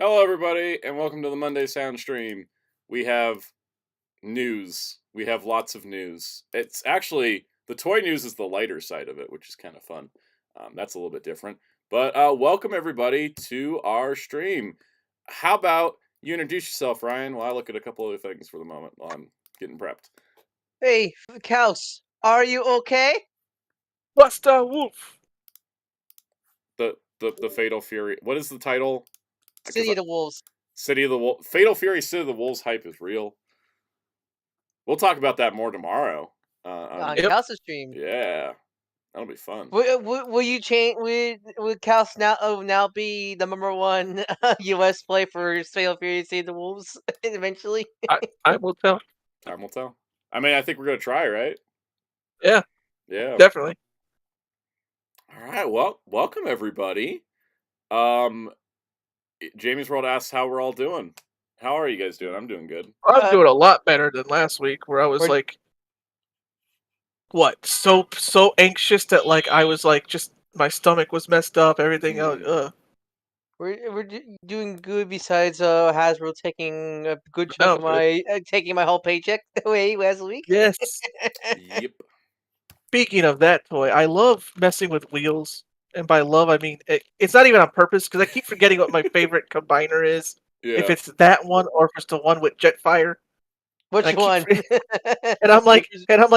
Hello, everybody, and welcome to the Monday Sound Stream. We have news. We have lots of news. It's actually, the toy news is the lighter side of it, which is kind of fun. That's a little bit different. But welcome, everybody, to our stream. How about you introduce yourself, Ryan, while I look at a couple other things for the moment while I'm getting prepped. Hey, Kaus, are you okay? Buster Wolf. The Fatal Fury. What is the title? City of the Wolves. City of the Wolves. Fatal Fury City of the Wolves hype is real. We'll talk about that more tomorrow. On Yep. Kaus' stream. Yeah, that'll be fun. Will you change? Would Kaus now be the #1 U.S. play for Fatal Fury City of the Wolves eventually? I will tell. Time will tell. I mean, I think we're gonna try, right? Yeah, Yeah. definitely. All right. Well, welcome everybody. Jamie's World asks how we're all doing. How are you guys doing? I'm doing good. I'm doing a lot better than last week, where I was we're- like, what? So anxious that I was just my stomach was messed up. Everything. We're doing good. Besides, Hasbro taking a good chunk of good. my taking my whole paycheck away last week. Yes. Yep. Speaking of that toy, I love messing with wheels, and by love I mean it's not even on purpose because I keep forgetting what my favorite combiner is. Yeah. If it's that one or if it's the one with Jetfire. Which one? And I'm like,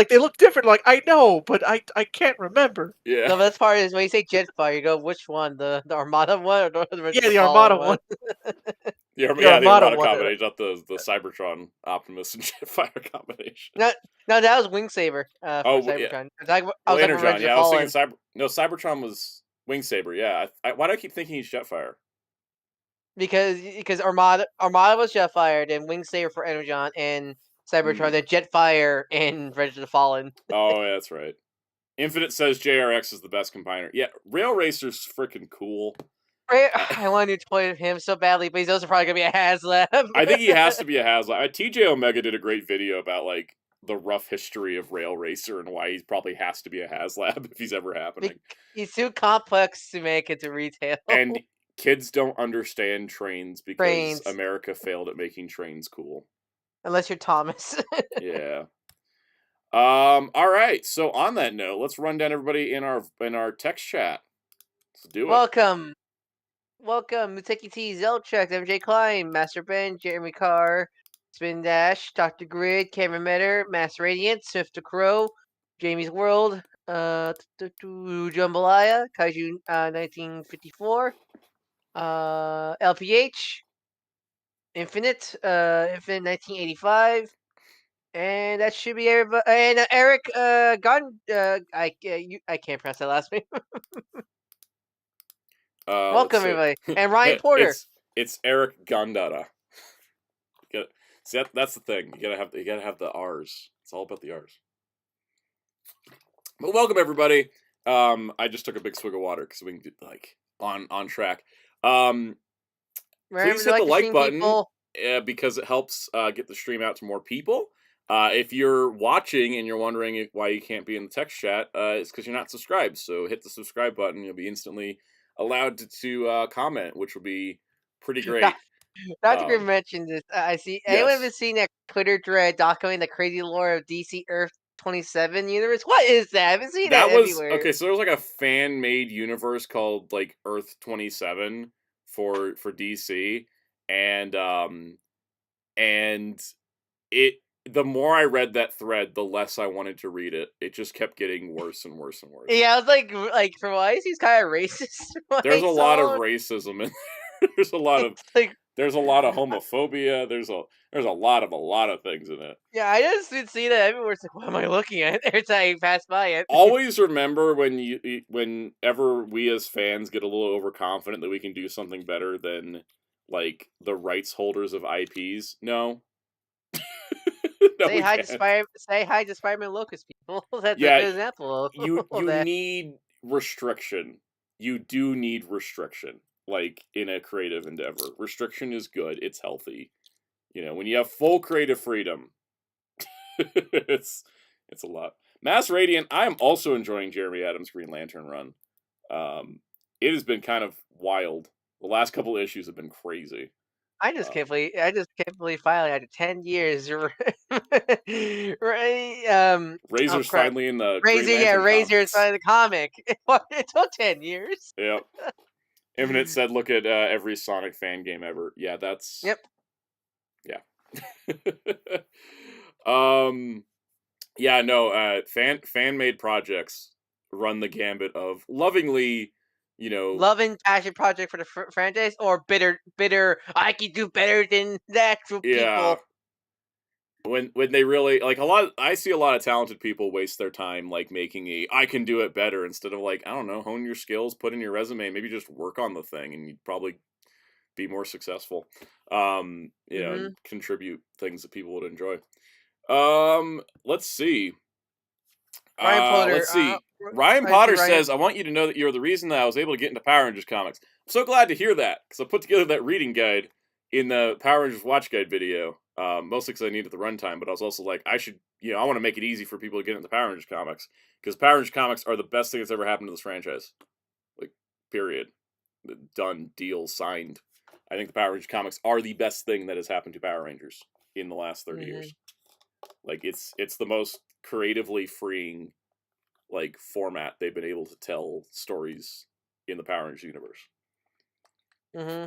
they look different. Like, I know, but I can't remember. Yeah. The best part is when you say Jetfire, you go, which one? The Armada one or the Yeah, the Armada one. The The Armada one. combination, not the Cybertron Optimus and Jetfire combination. No, that was Wing Saber. Oh, for yeah. Cybertron. I was Well, like, Energon. Yeah, I was thinking Cybertron was Wing Saber. Yeah. Why do I keep thinking he's Jetfire? because Armada was Jetfire, then Wing Saber for Energon, and Cybertron, then Jetfire and Revenge of the Fallen. Oh, yeah, that's right. Infinite says JRX is the best combiner. Yeah, Rail Racer's freaking cool. I want a new toy of him so badly, but he's also probably gonna be a Haslab. I think he has to be a Haslab. TJ Omega did a great video about like the rough history of Rail Racer and why he probably has to be a Haslab if he's ever happening. He's too complex to make it to retail. And kids don't understand trains because America failed at making trains cool. Unless you're Thomas. Yeah. All right. So on that note, let's run down everybody in our text chat. Let's do it. Welcome, Muteki T, Zelchek, MJ Klein, Master Ben, Jeremy Carr, Spin Dash, Dr. Grid, Cameron Metter, Mass Radiant, Swift the Crow, Jamie's World, Jambalaya, Kaiju 1954, LPH, Infinite 1985, and that should be everybody. And Eric I can't pronounce that last name. Welcome everybody, and Ryan Porter. It's Eric Gondara. See, that's the thing. You gotta have the R's. It's all about the R's. But welcome everybody. I just took a big swig of water because we can get on track. Please hit the like button because it helps get the stream out to more people. If you're watching and you're wondering why you can't be in the text chat, it's because you're not subscribed. So hit the subscribe button. You'll be instantly allowed to comment, which will be pretty great. Dr. Grim mentioned this. I see. Yes. Anyone ever seen that Twitter thread documenting the crazy lore of DC Earth 27 universe? What is that? I haven't seen that everywhere. Okay, so there was like a fan-made universe called like Earth 27 for DC, and it. The more I read that thread, the less I wanted to read it. It just kept getting worse and worse and worse. Yeah, I was like from what I see, he's kind of racist. There's a lot of racism in there. There's a lot of there's a lot of homophobia. There's a lot of things in it. Yeah, I just didn't see that everywhere. It's like, what am I looking at? Every time you pass by it. Always remember whenever we as fans get a little overconfident that we can do something better than like the rights holders of IPs. No. No, say hi to Spider-Man Locust, people. That's a good example. You need restriction. You do need restriction. Like in a creative endeavor, restriction is good. It's healthy. When you have full creative freedom, it's a lot. Mass Radiant. I am also enjoying Jeremy Adams' Green Lantern run. It has been kind of wild The last couple issues have been crazy. I just can't believe finally after 10 years, right? Oh Razor's crap, finally in the Green Razor, yeah, Lantern Razor is comics. finally the comic. It took 10 years. Yep. Infinite said, "Look at every Sonic fan game ever." Yeah, that's Yep. yeah. um. Yeah. No. Fan made projects run the gambit of lovingly, you know. Love and passion project for the franchise, or bitter. I can do better than the actual Yeah. people. When they really like I see a lot of talented people waste their time like making I can do it better instead of like, I don't know, hone your skills, put in your resume, maybe just work on the thing and you'd probably be more successful. And Hmm. contribute things that people would enjoy. Let's see. Ryan Potter. Let's see. Ryan I see Potter Ryan. says, "I want you to know that you're the reason that I was able to get into Power Rangers comics." I'm so glad to hear that because I put together that reading guide in the Power Rangers Watch Guide video, mostly because I needed the runtime, but I was also like, I should, I want to make it easy for people to get into Power Rangers comics because Power Rangers comics are the best thing that's ever happened to this franchise. Like, period. Done, deal, signed. I think the Power Rangers comics are the best thing that has happened to Power Rangers in the last 30 Hmm. years. Like, it's the most creatively freeing like format they've been able to tell stories in the Power Rangers universe. Hmm.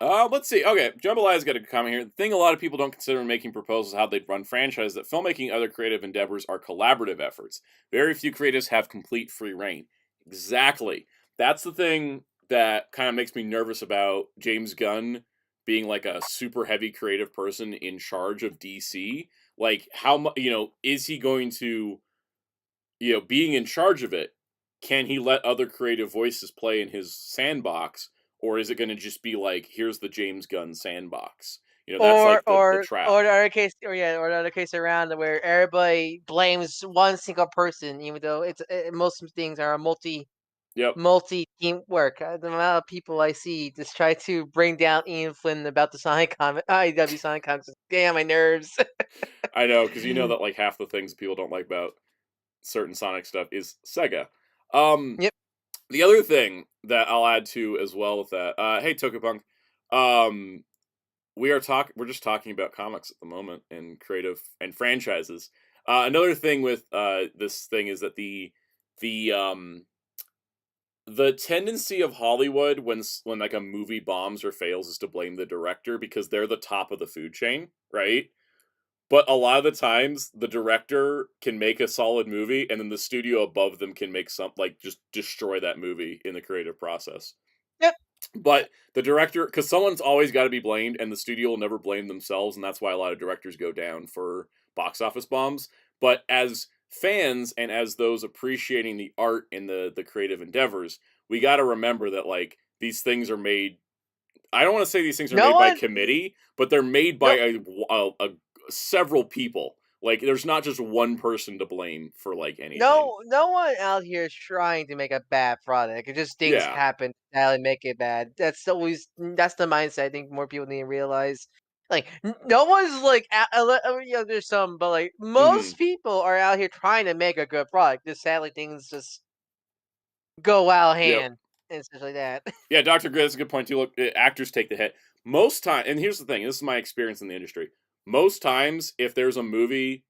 Let's see. Okay, Jambalay's got a comment here. The thing a lot of people don't consider when making proposals how they'd run franchise that filmmaking and other creative endeavors are collaborative efforts. Very few creatives have complete free reign. Exactly. That's the thing that kind of makes me nervous about James Gunn being like a super heavy creative person in charge of DC. Like, how much, is he going to, being in charge of it, can he let other creative voices play in his sandbox, or is it going to just be like, here's the James Gunn sandbox? That's Or like the trap. or the other case, or the other case around where everybody blames one single person, even though most things are Yep, multi teamwork. The amount of people I see just try to bring down Ian Flynn about the Sonic comic, IW Sonic comics. Damn my nerves. I know, because that like half the things people don't like about certain Sonic stuff is Sega. Um, Yep. the other thing that I'll add to as well with that, hey Tokupunk, um, we're just talking about comics at the moment and creative and franchises. Another thing with this thing is that the tendency of Hollywood when like a movie bombs or fails is to blame the director because they're the top of the food chain, right? But a lot of the times the director can make a solid movie and then the studio above them can make just destroy that movie in the creative process. Yep. But the director, because someone's always got to be blamed, and the studio will never blame themselves, and that's why a lot of directors go down for box office bombs. But as fans and as those appreciating the art and the creative endeavors, we got to remember that like these things are made. I don't want to say these things are No made by one. committee, but they're made by No. several people. Like there's not just one person to blame for like anything. No one out here is trying to make a bad product. It just things Yeah. happen that make it bad. That's the mindset I think more people need to realize. Like no one's like there's some, but like Hmm. most people are out here trying to make a good product. Just sadly things just go out of Yep. hand and stuff like that. Yeah, Dr. Gray, that's a good point too. Look, actors take the hit. Most time, and here's the thing, this is my experience in the industry. Most times, if there's a movie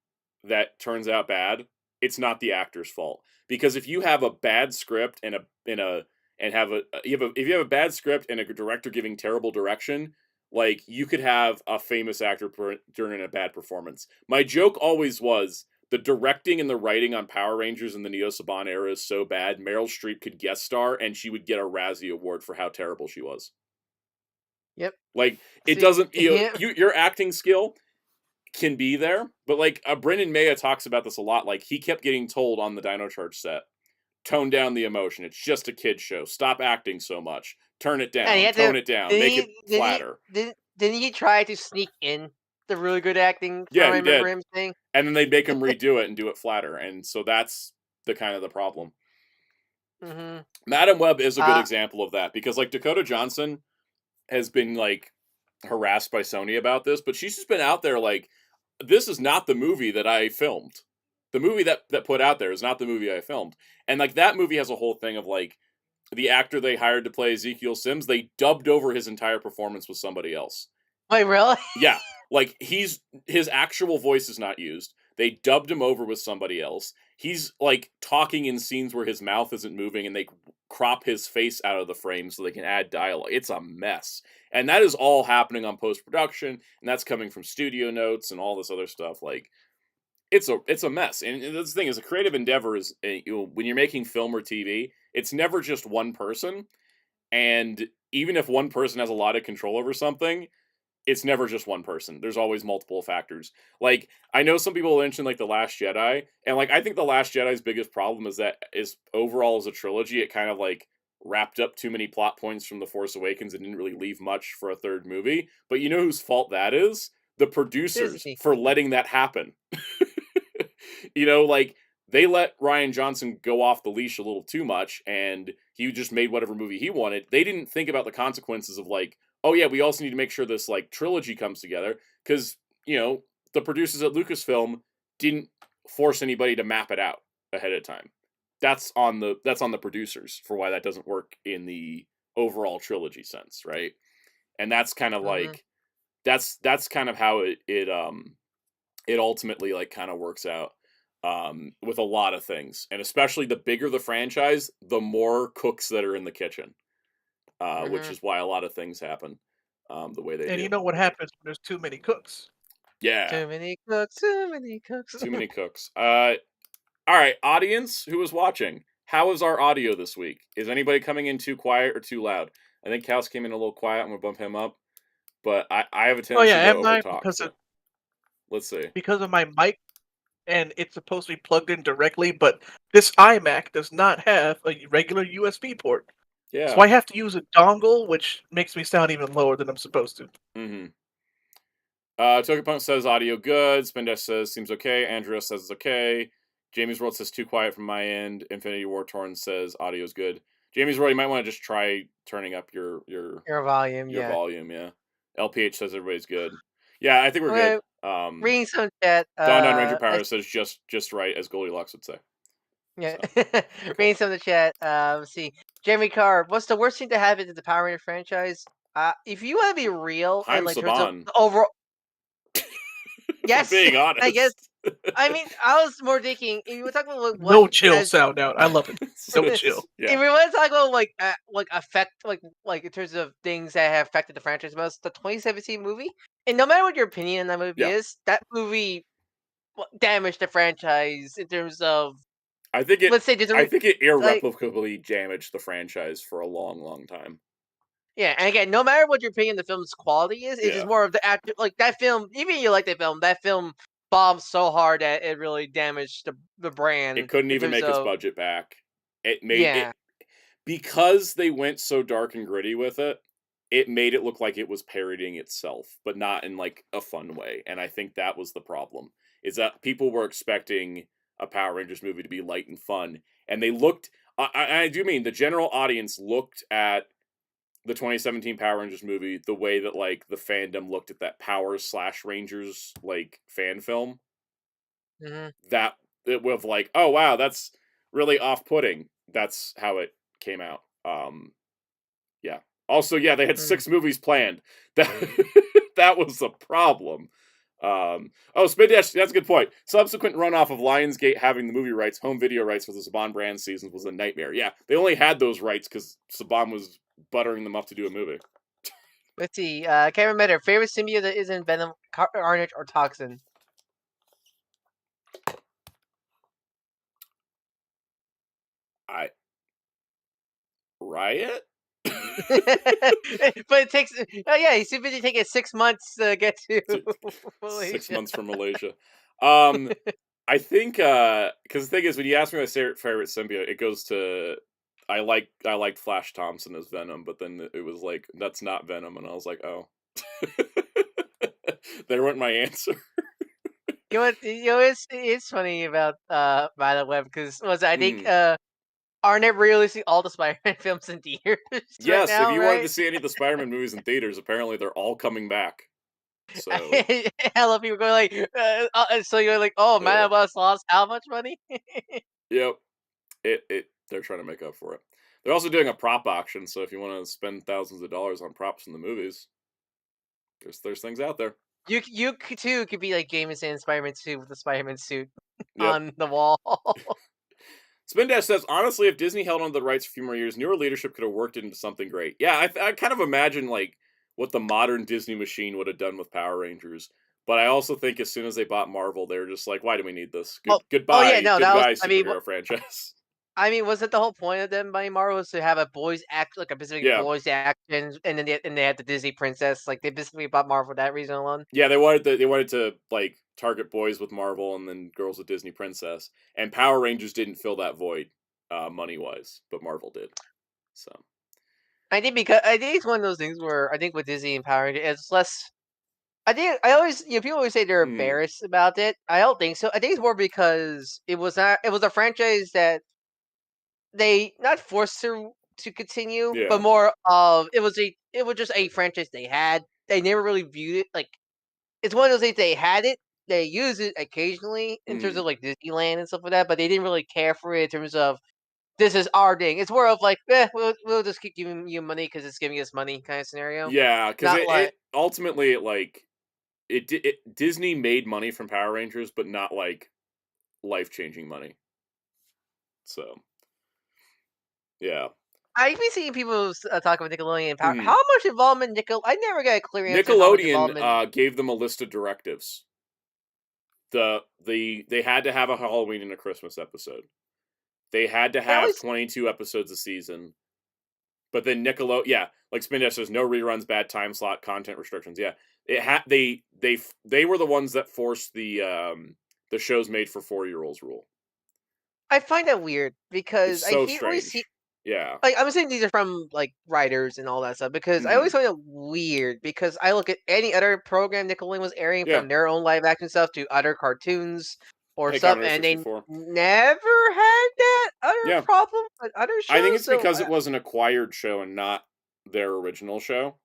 that turns out bad, it's not the actor's fault. Because if you have a bad script and if you have a bad script and a director giving terrible direction, like you could have a famous actor during a bad performance. My joke always was the directing and the writing on Power Rangers in the Neo Saban era is so bad, Meryl Streep could guest star and she would get a Razzie Award for how terrible she was. Yep. Like it See, doesn't, him. your acting skill can be there, but like Brendan Maya talks about this a lot. Like he kept getting told on the Dino Charge set, tone down the emotion. It's just a kid show. Stop acting so much. Turn it And he down. had to. Tone it down. Did Make it he? Did he? flatter. Didn't he try to sneak in the really good acting? From Yeah, I he remember did. him saying. And then they'd make him redo it and do it flatter. And so that's the kind of the problem. Mm-hmm. Madam Web is a good Uh, example of that because like Dakota Johnson has been like harassed by Sony about this, but she's just been out there like, this is not the movie that I filmed. The movie that put out there is not the movie I filmed. And like that movie has a whole thing of like the actor they hired to play Ezekiel Sims, they dubbed over his entire performance with somebody else. Wait, really? Yeah, like his actual voice is not used. They dubbed him over with somebody else. He's like talking in scenes where his mouth isn't moving, and they crop his face out of the frame so they can add dialogue. It's a mess, and that is all happening on post production, and that's coming from studio notes and all this other stuff. Like it's a mess. And that's the thing is, a creative endeavor is when you're making film or TV, it's never just one person. And even if one person has a lot of control over something, it's never just one person. There's always multiple factors. Like, I know some people mention like The Last Jedi, and like I think The Last Jedi's biggest problem is that is overall as a trilogy, it kind of like wrapped up too many plot points from The Force Awakens and didn't really leave much for a third movie. But you know whose fault that is? The producers Disney. for letting that happen. You know, like they let Ryan Johnson go off the leash a little too much, and he just made whatever movie he wanted. They didn't think about the consequences of like, oh yeah, we also need to make sure this like trilogy comes together, because you know the producers at Lucasfilm didn't force anybody to map it out ahead of time. That's on the producers for why that doesn't work in the overall trilogy sense, right? And that's kind of like that's kind of how it ultimately like kind of works out with a lot of things, and especially the bigger the franchise, the more cooks that are in the kitchen, which is why a lot of things happen the way they do. And you know what happens when there's too many cooks? Yeah, Too many cooks, too many cooks. too many cooks. All right, audience who is watching, how is our audio this week? Is anybody coming in too quiet or too loud? I think Kaus came in a little quiet. I'm gonna bump him up, but I have a tendency Oh yeah, to am I? overtalk. So. Let's see. Because of my mic, and it's supposed to be plugged in directly, but this iMac does not have a regular USB port. Yeah. So I have to use a dongle, which makes me sound even lower than I'm supposed to. Mm-hmm. Tokipunk says audio good. Spindesh says seems okay. Andrea says it's okay. Jamie's World says too quiet from my end. Infinity War Torn says audio's good. Jamie's World, you might want to just try turning up your volume. your Yeah. volume. Yeah. LPH says everybody's good. Yeah, I think we're good. Reading some chat. Don Ranger Power says just right, as Goldilocks would say. Yeah. So, Reading some of the chat. Let's see. Jeremy Carr, what's the worst thing to happen to the Power Ranger franchise? If you want to be real Haim and like terms of Saban. the overall. Yes, being honest. I guess. I mean, I was more thinking. If you were talking about what No chill sound out. I love it. No chill. Yeah. If we want to talk about like effect, like in terms of things that have affected the franchise most, the 2017 movie, and no matter what your opinion on that movie is, that movie damaged the franchise in terms of. I think it. Let's say there's I think it irreparably damaged the franchise for a long, long time. Yeah, and again, no matter what your opinion of the film's quality is, it's just more of the actor. Like that film, even if you like that film bombed so hard that it really damaged the brand. It couldn't even make its budget back. It made it because they went so dark and gritty with it. It made it look like it was parodying itself, but not in like a fun way. And I think that was the problem. Is that people were expecting a Power Rangers movie to be light and fun, and they looked. I do mean the general audience looked at the 2017 Power Rangers movie the way that like the fandom looked at that Power/Rangers like fan film. That it was like, oh wow, that's really off-putting. That's how it came out. Yeah. Also, yeah, they had 6 movies planned. That was the problem. Spin Dash, that's a good point. Subsequent runoff of Lionsgate having the movie rights, home video rights for the Saban brand seasons was a nightmare. Yeah, they only had those rights because Saban was buttering them up to do a movie. Let's see. Can't remember. Favorite symbiote that isn't Venom, Carnage, or Toxin? Riot? But it takes. Oh yeah, he's too busy taking 6 months to get to Malaysia. 6 months from Malaysia. I think because the thing is, when you ask me my favorite symbiote, it goes to I liked Flash Thompson as Venom, but then it was like that's not Venom, and I was like, oh, there went my answer. You know what? It's funny about by the web because I think Arnett releasing all the Spider-Man films in theaters. Yes, right now, if you wanted to see any of the Spider-Man movies in theaters, apparently they're all coming back. So I love people going like, so you're like, oh, Man of Us lost how much money? Yep, they're trying to make up for it. They're also doing a prop auction, so if you want to spend thousands of dollars on props in the movies, there's things out there. You too could be like Gaim in Spider-Man 2 with the Spider-Man suit Yep. on the wall. Spin Dash says, honestly, if Disney held on to the rights for a few more years, newer leadership could have worked it into something great. Yeah, I kind of imagine like what the modern Disney machine would have done with Power Rangers. But I also think as soon as they bought Marvel, they were just like, why do we need this? Oh yeah, no, that was. Goodbye, superhero franchise. I mean, was it the whole point of them buying Marvel was to have a boys act like a specific Yeah. boys action, and then they had the Disney princess. Like they basically bought Marvel for that reason alone. Yeah, they wanted to like target boys with Marvel and then girls with Disney Princess. And Power Rangers didn't fill that void, money wise, but Marvel did. So I think it's one of those things where I think with Disney and Power Rangers, it's less. I always people always say they're embarrassed about it. I don't think so. I think it's more because it was a franchise that they not forced to continue, yeah. but more of it was just a franchise they had. They never really viewed it like it's one of those things they had it. They use it occasionally in terms of like Disneyland and stuff like that, but they didn't really care for it in terms of this is our thing. It's more of like, we'll just keep giving you money because it's giving us money kind of scenario. Yeah, because Not it ultimately Disney made money from Power Rangers, but not like life-changing money. So, yeah. I've been seeing people talk about Nickelodeon and Power. How much involvement I never got a clear answer. Nickelodeon gave them a list of directives. They had to have a Halloween and a Christmas episode. They had to have 22 episodes a season. But then like Spin Dash says, no reruns, bad time slot, content restrictions. Yeah, they were the ones that forced the shows made for 4-year-olds rule. I find that weird because It's so I can't really strange. see. Yeah, Like I'm saying, these are from like writers and all that stuff because I always find it weird because I look at any other program Nickelodeon was airing from their own live action stuff to other cartoons or stuff, and they never had that other problem with other shows. I think it's because it was an acquired show and not their original show.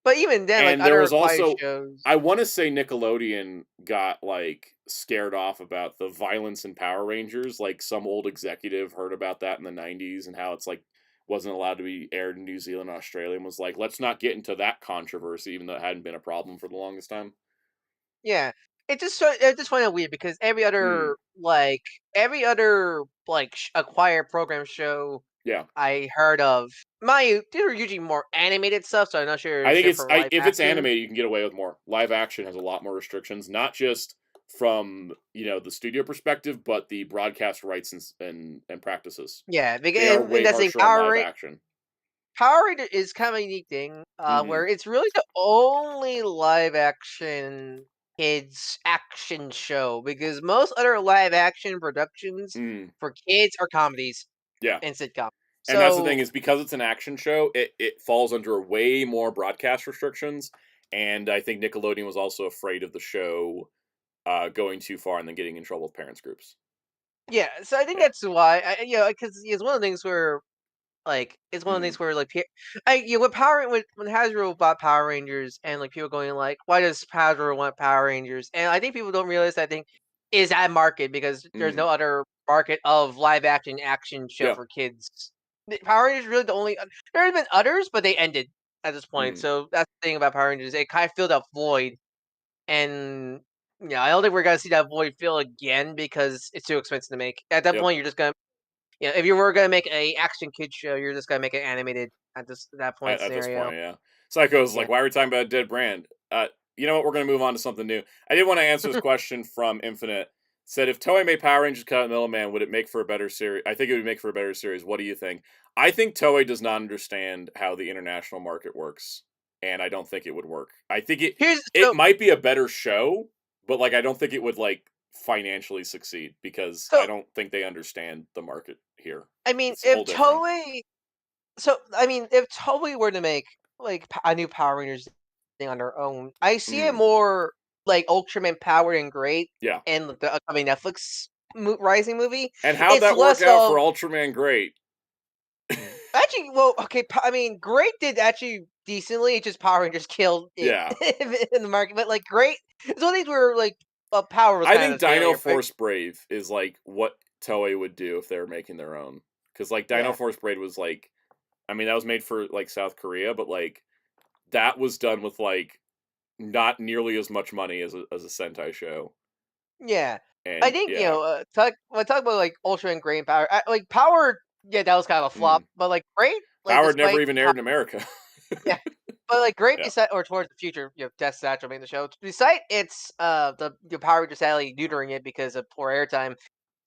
But even then, and like there other was also, shows, I want to say Nickelodeon got like scared off about the violence in Power Rangers. Like some old executive heard about that in the 90s and how it's like wasn't allowed to be aired in New Zealand and Australia and was like, let's not get into that controversy, even though it hadn't been a problem for the longest time. Yeah, it just find it weird because every other acquired program show I heard of, they're usually more animated stuff, so I'm not sure. I think if it's animated, you can get away with more. Live action has a lot more restrictions, not just from the studio perspective, but the broadcast rights and practices. Yeah, because they are way harsher on live action. Power Ranger is kind of a unique thing, where it's really the only live action kids action show because most other live action productions for kids are comedies. Yeah. And sitcom. And that's the thing is because it's an action show, it falls under way more broadcast restrictions. And I think Nickelodeon was also afraid of the show going too far and then getting in trouble with parents groups. Yeah, so I think that's why because it's one of the things where like it's one of the things where like when Hasbro bought Power Rangers and like people going like, why does Hasbro want Power Rangers? And I think people don't realize that thing is that market because there's no other market of live action show for kids. Power Rangers is really the only. There have been others, but they ended at this point. So that's the thing about Power Rangers; it kind of filled a void, and I don't think we're gonna see that void fill again because it's too expensive to make. At that point, you're just gonna. If you were gonna make a action kid show, you're just gonna make it animated at that point. At this point, yeah. Psycho's like, why are we talking about a dead brand? You know what? We're gonna move on to something new. I did want to answer this question from Infinite. Said if Toei made Power Rangers Cut Middleman, would it make for a better series? I think it would make for a better series. What do you think? I think Toei does not understand how the international market works, and I don't think it would work. I think it might be a better show, but like I don't think it would like financially succeed because I don't think they understand the market here. I mean, if Toei were to make like a new Power Rangers thing on their own, I see it more like Ultraman Powered and Great, and the upcoming Netflix Rising movie. And how'd that work out for Ultraman Great? Actually, well, okay. I mean, Great did actually decently. It's just Power Rangers killed it in the market, but like Great, it's one of these where like Power was. I think Dino Force Brave is like what Toei would do if they were making their own because like Dino Force Braid was like, I mean that was made for like South Korea, but like that was done with like not nearly as much money as a Sentai show. Yeah. I And think, yeah, when talk about like Ultra and Grain Power, like Power, yeah, that was kind of a flop, but like Great, like Power never despite even aired in America. yeah, but like Great, Yeah. beside or towards the future, Death Satchel made the show. Beside its the Power just sadly neutering it because of poor airtime,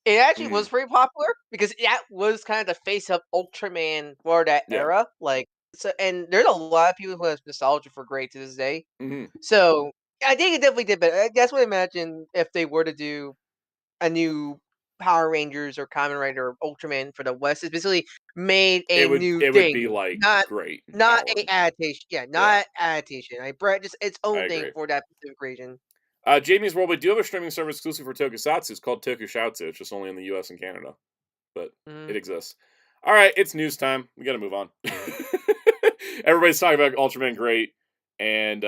it actually was pretty popular because that was kind of the face of Ultraman for that Yeah. era. Like, so, and there's a lot of people who have nostalgia for Great to this day. Mhm. So I think it definitely did better. That's what I imagine if they were to do a new Power Rangers or Kamen Rider or Ultraman for the West. It's basically made a new It would be thing, like not great and not powered. a adaptation. Yeah, Yeah, not adaptation. I brought just its I own thing agree. for that specific region. Jamie's World, we do have a streaming service exclusive for Tokusatsu. It's called Tokusatsu. It's just only in the US and Canada, but Mm. it exists. All right, it's news time. We got to move on. Everybody's talking about Ultraman Great and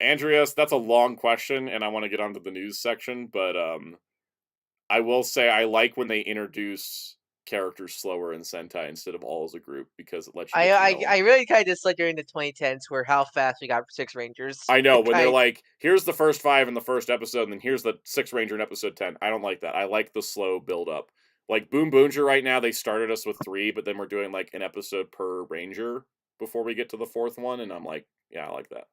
Andreas. That's a long question, and I want to get onto the news section, but I will say I like when they introduce characters slower in Sentai instead of all as a group because it lets you I get to I, know 'em. I really kind of dislike during the 2010s where how fast we got 6 Rangers. I know It when they're kind like, here's the first 5 in the first episode, and then here's the 6th Ranger in episode 10. I don't like that. I like the slow build up. Like Boom Boonger right now, they started us with 3, but then we're doing like an episode per Ranger before we get to the 4th one, and I'm like, yeah, I like that.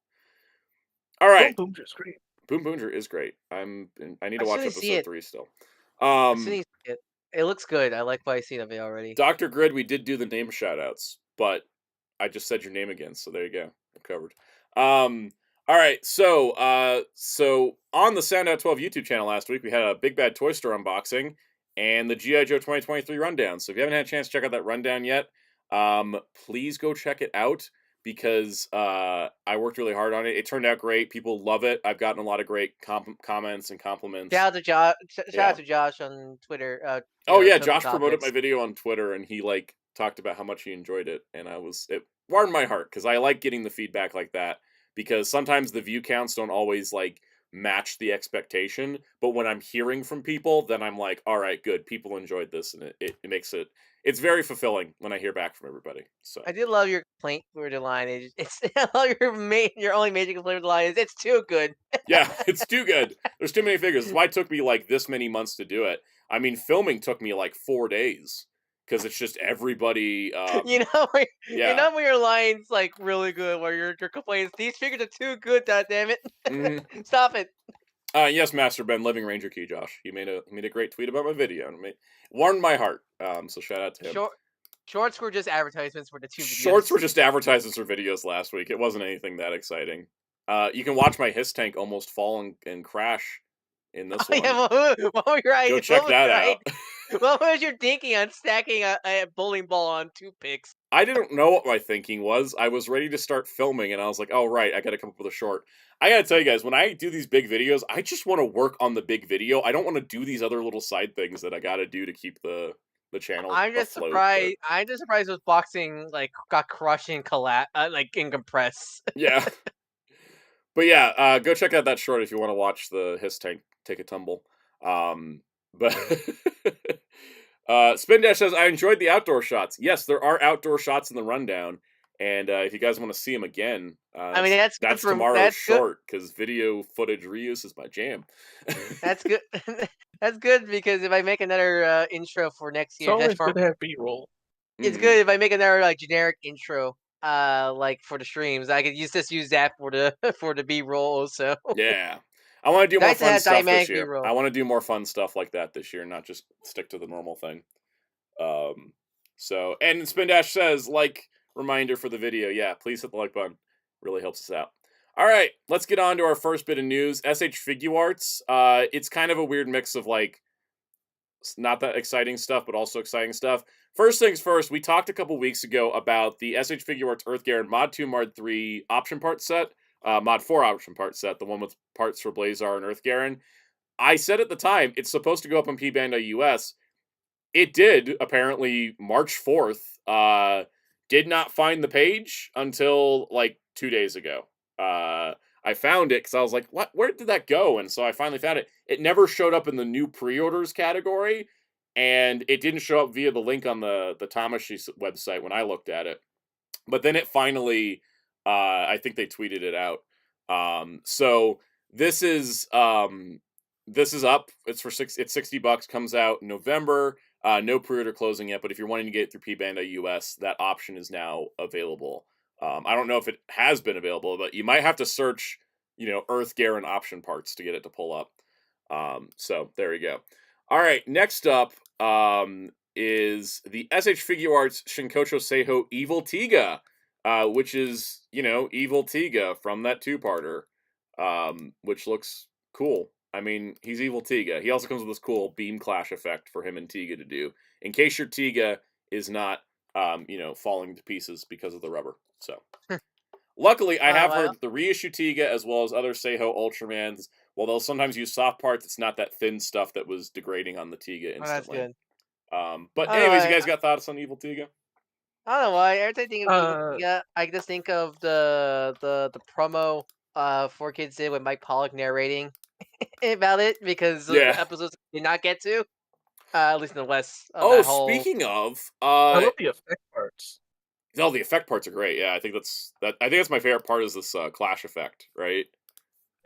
All right, Boom Boom's great. Boom Boonger is great. I need to as watch soon as you see episode it, 3 still. as soon as you see it, it looks good. I like what I seen of it already. Dr. Grid, we did do the name shoutouts, but I just said your name again, so there you go. I'm covered. All right, so on the Soundout12 YouTube channel last week, we had a Big Bad Toy Store unboxing and the G.I. Joe 2023 rundown. So if you haven't had a chance to check out that rundown yet, please go check it out because I worked really hard on it. It turned out great. People love it. I've gotten a lot of great comments and compliments. Shout out to Josh. Shout Yeah. out to Josh on Twitter. Oh yeah, Token Josh promoted Topics. my video on Twitter, and he like talked about how much he enjoyed it, and it warmed my heart because I like getting the feedback like that because sometimes the view counts don't always like match the expectation, but when I'm hearing from people, then I'm like, all right, good, people enjoyed this, and it makes it's very fulfilling when I hear back from everybody. So I did love your complaint for the line. It's I love your only major complaint with the line is it's too good. yeah, it's too good. There's too many figures. That's why it took me like this many months to do it. I mean, filming took me like 4 days because it's just everybody. Yeah. When your line's like really good, where your complaint is these figures are too good. God damn it! Stop it. Yes, Master Ben, Living Ranger Key, Josh. He made a great tweet about my video and warmed my heart. So shout out to him. Shorts were just advertisements for the 2 videos. Shorts were just advertisements for videos last week. It wasn't anything that exciting. You can watch my Hiss tank almost fall and crash in this one. Yeah, what were your Go check that out. What was your thinking on stacking a bowling ball on 2 picks? I didn't know what my thinking was. I was ready to start filming, and I was like, oh, right, I gotta come up with a short. I gotta tell you guys, when I do these big videos, I just want to work on the big video. I don't want to do these other little side things that I gotta do to keep the channel I'm just afloat, surprised. I'm just surprised this boxing like got crushed in like in compress. Yeah. But yeah, go check out that short if you want to watch the Hiss tank take a tumble. But Spin Dash says, I enjoyed the outdoor shots. Yes, there are outdoor shots in the rundown. And if you guys want to see them again, I mean, that's tomorrow's short because video footage reuse is my jam. That's good. That's good because if I make another intro for next year, It's always good to have B-roll. It's good if I make another like generic intro, like for the streams. I could use that for the for the B-roll also. Yeah. I want to do more fun stuff this year. B-roll. I want to do more fun stuff like that this year, not just stick to the normal thing. So, and Spin Dash says, like, reminder for the video. Yeah, please hit the like button. Really helps us out. All right, let's get on to our first bit of news. SH Figuarts. It's kind of a weird mix of, like, not that exciting stuff, but also exciting stuff. First things first, we talked a couple weeks ago about the SH Figuarts Earth Garen Mod 2, Mod 3 option part set. Mod 4 option part set, the one with parts for Blazar and Earth Garen. I said at the time, it's supposed to go up on PBand.us. It did, apparently, March 4th. Did not find the page until, like, 2 days ago. I found it because I was like, what? Where did that go? And so I finally found it. It never showed up in the new pre-orders category. and it didn't show up via the link on the Tamashii website when I looked at it. But then it finally, I think they tweeted it out. So this is up. It's it's $60. Comes out in November. No pre-order closing yet, but if you're wanting to get it through P Bandai US, that option is now available. I don't know if it has been available, but you might have to search, Earth Garen option parts to get it to pull up. So there you go. All right, next up is the SH Figure Arts Shinkocho Seihou Evil Tiga, which is, Evil Tiga from that two-parter, which looks cool. I mean, he's Evil Tiga. He also comes with this cool beam clash effect for him and Tiga to do, in case your Tiga is not, falling to pieces because of the rubber. So, luckily, I have heard the reissue Tiga, as well as other Seihou Ultramans, while they'll sometimes use soft parts, it's not that thin stuff that was degrading on the Tiga instantly. That's good. But anyways, you guys got thoughts on Evil Tiga? I don't know why. Every time I think of Evil Tiga, I just think of the promo 4Kids did with Mike Pollock narrating about it, because of the episodes did not get to. At least in the West. Speaking of, I love the effect parts. No, the effect parts are great. Yeah, I think that's my favorite part is this clash effect, right?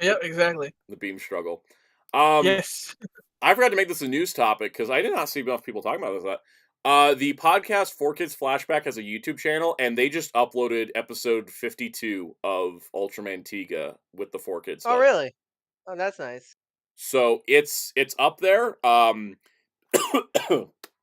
Yeah, exactly. The beam struggle. Yes. I forgot to make this a news topic because I did not see enough people talking about this. The podcast 4Kids Flashback has a YouTube channel, and they just uploaded episode 52 of Ultraman Tiga with the 4Kids stuff. Oh, really? Oh, that's nice. So it's up there.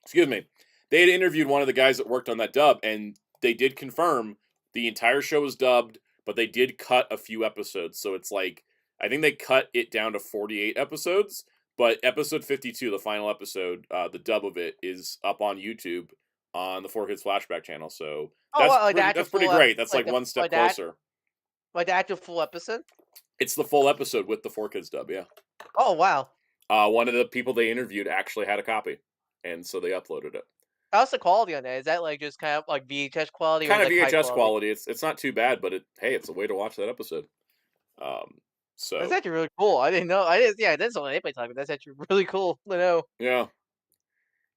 Excuse me. They had interviewed one of the guys that worked on that dub, and they did confirm the entire show was dubbed, but they did cut a few episodes. So it's like, I think they cut it down to 48 episodes, but episode 52, the final episode, the dub of it, is up on YouTube on the 4Kids Flashback channel. So that's pretty great. That's like one step closer. Like the actual full episode? It's the full episode with the 4Kids dub, yeah. Oh, wow. One of the people they interviewed actually had a copy, and so they uploaded it. How's the quality on that? Is that like just kind of like VHS quality? Kind of VHS quality. It's not too bad, but it's a way to watch that episode. So that's actually really cool. I didn't know. That's only anybody talking. That's actually really cool to know. Yeah,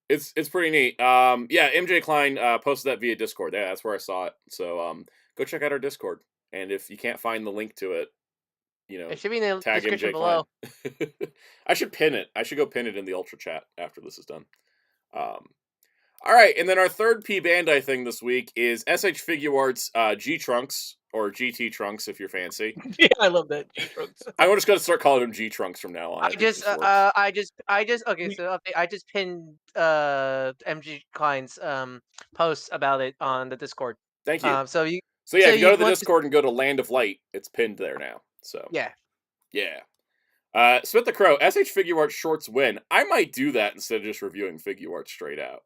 it's pretty neat. MJ Klein posted that via Discord. Yeah, that's where I saw it. So go check out our Discord, and if you can't find the link to it, it should be in the tag description MJ below. Klein. I should pin it. I should go pin it in the Ultra chat after this is done. All right, and then our third P Bandai thing this week is SH Figure Arts G Trunks, or GT Trunks if you're fancy. Yeah, I love that G Trunks. I'm just gonna start calling him G Trunks from now on. I just pinned MG Klein's post about it on the Discord. Thank you. So if you go to the Discord and go to Land of Light, it's pinned there now. So yeah. Smith the Crow, SH Figure Arts shorts win. I might do that instead of just reviewing Figure Arts straight out.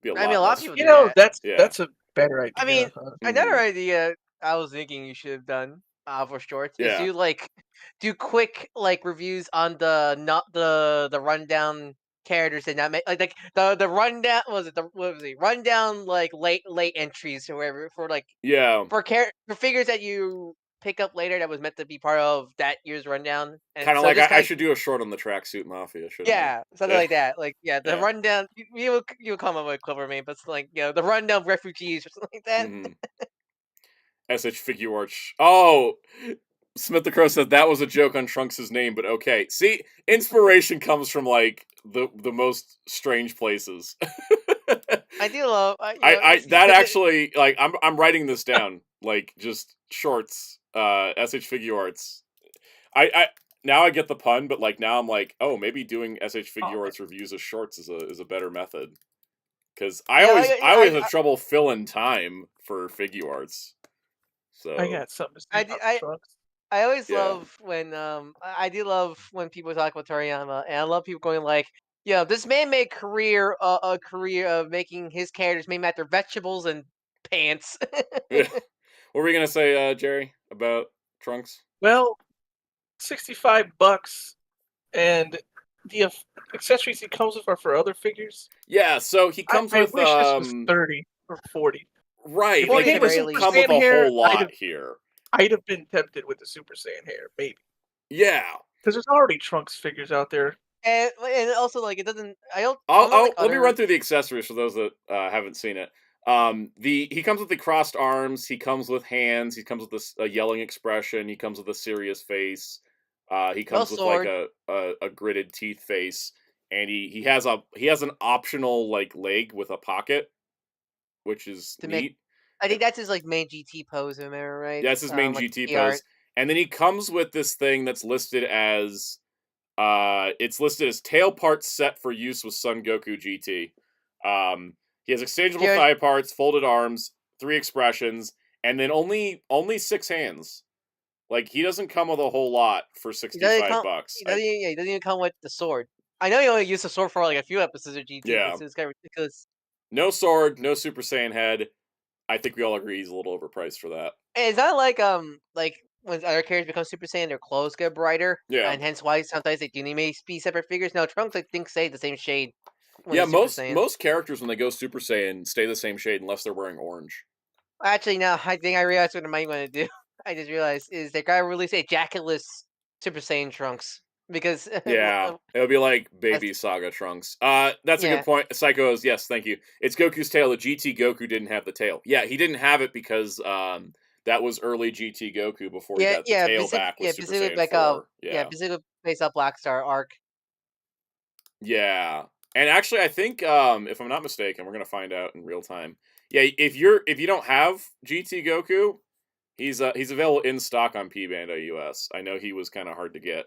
A lot of people do that. That's a better idea. I mean, another idea I was thinking you should have done for shorts is do quick reviews on the rundown characters that not make like the rundown rundown late entries or whatever for for figures that you pick up later that was meant to be part of that year's rundown. Kind of like I should do a short on the Tracksuit Mafia. Something like that. The rundown. You come up with a clever name, but it's the rundown refugees or something like that. Mm-hmm. SH Figure Arts. Oh, Smith the Crow said that was a joke on Trunks' name, but okay. See, inspiration comes from the most strange places. I do love. Actually I'm writing this down. Just shorts. SH Figure Arts. I now I get the pun, but now I'm oh, maybe doing SH Figure Arts reviews of shorts is a better method. Because I always have trouble filling time for Figure Arts. So I got something to say. I always love when I do love when people talk about Toriyama, and I love people going this man made a career of making his characters named after vegetables and pants. What were you gonna say, Jerry, about Trunks? Well, $65, and the accessories he comes with are for other figures. Yeah, so he comes with. I wish this was 30 or 40. Right, he doesn't come with a whole lot here. I'd have been tempted with the Super Saiyan hair, maybe. Yeah, because there's already Trunks figures out there. and also like it doesn't. I don't. Unlike like Let me other. run through the accessories for those that haven't seen it. He comes with the crossed arms. He comes with hands. He comes with a yelling expression. He comes with a serious face. He No comes with like sword a gritted teeth face, and he has an optional like leg with a pocket, which is to make. neat. I think that's his like main GT pose. Am I right? That's his main Like GT the art. pose, and then he comes with this thing that's listed as it's listed as tail parts set for use with Son Goku GT. He has exchangeable Here, thigh parts, folded arms, 3 expressions, and then only 6 hands. Like he doesn't come with a whole lot for he doesn't $65 come. bucks. He doesn't. Yeah, he doesn't even come with the sword. I know he only used the sword for like a few episodes of GT, but Yeah, it's kind of ridiculous. no sword, no Super Saiyan head. I think we all agree he's a little overpriced for that. And it's not like when other characters become Super Saiyan, their clothes get brighter, Yeah, and hence why sometimes they do need to be separate figures. No, Trunks I think stay the same shade when yeah. he's Super Most Saiyan. most characters when they go Super Saiyan stay the same shade unless they're wearing orange. Actually, no, I think I realized what I might want to do. I just realized is they gotta release a jacketless Super Saiyan Trunks because Yeah, it would be like that's Baby Saga Trunks. That's a good yeah, point. Psychos, yes, thank you. It's Goku's tail. The GT Goku didn't have the tail. Yeah, he didn't have it because that was early GT Goku before he got the tail back with Super basically Saiyan like 4. yeah, Yeah. basically based off Black Star arc. Yeah. And actually I think if I'm not mistaken, we're gonna find out in real time. Yeah, if you don't have GT Goku, he's available in stock on P Band US. I know he was kind of hard to get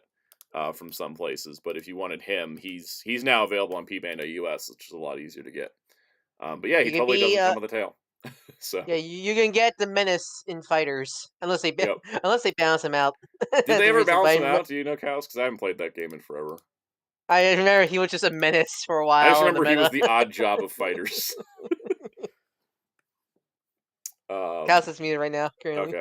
from some places, but if you wanted him, he's now available on P Band US, which is a lot easier to get. But yeah, he You could totally be doesn't come with a tail. So yeah, you can get the Menace in Fighters unless they yep. unless they balance him out. Did they The ever recent, balance but him out? Do you know, Cows? Because I haven't played that game in forever. I remember he was just a menace for a I just while in the remember he was meta. the odd job of fighters. Chaos um, is muted right now currently.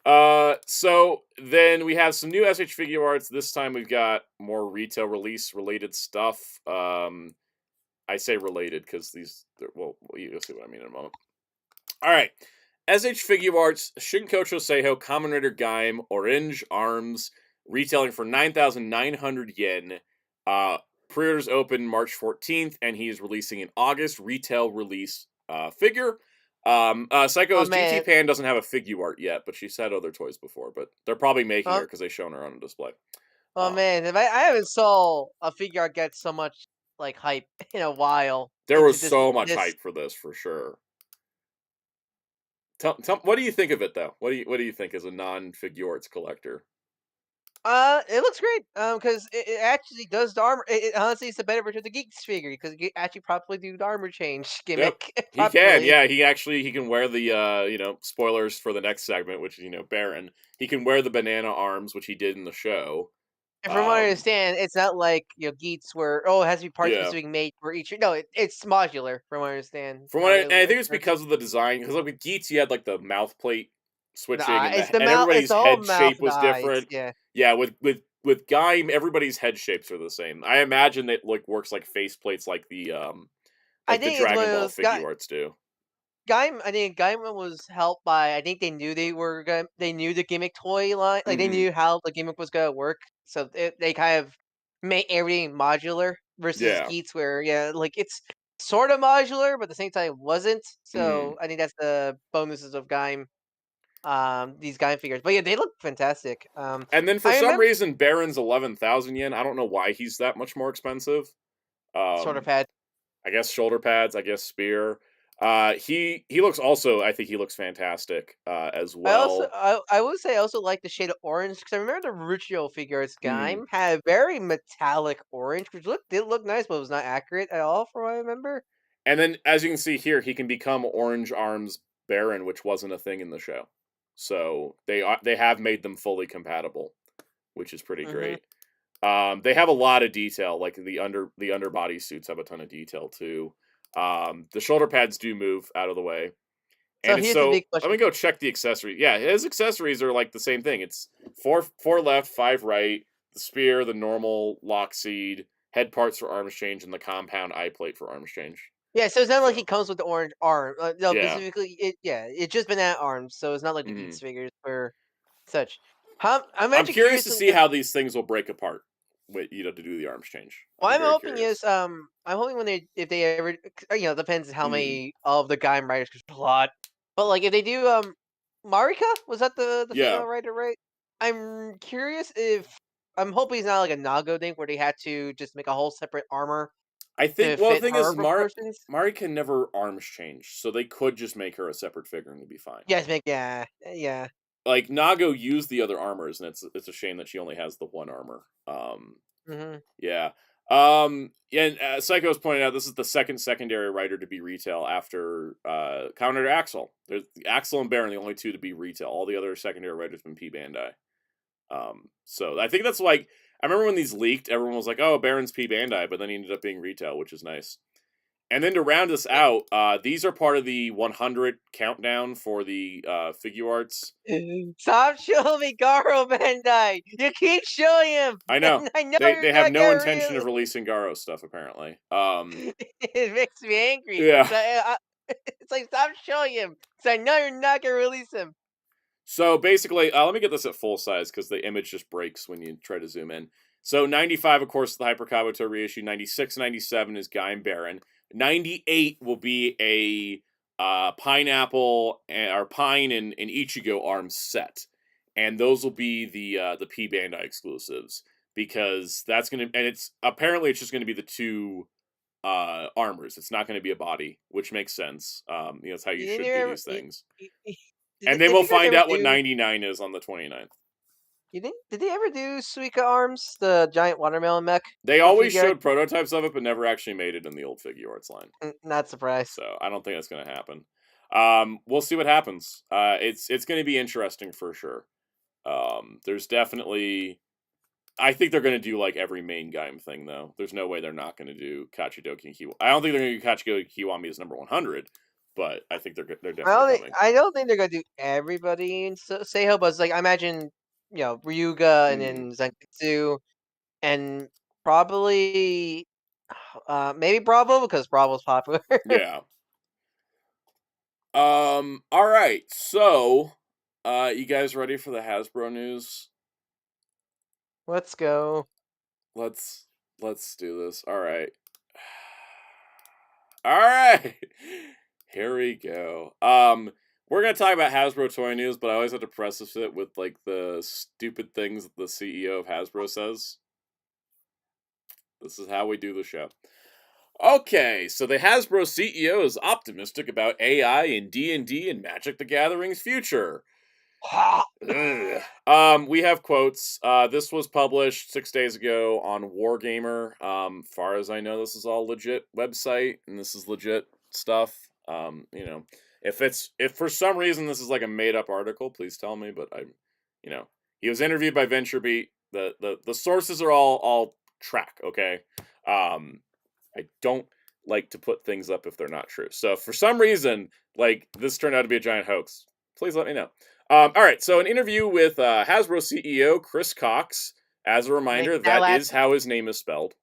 okay. So then we have some new SH figure arts. This time we've got more retail release related stuff. I say related because well, you'll see what I mean in a moment. All right. SH Figure Arts, Shinkocho Seihou, Kamen Rider Gaim, Orange Arms, retailing for 9,900 yen. Pre-orders open March 14th, and he is releasing an August retail release figure. Oh Psycho's GT man, Pan doesn't have a figure art yet, but she's had other toys before. But they're probably making her oh, because they've shown her on a display. oh Um, man, if I haven't saw a figure art get so much like hype in a while there into was so much this. hype for this for sure. What do you think of it though? What do you think as a non-figure arts collector? It looks great. Because it actually does the armor. Honestly, it's a better version of the Geeks figure because it actually properly do the armor change Yep. gimmick He can, properly. yeah. He can wear the spoilers for the next segment, which is Baron. He can wear the banana arms, which he did in the show. And from what I Um, understand, it's not like Geats where it has to be part yeah. specific made for each. No, it's modular. From what I understand, From how what they I think it's work. because of the design. Because like with Geets, you had like the mouth plate The switching, eye, it's the and mouth. It's everybody's the whole head mouth shape and the was eyes. different. Yeah, Yeah, with Gaim, everybody's head shapes are the same. I imagine that like works like face plates, I like the think it's one of Dragon Ball those. figure arts do. Gaim, I think Gaiman was helped by. I think they knew the gimmick toy line. Like they Hmm. knew how the gimmick was gonna work, so they kind of made everything modular versus Yeah. Geats, where yeah, like it's sort of modular, but at the same time it wasn't. Hmm. So I think that's the bonuses of Gaim. These Gaim figures, but yeah, they look fantastic. And then for I some remember reason, Baron's 11,000 yen. I don't know why he's that much more expensive. sort of Um, had. I guess shoulder pads. I guess spear. He looks also. I think he looks fantastic as well. I would say I also like the shade of orange because I remember the Rucho figures Mm. Gaim had a very metallic orange, which did look nice, but was not accurate at all from what I remember. And then, as you can see here, he can become Orange Arms Baron, which wasn't a thing in the show. So they have made them fully compatible, which is pretty Hmm. great. They have a lot of detail, like the underbody suits have a ton of detail too. The shoulder pads do move out of the way. So And it's here's the so big let me question. go check the accessory. Yeah, his accessories are like the same thing. It's four left, 5 right, the spear, the normal lock seed, head parts for arms change, and the compound eye plate for arms change. Yeah, so it's not like he So comes with the orange arm. No, yeah. specifically, it's just banana arms, so it's not like the Hmm. Geats figures or such. I'm I'm actually curious curious to see how these things will break apart. to do the arms change. What I'm very hoping curious. is, I'm hoping if they ever, depends how Mhm. many of the Gaim writers, 'cause there's a lot. But like if they do, Marika, was that the Yeah. female writer, right? I'm curious if I'm hoping it's not like a Nago thing where they had to just make a whole separate armor I to think. Well, the fit thing her is, proportions. Mari can never arms change, so they could just make her a separate figure and it'd be fine. Yes, yeah. Like Nago used the other armors, and it's a shame that she only has the one armor. Hmm. Yeah. Yeah, and Psycho has pointed out this is the second secondary writer to be retail after Counter to Axel. There's Axel and Baron, the only two to be retail. All the other secondary writers have been P Bandai. So I think that's like I remember when these leaked, everyone was like, "Oh, Baron's P Bandai," but then he ended up being retail, which is nice. And then to round us out, these are part of the 100 countdown for the Figure Arts. Stop showing me Garo Bandai. You keep showing him. I know. I know They you're have not no gonna intention of releasing Garo stuff apparently. It makes me angry. Yeah. So it's like stop showing him. So I know you're not gonna release him. So basically, let me get this at full size because the image just breaks when you try to zoom in. So 95, of course, the Hyper Kabuto reissue. 96, 97 is Gaim Baron. 98 will be a pineapple or pine and Ichigo arms set, and those will be the P Bandai exclusives because that's gonna and it's apparently it's just gonna be the two armors. It's not gonna be a body, which makes sense. It's how you Didn't should you do ever? these things. Did, And then did we'll you guys find ever out what do? 99 is on the 29th. You think? Did they ever do Suika arms, the giant watermelon mech? They For always figure? showed prototypes of it, but never actually made it in the old Figure Arts line. Not surprised. So I don't think that's going to happen. We'll see what happens. It's going to be interesting for sure. There's definitely... I think they're going to do like every main Gaim thing, though. There's no way they're not going to do Kachidoki and Kiwami. I don't think they're going to do Kachidoki Kiwami as number 100, but I think they're definitely coming. I don't think they're gonna do everybody in Seihou, but it's like I imagine, Ryuga and then Zenketsu, and probably, maybe Bravo because Bravo's popular. Yeah. All right. So, you guys ready for the Hasbro news? Let's go. Let's do this. All right. All right. Here we go. We're gonna talk about Hasbro toy news, but I always have to preface it with like the stupid things that the CEO of Hasbro says. This is how we do the show. Okay, so the Hasbro CEO is optimistic about AI in D&D and Magic the Gathering's future. We have quotes. This was published 6 days ago on Wargamer. Far as I know, this is all legit website and this is legit stuff. If for some reason this is like a made up article, please tell me. But he was interviewed by VentureBeat. The sources are all track. Okay. I don't like to put things up if they're not true. So if for some reason like this turned out to be a giant hoax, please let me know. All right, so an interview with Hasbro CEO Chris Cox. As a reminder, that is how his name is spelled.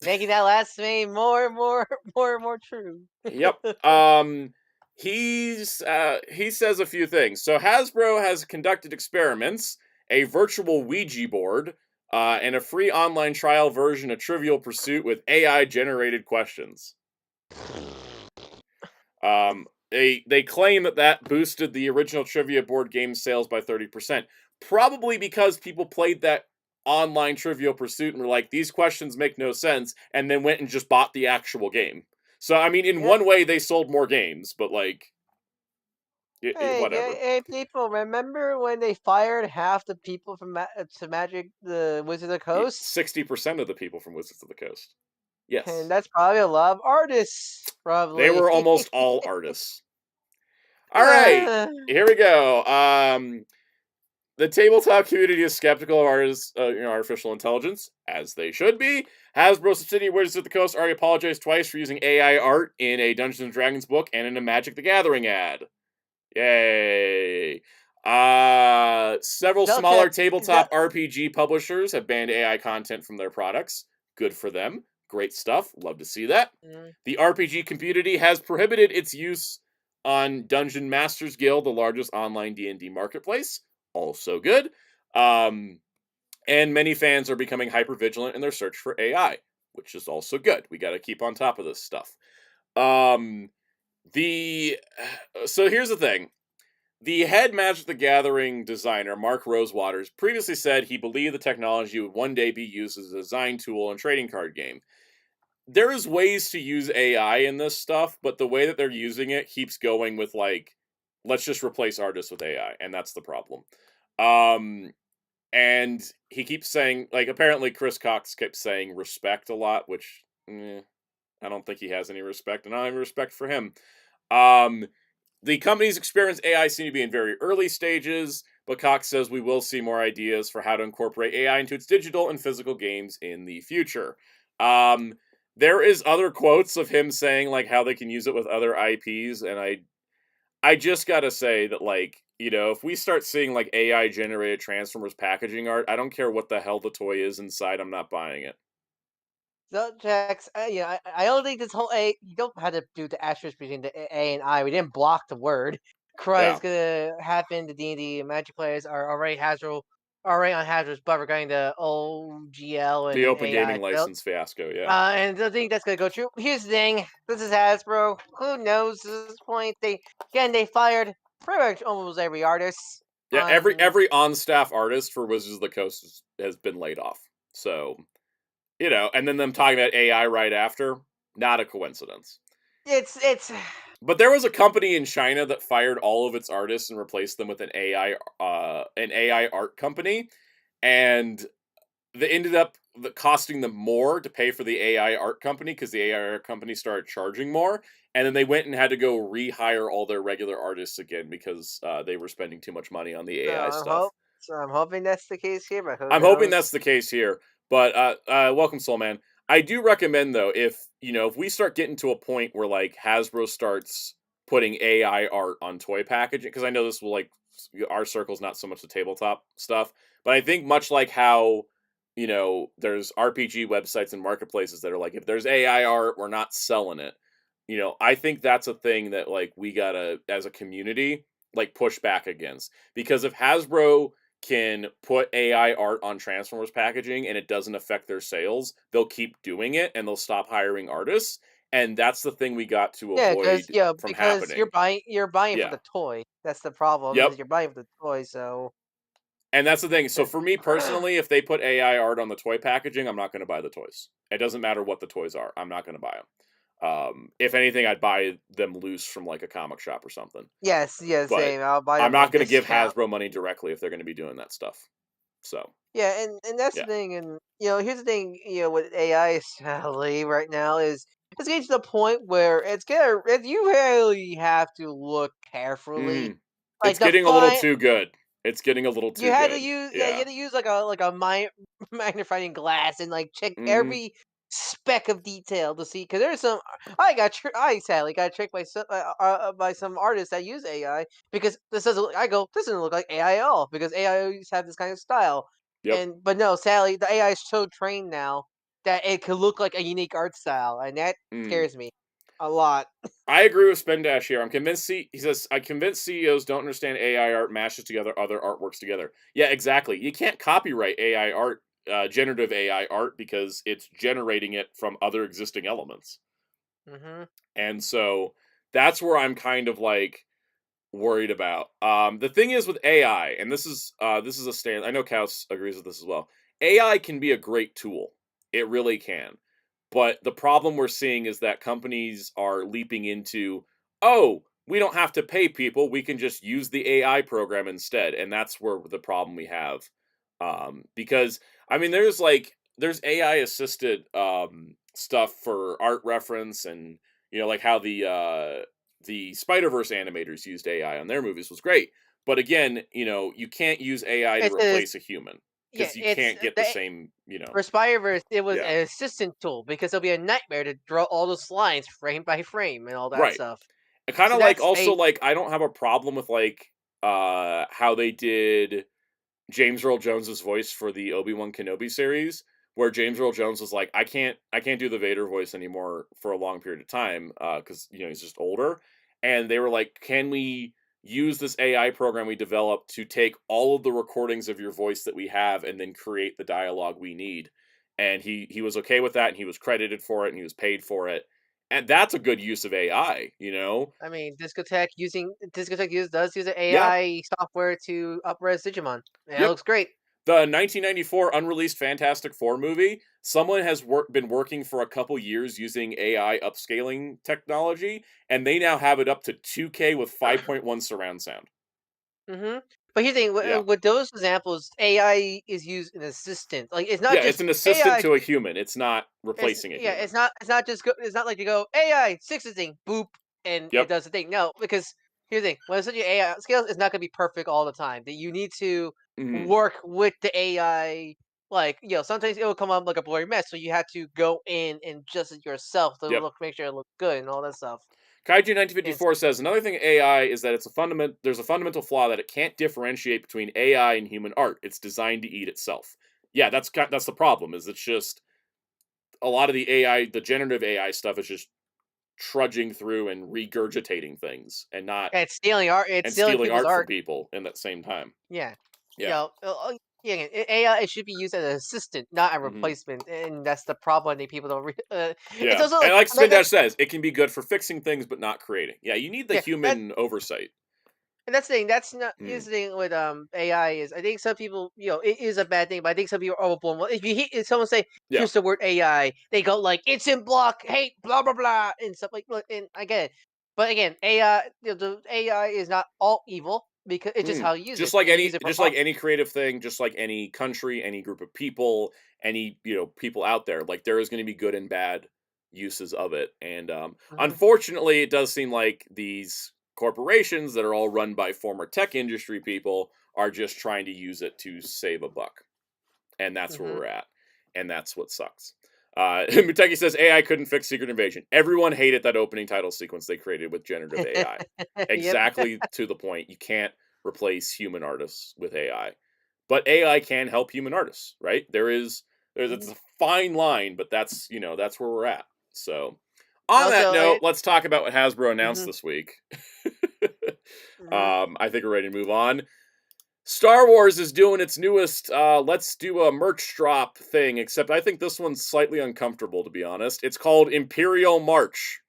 Making that last name more and more true. Yep. He says a few things. So Hasbro has conducted experiments, a virtual Ouija board, and a free online trial version of Trivial Pursuit with AI-generated questions. They claim that boosted the original trivia board game sales by 30%. Probably because people played that online Trivial Pursuit and were like, these questions make no sense, and then went and just bought the actual game. So, I mean, in one way, they sold more games, but like, whatever. Hey, people, remember when they fired half the people from to Magic the Wizards of the Coast? 60% of the people from Wizards of the Coast. Yes. And that's probably a lot of artists, probably. They were almost all artists. All right, here we go. The tabletop community is skeptical of artificial intelligence, as they should be. Hasbro subsidiary Wizards of the Coast already apologized twice for using AI art in a Dungeons & Dragons book and in a Magic the Gathering ad. Yay. Several smaller tabletop RPG publishers have banned AI content from their products. Good for them. Great stuff. Love to see that. The RPG community has prohibited its use on Dungeon Masters Guild, the largest online D&D marketplace. Also good. And And many fans are becoming hyper-vigilant in their search for AI, which is also good. We gotta keep on top of this stuff. Um, so here's the thing. The head Magic the Gathering designer, Mark Rosewaters, previously said he believed the technology would one day be used as a design tool in a trading card game. There is ways to use AI in this stuff, but the way that they're using it keeps going with like, let's just replace artists with AI, and that's the problem. And he keeps saying, like, apparently Chris Cox kept saying respect a lot, which I don't think he has any respect, and I don't have any respect for him. The company's experiments AI seem to be in very early stages, but Cox says we will see more ideas for how to incorporate AI into its digital and physical games in the future. There is other quotes of him saying like how they can use it with other IPs, and I just gotta say that, like, you know, if we start seeing like AI generated Transformers packaging art, I don't care what the hell the toy is inside, I'm not buying it. So, Jax, I don't think this whole A. You don't have to do the asterisk between the A and I. We didn't block the word. Cry Yeah. is gonna happen. The D&D Magic players are already on Hasbro's butt regarding the OGL The and open AI gaming build. license fiasco, yeah. And I think that's gonna go true. Here's the thing: this is Hasbro. Who knows at this point? They fired pretty much almost every artist. Yeah, every on-staff artist for Wizards of the Coast has been laid off. So, you know, and then them talking about AI right after, not a coincidence. It's But there was a company in China that fired all of its artists and replaced them with an AI art company, and they ended up costing them more to pay for the AI art company because the AI art company started charging more, and then they went and had to go rehire all their regular artists again because they were spending too much money on the so AI stuff. I'm hoping that's the case here, but who I'm hoping knows? that's the case here. But welcome, Soul Man. I do recommend though, if you know, if we start getting to a point where like Hasbro starts putting AI art on toy packaging, because I know this will like our circle's not so much the tabletop stuff, but I think much like how you know there's RPG websites and marketplaces that are like, if there's AI art, we're not selling it. You know, I think that's a thing that like we gotta as a community like push back against, because if Hasbro can put AI art on Transformers packaging and it doesn't affect their sales, they'll keep doing it and they'll stop hiring artists. And that's the thing we got to Yeah, avoid from because happening. you're buying for Yeah. the toy. That's the problem. Yep. Is you're buying for the toy, so And that's the thing. So that- for me personally, if they put AI art on the toy packaging, I'm not going to buy the toys. It doesn't matter what the toys are. I'm not going to buy them. If anything, I'd buy them loose from like a comic shop or something. yes, But same. I'll buy I'm them at a not going to give discount. Hasbro money directly if they're going to be doing that stuff. So, Yeah, and that's the yeah. thing. And here's the thing. With AI, sadly, right now is it's getting to the point where you really have to look carefully, It's like the getting a little fine. too good. It's getting a little You too had to good. use you Yeah. had to use like a magnifying glass and like check Mhm. every speck of detail to see, because there's some I sadly got tricked by some artists that use AI, because this doesn't look like AI at all, because AI always have this kind of style, Yep. but no, sadly the AI is so trained now that it could look like a unique art style, and that Mm. scares me a lot. I agree with Spendash here. I'm convinced. He says I convinced CEOs don't understand AI art mashes together other artworks together. Yeah, exactly. You can't copyright AI art, generative AI art, because it's generating it from other existing elements, Hmm. and so that's where I'm kind of like worried about. The thing is with AI, and this is a stand. I know Kaus agrees with this as well. AI can be a great tool. It really can. But the problem we're seeing is that companies are leaping into, oh, we don't have to pay people. We can just use the AI program instead. And that's where the problem we have. Because I mean, there's AI assisted stuff for art reference, and you know, like how the Spider-Verse animators used AI on their movies was great. But again, you know, you can't use AI to It's a replace a human yeah, because you it's can't get the the same, you know. For Spyverse, it was Yeah. an assistant tool, because it'll be a nightmare to draw all those lines frame by frame and all that Right. stuff. I kind So of like that's also a like I don't have a problem with like how they did James Earl Jones's voice for the Obi-Wan Kenobi series, where James Earl Jones was like, I can't do the Vader voice anymore for a long period of time, because you know he's just older, and they were like, can we use this AI program we developed to take all of the recordings of your voice that we have and then create the dialogue we need. And he was okay with that, and he was credited for it, and he was paid for it. And that's a good use of AI, you know? I mean, Discotek does use an Yeah. AI software to up-res Digimon. And it Yep. looks great. The 1994 unreleased Fantastic Four movie, someone has been working for a couple years using AI upscaling technology, and they now have it up to 2K with 5.1 surround sound. hmm But here's the thing: Yeah. with those examples, AI is used an assistant. Like it's not Yeah, it's just an assistant AI. to a human. It's not replacing a human. It's not just it's not like you go AI fix the thing, boop, and it Yep. does the thing. No, because here's the thing: when such an AI scales, it's not going to be perfect all the time. That you need to Mhm. work with the AI. Like sometimes it will come up like a blurry mess, so you have to go in and adjust it yourself to Yep. make sure it looks good and all that stuff. Kaiju And 1954 says another thing AI is that there's a fundamental flaw that it can't differentiate between AI and human art. It's designed to eat itself. Yeah, that's the problem. Is it's just a lot of the AI, the generative AI stuff is just trudging through and regurgitating things and not it's stealing art. It's and stealing stealing people's art from art. people in that same time. Yeah. Yeah. Yeah, AI it should be used as an assistant, not a Hmm. replacement, and that's the problem. I think people don't. It's Yeah. also And like like that, Spindash says, it can be good for fixing things but not creating. Yeah, you need the yeah, human oversight. and that's the thing. That's not is Mm. the thing with AI is I think some people it is a bad thing, but I think some people are overblown. Well, if someone say Yeah. here's the word AI, they go like it's in block, hate, blah blah blah, and stuff like. Look, and I get it, but again, AI the AI is not all evil because it's just how you use it. You use it for Just like any creative thing, just like any country, any group of people, any people out there, like there is going to be good and bad uses of it. And Mhm. unfortunately, it does seem like these corporations that are all run by former tech industry people are just trying to use it to save a buck, and that's where Mhm. we're at, and that's what sucks. Muteki says AI couldn't fix Secret Invasion. Everyone hated that opening title sequence they created with generative AI. Yep. Exactly to the point. You can't replace human artists with AI, but AI can help human artists, right? It's Mhm. a fine line, but that's where we're at. So, on that Also, note, let's talk about what Hasbro announced mhm, this week. mhm. I think we're ready to move on. Star Wars is doing its newest let's do a merch drop thing, except I think this one's slightly uncomfortable, to be honest. It's called Imperial March.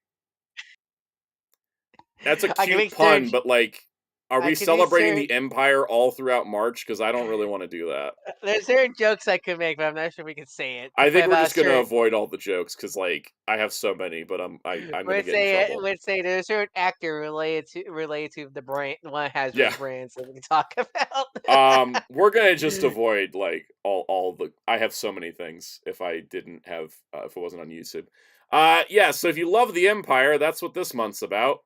That's a I can cute make certain pun, but like, are I we can do celebrating certain the Empire all throughout March? Because I don't really want to do that. there's certain jokes I could make, but I'm not sure we can say it. I But think we're about just gonna certain avoid all the jokes because like I have so many, but I'm gonna get in trouble. let's say there's a certain actor related to the brand, one of Yeah. Hasbro's brands that we can talk about. We're gonna just avoid like all the. I have so many things. If I didn't have, if it wasn't on YouTube, yeah. So if you love the Empire, that's what this month's about.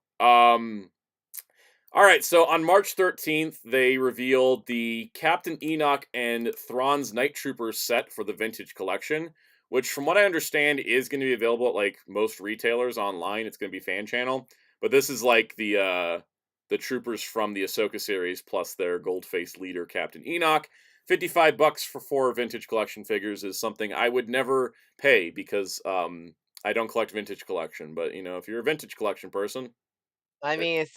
All right. So on March 13th, they revealed the Captain Enoch and Thrawn's Night Troopers set for the Vintage Collection, which, from what I understand, is going to be available at like most retailers online. It's going to be fan channel, but this is like the troopers from the Ahsoka series plus their gold-faced leader, Captain Enoch. $55 for 4 Vintage Collection figures is something I would never pay because I don't collect Vintage Collection. But if you're a Vintage Collection person, I mean, it's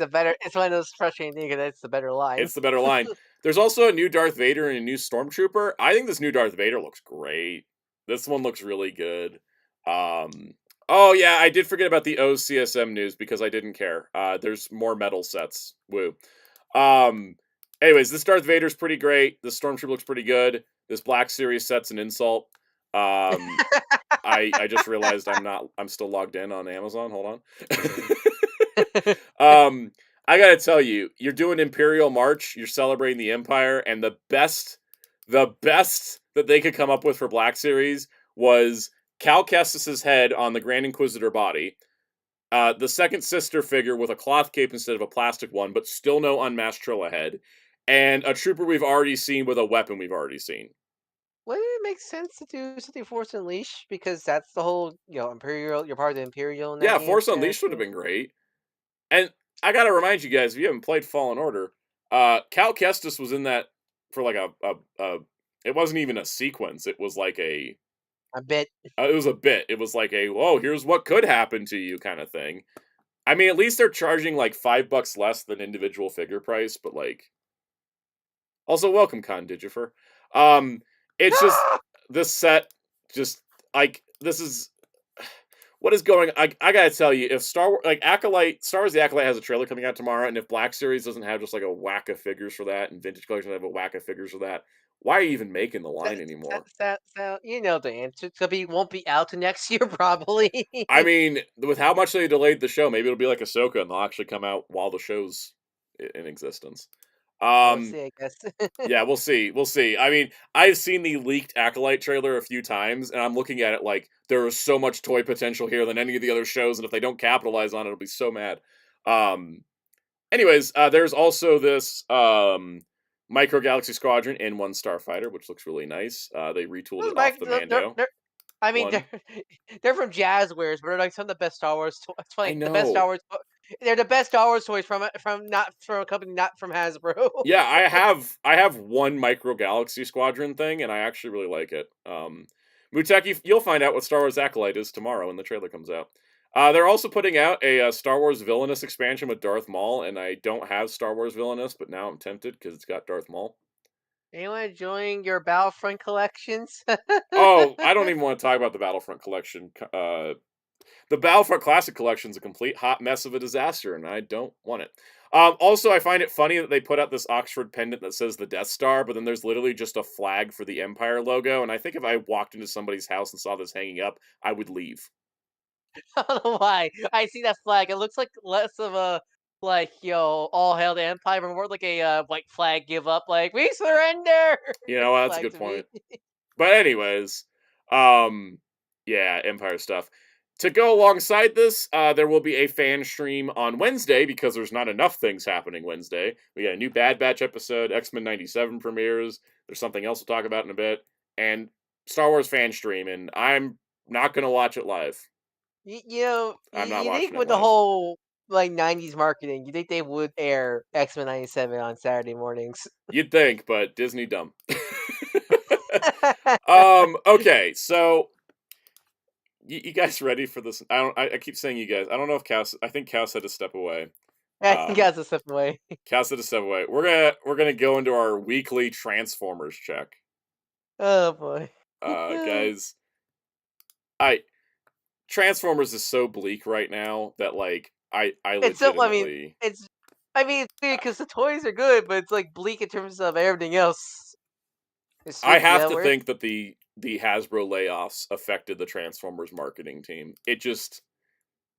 one of those frustrating things because it's the better line. it's the better line. There's also a new Darth Vader and a new Stormtrooper. I think this new Darth Vader looks great. This one looks really good. Um, oh yeah, I did forget about the OCSM news because I didn't care. There's more metal sets. Woo. Um, anyways, this Darth Vader's pretty great. This Stormtrooper looks pretty good. This Black Series set's an insult. Um, I just realized I'm still logged in on Amazon. Hold on. um, I gotta tell you, you're doing Imperial March, you're celebrating the Empire, and the best that they could come up with for Black Series was Cal Kestis's head on the Grand Inquisitor body, the second sister figure with a cloth cape instead of a plastic one, but still no unmasked Trilla head, and a trooper we've already seen with a weapon we've already seen. Wouldn't it make sense to do something Force Unleashed because that's the whole Imperial. You're part of the Imperial in that Yeah, game. Force Unleashed would have been great. And I gotta remind you guys, if you haven't played Fallen Order, Cal Kestis was in that for like a it wasn't even a sequence. It was like A bit. it was a bit. It was like a, whoa, here's what could happen to you kind of thing. I mean, at least they're charging like $5 less than individual figure price, but like, also welcome, Con Digifer. It's just this set, just like this is what is going. I gotta tell you, if Star Wars like Acolyte, Star Wars the Acolyte has a trailer coming out tomorrow, and if Black Series doesn't have just like a whack of figures for that, and Vintage Collection have a whack of figures for that, why are you even making the line anymore? So you know the answer. It's gonna be won't be out to next year probably. I mean, with how much they delayed the show, maybe it'll be like Ahsoka, and they'll actually come out while the show's in existence. We'll Um, see, I guess. yeah, we'll see. We'll see. I mean, I've seen the leaked Acolyte trailer a few times, and I'm looking at it like there is so much toy potential here than any of the other shows, and if they don't capitalize on it, I'll be so mad. Um, anyways, there's also this Micro Galaxy Squadron in one Starfighter, which looks really nice. They retooled Those it off Mike, the Mando I mean, one. they're from Jazzwares, but they're like some of the best Star Wars. It's I funny, the best Star know. Wars. They're the best Star Wars toys from not from a company not from Hasbro. Yeah, I have one Micro Galaxy Squadron thing, and I actually really like it. Muteki, you'll find out what Star Wars Acolyte is tomorrow when the trailer comes out. They're also putting out a Star Wars Villainous expansion with Darth Maul, and I don't have Star Wars Villainous, but now I'm tempted because it's got Darth Maul. Anyone enjoying your Battlefront collections? Oh, I don't even want to talk about the Battlefront collection. The Battlefront Classic Collection is a complete hot mess of a disaster, and I don't want it. Also, I find it funny that they put out this Oxford pendant that says the Death Star, but then there's literally just a flag for the Empire logo, and I think if I walked into somebody's house and saw this hanging up, I would leave. I don't know why. I see that flag. It looks like less of a like all hail the Empire, but more like a white flag give up, like we surrender. You know, that's a Flag good to me. point. But anyways, um, yeah, Empire stuff. To go alongside this, there will be a fan stream on Wednesday because there's not enough things happening Wednesday. We got a new Bad Batch episode, X-Men 97 premieres, there's something else we'll talk about in a bit, and Star Wars fan stream, and I'm not going to watch it live. I'm not You think watching it with the live. whole like '90s marketing, you think they would air X-Men '97 on Saturday mornings? You'd think, but Disney dumb. Okay, so you guys ready for this? I keep saying you guys. I don't know if Cass. I think Cass had to step away. I think that's a step away. Cass had to step away. We're gonna go into our weekly Transformers check. Oh boy. Guys, I Transformers is so bleak right now that like I It's so. legitimately It's weird because the toys are good, but it's like bleak in terms of everything else. It's I weird. have Yeah, to weird. think that the Hasbro layoffs affected the Transformers marketing team. It just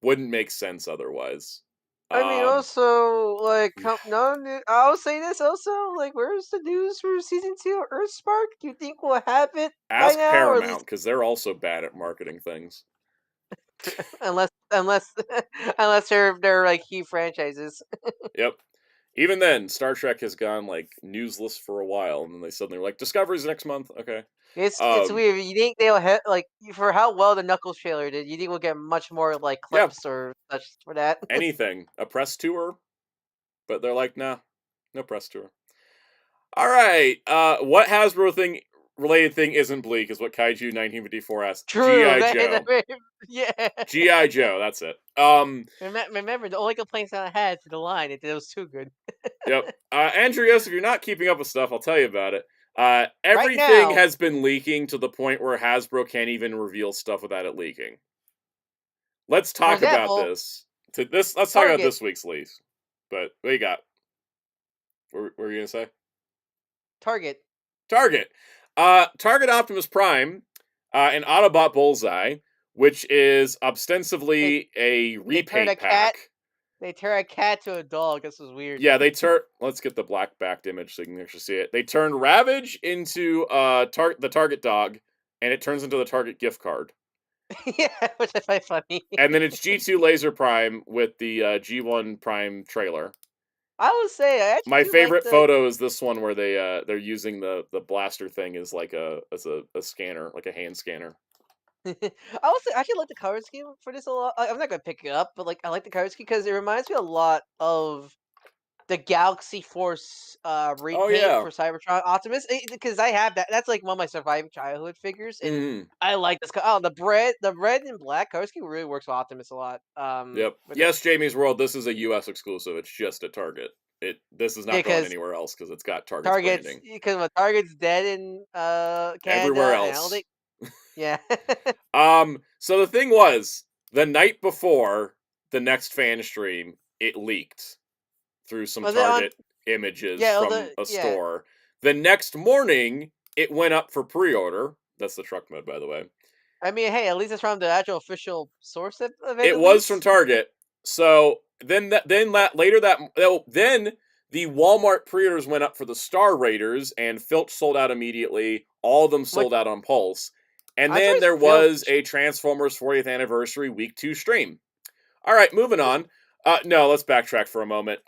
wouldn't make sense otherwise. I mean, Um, also, like, no, I'll say this also, like, where's the news for season 2 of Earthspark? Do you think we'll have it by Ask now, or at Paramount least, because they're also bad at marketing things. unless, unless they're like huge franchises? Yep. Even then, Star Trek has gone like newsless for a while, and then they suddenly were like, "Discovery's next month." Okay. It's Um. weird. You think they'll have like for how well the Knuckles trailer did? You think we'll get much more like Yeah. clips or such for that? Anything. A press tour, but they're like, "Nah, no press tour." All right. What Hasbro thing related thing isn't bleak is what Kaiju 1954 asks. True. GI Joe. Yeah. GI Joe. That's it. Remember, the only complaints I had to the line is that it was too good. Yep. Andreas, if you're not keeping up with stuff, I'll tell you about it. Right Everything now, has been leaking to the point where Hasbro can't even reveal stuff without it leaking. Let's for talk about example, this. Let's talk about Target. this week's lease. But what you got? What were you gonna say? Target. Target. Target Optimus Prime, an Autobot Bullseye, which is They ostensibly a they turn a repaint cat. pack. They turn a cat to a dog. This was weird. Yeah, they turn. Let's get the black backed image so you can actually see it. They turned Ravage into the Target dog, and it turns into the Target gift card. Yeah, which I find funny. And then it's G2 Laser Prime with the G1 Prime trailer. I would say I actually My do like favorite the. photo is this one where they're using the blaster thing as like a scanner, like a hand scanner. I would say I actually like the color scheme for this a lot. I'm not gonna pick it up, but like I like the color scheme because it reminds me a lot of the Galaxy Force repaint for Cybertron Optimus, because I have that. That's like one of my surviving childhood figures, and I like this. Oh, the red and black color scheme really works with Optimus a lot. Yep. Yes, Jamie's World. This is a U.S. exclusive. It's just at Target. This is not going anywhere else because it's got Target's branding. Because Target's dead in Canada. Everywhere else. Yeah. So the thing was, the night before the next fan stream, it leaked through some Target images from a store. The next morning, it went up for pre-order. That's the truck mode, by the way. I mean, hey, at least it's from the actual official source of it. It was from Target. So then the Walmart pre-orders went up for the Star Raiders, and Filch sold out immediately. All of them sold out on Pulse. And then there was a Transformers 40th Anniversary Week 2 stream. All right, moving on. No, let's backtrack for a moment.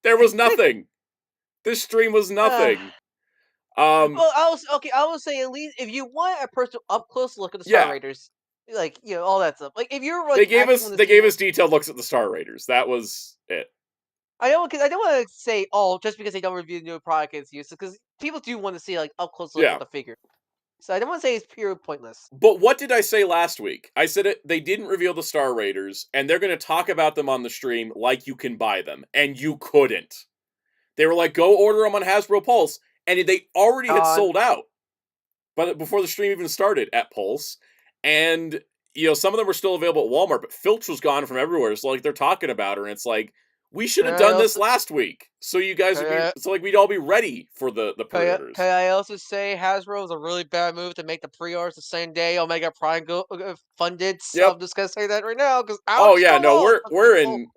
There was nothing. This stream was nothing. Well, I will say, at least if you want a personal up close look at the Star Raiders, like all that stuff. Like if you're like they gave us detailed looks at the Star Raiders. That was it. I don't want to say just because they don't review the new product it's useless, because people do want to see like up close look at the figure. So I don't want to say it's pure pointless. But what did I say last week? I said they didn't reveal the Star Raiders, and they're going to talk about them on the stream like you can buy them, and you couldn't. They were like, go order them on Hasbro Pulse, and they already had sold out, but before the stream even started at Pulse, and some of them were still available at Walmart, but Filch was gone from everywhere. So like they're talking about her, and it's like, we should have done this last week, so you guys would be, so like we'd all be ready for the pre-orders. Can I also say Hasbro was a really bad move to make the pre-orders the same day Omega Prime funded? So I'm just gonna say that right now because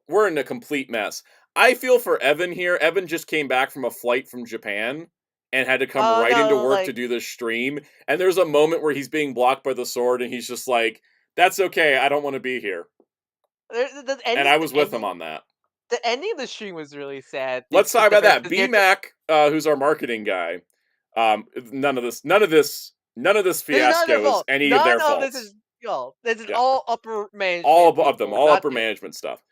we're in a complete mess. I feel for Evan here. Evan just came back from a flight from Japan and had to come into work to do this stream. And there's a moment where he's being blocked by the sword, and he's just like, "That's okay. I don't want to be here." And I was with him on that. The ending of the stream was really sad. Let's talk about that. B-Mac, who's our marketing guy, none of this fiasco is any of their fault. This is all upper management. All of them, all upper management stuff.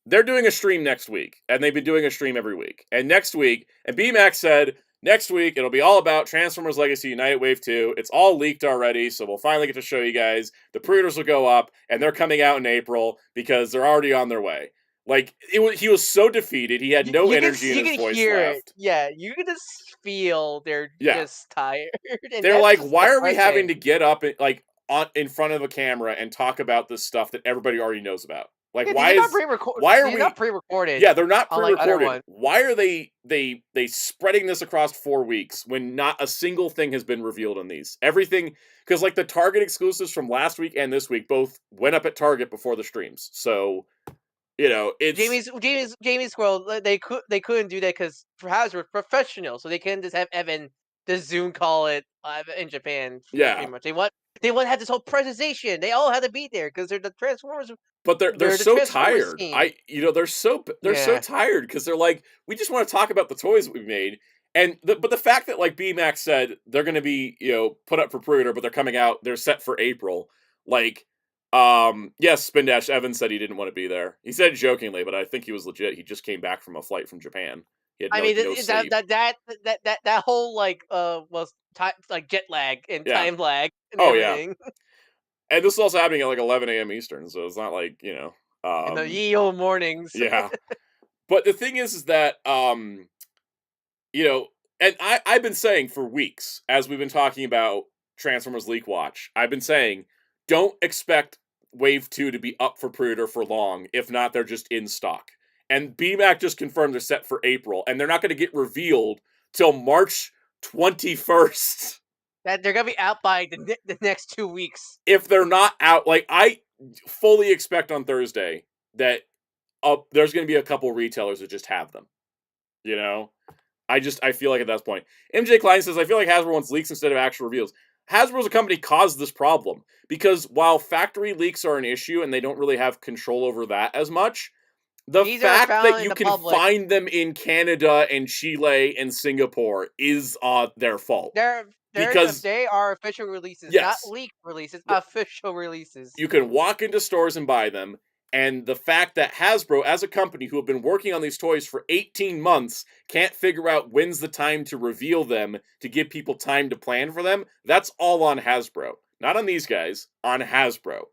They're doing a stream next week, and they've been doing a stream every week. And next week, and B-Mac said, next week, it'll be all about Transformers Legacy United Wave 2. It's all leaked already, so we'll finally get to show you guys. The pre-orders will go up, and they're coming out in April because they're already on their way. Like, he was so defeated, he had no energy in his voice left. Yeah, you can just feel they're just tired. They're like, why are we having to get up in front of a camera and talk about this stuff that everybody already knows about? Like, why are we not pre-recorded? Yeah, they're not pre-recorded. Why are they spreading this across 4 weeks when not a single thing has been revealed on these? Everything, because like the Target exclusives from last week and this week both went up at Target before the streams. So, it's Jamie's Squirrel. They couldn't do that because Hasbro professional, so they couldn't just have Evan the Zoom call it in Japan. Yeah, pretty much. They want to have this whole presentation. They all had to be there because they're the Transformers. But they're so tired. They're so tired because they're like, we just want to talk about the toys that we made. And but the fact that like B-Mac said they're going to be put up for pre-order, but they're coming out, they're set for April. Like, yes, Spin Dash Evans said he didn't want to be there. He said it jokingly, but I think he was legit. He just came back from a flight from Japan. He had no sleep. That whole was time, like jet lag and time lag. And everything. Yeah. And this is also happening at like 11 a.m. Eastern, so it's not like, in the ye old mornings. Yeah. But the thing is that, and I've been saying for weeks, as we've been talking about Transformers Leak Watch, I've been saying, don't expect Wave 2 to be up for pre-order for long. If not, they're just in stock. And B-Mac just confirmed they're set for April, and they're not going to get revealed till March 21st. That they're gonna be out by the next 2 weeks. If they're not out, like I fully expect on Thursday that there's gonna be a couple retailers that just have them. I feel like at that point, MJ Klein says I feel like Hasbro wants leaks instead of actual reveals. Hasbro's a company caused this problem because while factory leaks are an issue and they don't really have control over that as much, the fact that you can find them in Canada and Chile and Singapore is their fault. Because they are official releases, not leaked releases, official releases. You can walk into stores and buy them, And the fact that Hasbro, as a company who have been working on these toys for 18 months, can't figure out when's the time to reveal them to give people time to plan for them, that's all on Hasbro. Not on these guys, on Hasbro.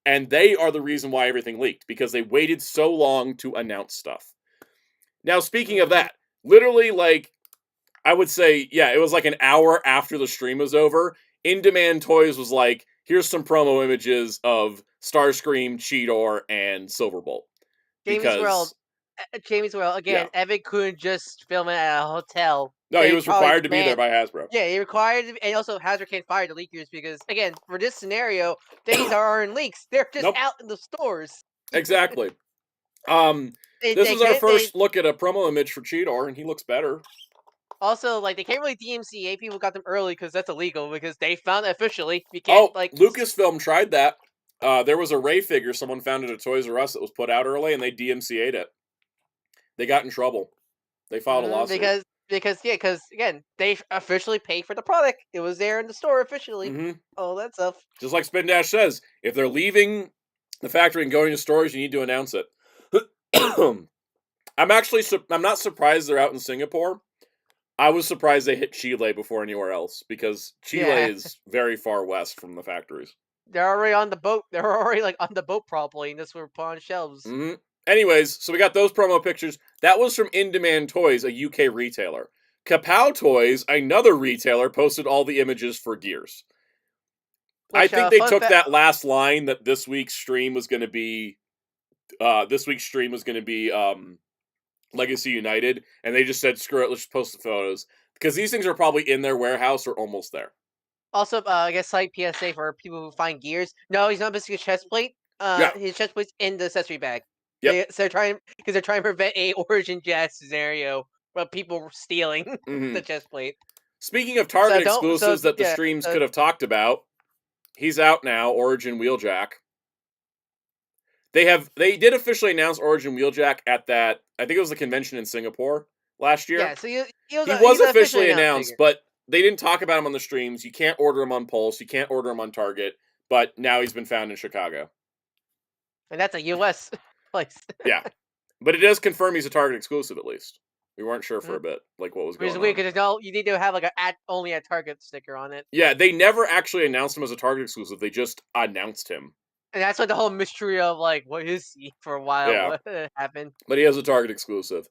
And they are the reason why everything leaked, because they waited so long to announce stuff. Now, speaking of that, literally, like, I would say, yeah, it was like an hour after the stream was over, In Demand Toys was like, here's some promo images of Starscream, Cheetor, and Silverbolt. Jamie's World. Jamie's World. Again, Evan couldn't just film it at a hotel. No, he was required to be there by Hasbro. Yeah, he required, and also Hasbro can't fire the leakers because, again, for this scenario, things aren't leaks; they're just out in the stores. Exactly. This was our first look at a promo image for Cheetor, and he looks better. Also, like, they can't really DMCA people got them early because that's illegal, because they found it officially. You can't, Lucasfilm tried that. There was a Ray figure someone found at a Toys R Us that was put out early, and they DMCA'd it. They got in trouble. They filed a lawsuit. Because again, they officially paid for the product. It was there in the store officially. All that stuff. Just like Spin Dash says, if they're leaving the factory and going to stores, you need to announce it. I'm not surprised they're out in Singapore. I was surprised they hit Chile before anywhere else, because Chile is very far west from the factories. They're already on the boat. They're already on the boat probably, and this were put on shelves. Anyways, so we got those promo pictures. That was from In Demand Toys, a UK retailer. Kapow Toys, another retailer, posted all the images for Gears. I think they took that last line that this week's stream was going to be Legacy United, and they just said, screw it, let's just post the photos. Because these things are probably in their warehouse or almost there. Also, I guess slight PSA for people who find Gears. No, he's not missing his chest plate. His chest plate's in the accessory bag. Yep. They're trying to prevent a Origin Jazz scenario of people stealing the chest plate. Speaking of Target exclusives that the streams could have talked about, he's out now, Origin Wheeljack. They did officially announce Origin Wheeljack at that, I think it was the convention in Singapore last year. Yeah, so he was officially announced, but they didn't talk about him on the streams. You can't order him on Pulse, you can't order him on Target, but now he's been found in Chicago. And that's a US place. Yeah. But it does confirm he's a Target exclusive, at least. We weren't sure for a bit, what was going on. Which is weird, because you need to have only a Target sticker on it. Yeah, they never actually announced him as a Target exclusive. They just announced him. And that's the whole mystery of, what is he for a while? Yeah. What happened? But he has a Target exclusive.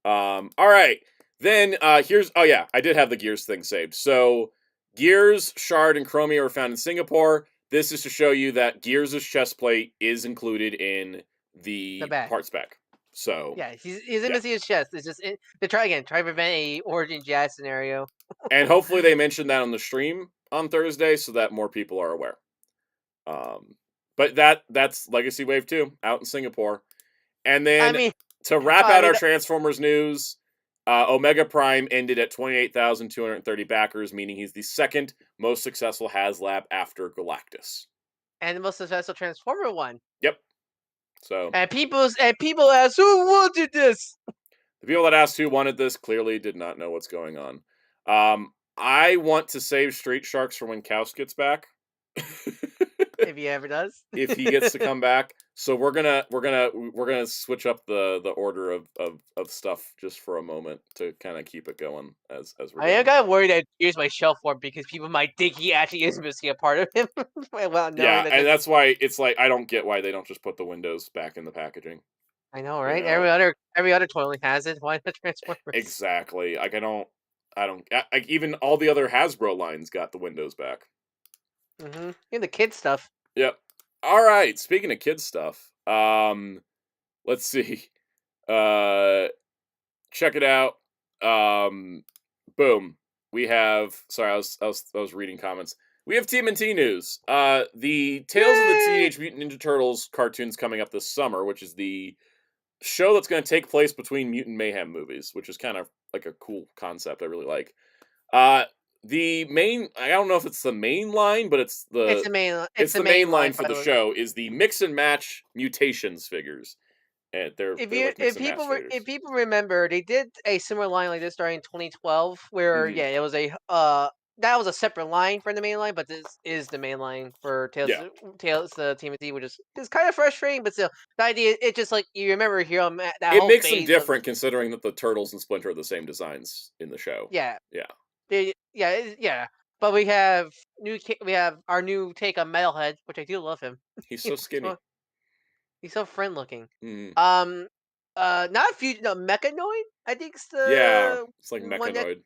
All right. Then, I did have the Gears thing saved. So, Gears, Shard, and Chromia were found in Singapore. This is to show you that Gears' chest plate is included in the part spec. So yeah, he's in to see his chest. It's just to try to prevent a Origin Jazz scenario. And hopefully they mention that on the stream on Thursday so that more people are aware. But that's Legacy Wave 2 out in Singapore. And then to wrap out our Transformers news, Omega Prime ended at 28,230 backers, meaning he's the second most successful Haslab after Galactus. And the most successful Transformer one. Yep. So and people asked, who wanted this? The people that asked who wanted this clearly did not know what's going on. I want to save Street Sharks for when Kaus gets back. If he ever does. If he gets to come back. So we're gonna switch up the order of stuff just for a moment to kind of keep it going as we're. I am kind of worried that here's my shelf form because people might think he actually is missing a part of him. And that's why it's I don't get why they don't just put the windows back in the packaging. I know, right? You know? Every other toy has it. Why not Transformers? Exactly. I don't. Even all the other Hasbro lines got the windows back. And the kid stuff. Yep. All right. Speaking of kids stuff, let's see. Check it out. Boom. We have. Sorry, I was reading comments. We have TMNT news. The Tales of the Teenage Mutant Ninja Turtles cartoons coming up this summer, which is the show that's going to take place between Mutant Mayhem movies, which is kind of like a cool concept. I really like. The main, I don't know if it's the main line, but it's the main line for the show is the mix and match mutations figures. And if people remember, they did a similar line like this starting in 2012, where it was a that was a separate line from the main line, but this is the main line for Tales TMNT, which is kind of frustrating, but still, the idea it just like you remember here that It whole makes them phase different considering that the Turtles and Splinter are the same designs in the show. Yeah, Yeah. yeah. But we have we have our new take on Metalhead, which I do love him. He's so skinny. He's so friend looking. Mm. Not Fusion, no, Mechanoid. I think it's Yeah, the it's like one that, Mechanoid.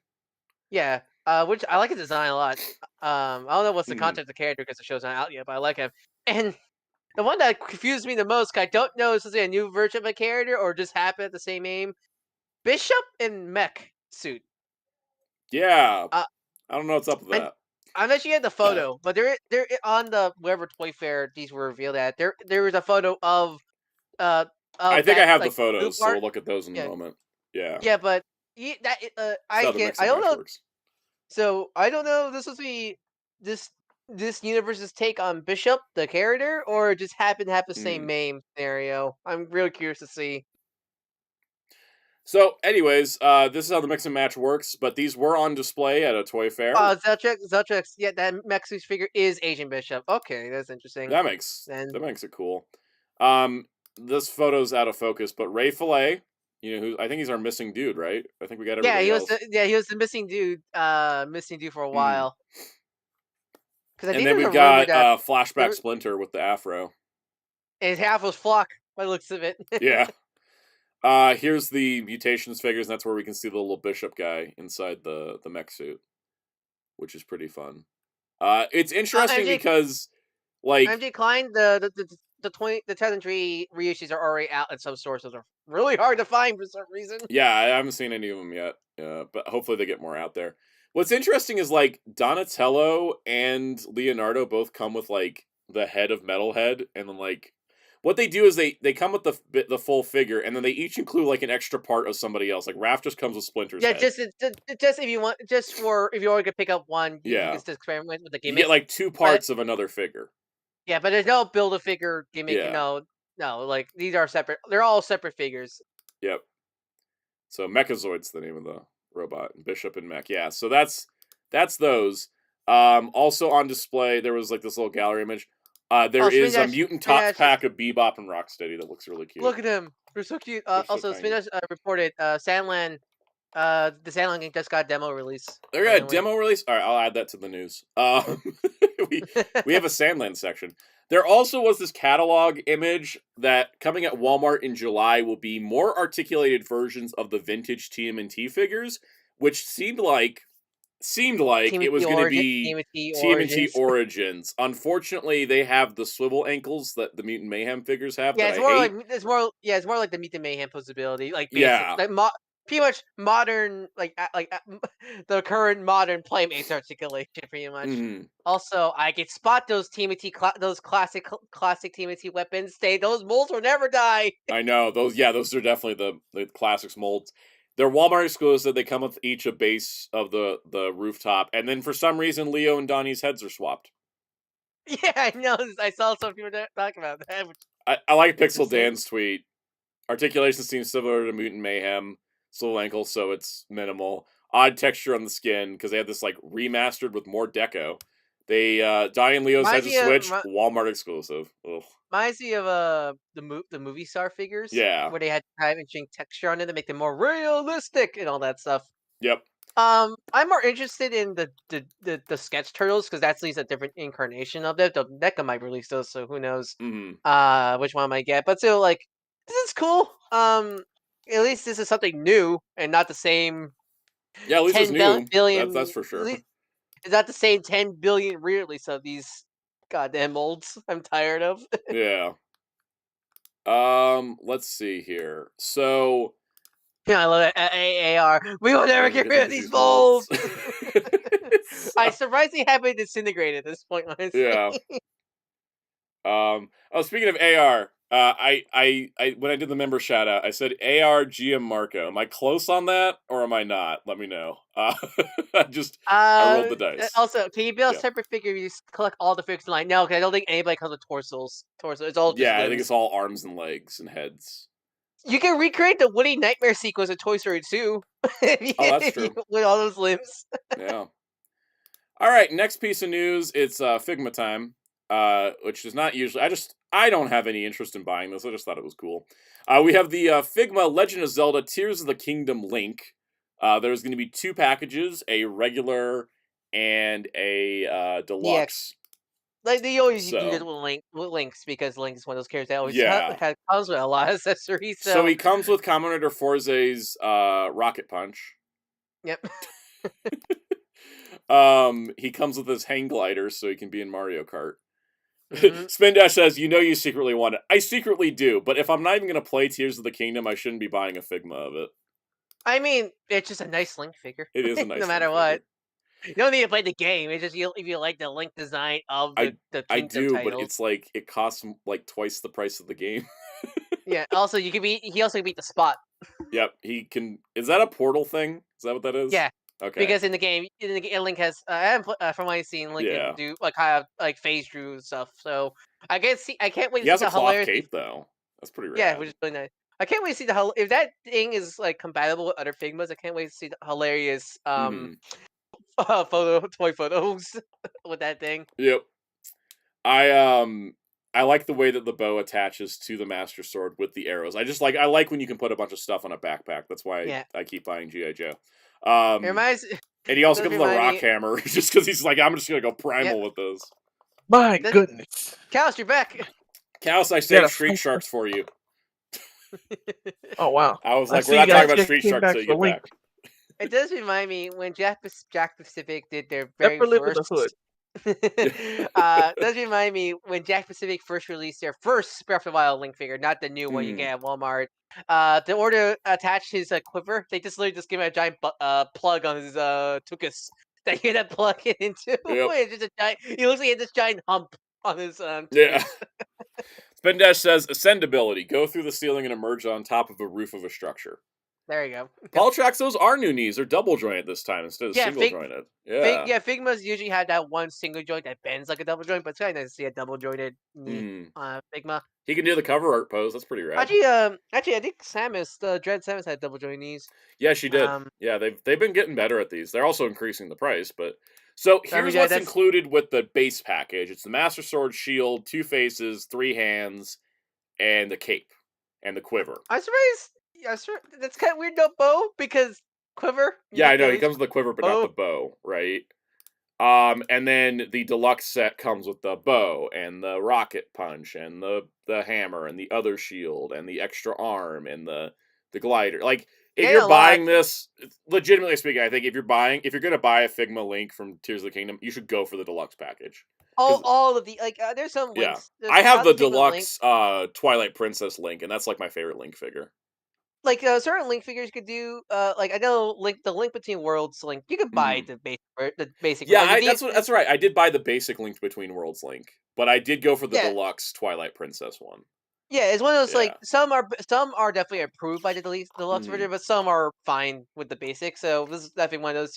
yeah. Which I like his design a lot. I don't know what's the content of the character because the show's not out yet, but I like him. And the one that confused me the most, 'cause I don't know if it's a new version of a character or just happened at the same name. Bishop in mech suit. Yeah, I don't know what's up with that. I'm not sure you had the photo, but they're on the wherever Toy Fair these were revealed at. There was a photo of I think that, I have like, the photos, so we'll look at those in a Yeah. moment. Yeah. Yeah, but that That's how the mix and I don't match know. works. So I don't know if this was this universe's take on Bishop the character, or it just happened to have the same name scenario. I'm real curious to see. So, anyways, this is how the mix and match works, but these were on display at a toy fair. Zeltrex, yeah, that Mexus figure is Agent Bishop. Okay, that's interesting. That makes it cool. This photo's out of focus, but Ray Fillet, you know, who I think he's our missing dude, right? I think we got everybody else. He was the missing dude for a while. And then we've got Flashback Splinter with the afro. His half was flock by the looks of it. Yeah. Here's the Mutations figures, and that's where we can see the little Bishop guy inside the mech suit, which is pretty fun. It's interesting because, like, I'm declined the 2003 reissues are already out at some sources. Are really hard to find for some reason. Yeah, I haven't seen any of them yet, but hopefully they get more out there. What's interesting is, like, Donatello and Leonardo both come with, like, the head of Metalhead, and then, like, what they do is they come with the full figure, and then they each include, like, an extra part of somebody else. Like, Raph just comes with Splinter's head. Just if you want, if you only could pick up one, you can just experiment with the gimmick. You get, like, 2 parts of another figure. Yeah, but there's no Build-A-Figure gimmick, no, like, these are separate. They're all separate figures. Yep. So Mechazoid's the name of the robot, Bishop and Mech. Yeah, so that's those. Also on display, there was, like, this little gallery image. There is a mutant top pack of Bebop and Rocksteady that looks really cute. Look at them. They're so cute. Also, Spinash reported Sandland, the Sandland game just got a demo release. They got a demo release? All right, I'll add that to the news. We have a Sandland section. There also was this catalog image that coming at Walmart in July will be more articulated versions of the vintage TMNT figures, which seemed like it was going to be TMNT Origins. Unfortunately, they have the swivel ankles that the Mutant Mayhem figures have. Yeah, it's more like the Mutant Mayhem possibility. Like, basic, like pretty much modern, like the current modern Playmates articulation, pretty much. Also, I can spot those TMNT, those classic TMNT weapons. Those molds will never die. I know those. Yeah, those are definitely the classics molds. They're Walmart exclusive. They come with each a base of the rooftop, and then for some reason, Leo and Donnie's heads are swapped. Yeah, I know. I saw some people talking about that. I like Pixel Dan's tweet. Articulation seems similar to Mutant Mayhem. Swivel ankle, so it's minimal. Odd texture on the skin because they had this, like, remastered with more deco. They Donnie and Leo's heads are switched. Walmart exclusive. Ugh. Reminds me of the movie star figures. Yeah, where they had interesting texture on it to make them more realistic and all that stuff. Yep. I'm more interested in the sketch turtles because that's at least a different incarnation of it. The NECA might release those, so who knows which one I might get. But still, like, this is cool. At least this is something new and not the same. Yeah, at least it's new. Billion, that's for sure. It's not the same 10 billion re-release of these goddamn molds. I'm tired of. Yeah. Let's see here. So. Yeah, I love it. AR. We will never get rid of these molds. I surprisingly haven't disintegrated at this point, honestly. Yeah. Speaking of AR, I when I did the member shout out, I said AR GM Marco. Am I close on that or am I not? Let me know. I rolled the dice. Also, can you build a separate figure? You just collect all the figures in line. No, because I don't think anybody comes with torsos. It's all just limbs. I think it's all arms and legs and heads. You can recreate the Woody Nightmare sequence of Toy Story 2. That's true. With all those limbs. Yeah. All right, next piece of news. It's Figma time, which is not usually. I don't have any interest in buying this. I just thought it was cool. We have the Figma Legend of Zelda: Tears of the Kingdom Link. There's going to be 2 packages: a regular and a deluxe. Like they always do this So with Links because Link is one of those characters that always yeah. comes with a lot of accessories. So he comes with Kamen Rider Forze's Rocket Punch. Yep. He comes with his hang glider, so he can be in Mario Kart. Mhm. Spin Dash says, "You know you secretly want it." I secretly do, but if I'm not even going to play Tears of the Kingdom, I shouldn't be buying a Figma of it. I mean, it's just a nice Link figure. It is a nice no Link matter what. figure. You don't need to play the game. It's just if you like the Link design of the I Kingdom do, but titles. it's like it costs like twice the price of the game. Yeah. Also, he also can beat the spot. Yep, he can. Is that a portal thing? Is that what that is? Yeah. Okay. Because in the game, Link has from what I've seen, Link can do kind of like phase through stuff. So I can't wait He to has see a the cloth hilarious. cape though. That's pretty rad. Yeah, which is really nice. I can't wait to see the if that thing is like compatible with other Figmas. I can't wait to see the hilarious toy photos with that thing. Yep. I like the way that the bow attaches to the Master Sword with the arrows. I like when you can put a bunch of stuff on a backpack. That's why Yeah. I keep buying G.I. Joe. It reminds. And he also does comes with a remind rock me- hammer just because he's like, I'm just gonna go primal Yep. with this. My goodness. Chaos, you're back. Chaos, I Yeah, saved the Street fight- Sharks for you. Oh wow. I was I like, see we're not you talking guys about Street came Sharks back till you for get Link. back. It does remind me when Jack Pacific did their very Never lived in first. the hood. Does remind me when Jack Pacific first released their first Breath of the Wild Link figure, not the new one you get at Walmart. The order attached his quiver. They just literally just give him a giant plug on his tuchus that you had to plug it into. Yep. It's just a giant. He looks like he had this giant hump on his Yeah. tuchus. Spin Dash says, ascend ability. Go through the ceiling and emerge on top of a roof of a structure. There you go. Paul tracks those are new knees. They're double jointed this time instead of single jointed. Yeah. Figmas usually have that one single joint that bends like a double joint, but it's kind of nice to see a double jointed knee Figma. He can do the cover art pose. That's pretty rad. Actually, I think Dread Samus had double joint knees. Yeah, she did. Yeah, they've been getting better at these. They're also increasing the price, but so here's what's included with the base package. It's the Master Sword shield, 2 faces, 3 hands, and the cape and the quiver. I'm surprised. That's kind of weird. No bow because quiver. Yeah, I know he comes with the quiver, but not the bow, right? And then the deluxe set comes with the bow and the rocket punch and the hammer and the other shield and the extra arm and the glider. Like if you're buying this, legitimately speaking, I think if you're gonna buy a Figma Link from Tears of the Kingdom, you should go for the deluxe package. All of the there's some links. Yeah, I have the deluxe Twilight Princess Link, and that's like my favorite Link figure. Like certain Link figures could do. Like I know the Link Between Worlds Link. You could buy the basic. Yeah, that's right. I did buy the basic Link Between Worlds Link, but I did go for the deluxe Twilight Princess one. Yeah, it's one of those like some are definitely approved by the deluxe version, but some are fine with the basic. So this is definitely one of those.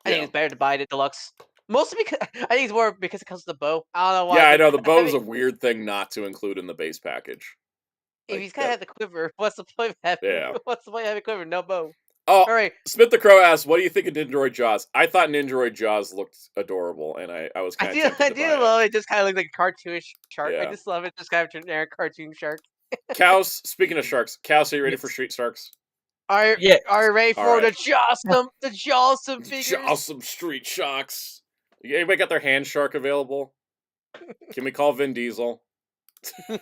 I think it's better to buy the deluxe. Mostly because I think it's more because it comes with the bow. I don't know why. Yeah, I know the bow is a weird thing not to include in the base package. If he's kind of had the quiver, what's the point of having? What's the point of having a quiver? No bow. Oh, all right. Smith the Crow asks, "What do you think of Nindroid Jaws?" I thought Nindroid Jaws looked adorable, and I was kind of I do love it. Just kind of looks like a cartoonish shark. Yeah. I just love it. Just kind of generic cartoon shark. Cows. Speaking of sharks, Cows, are you ready for Street Sharks? Are you ready for the Jawsome figures? Jawsome Street Sharks. Anybody got their hand shark available? Can we call Vin Diesel? All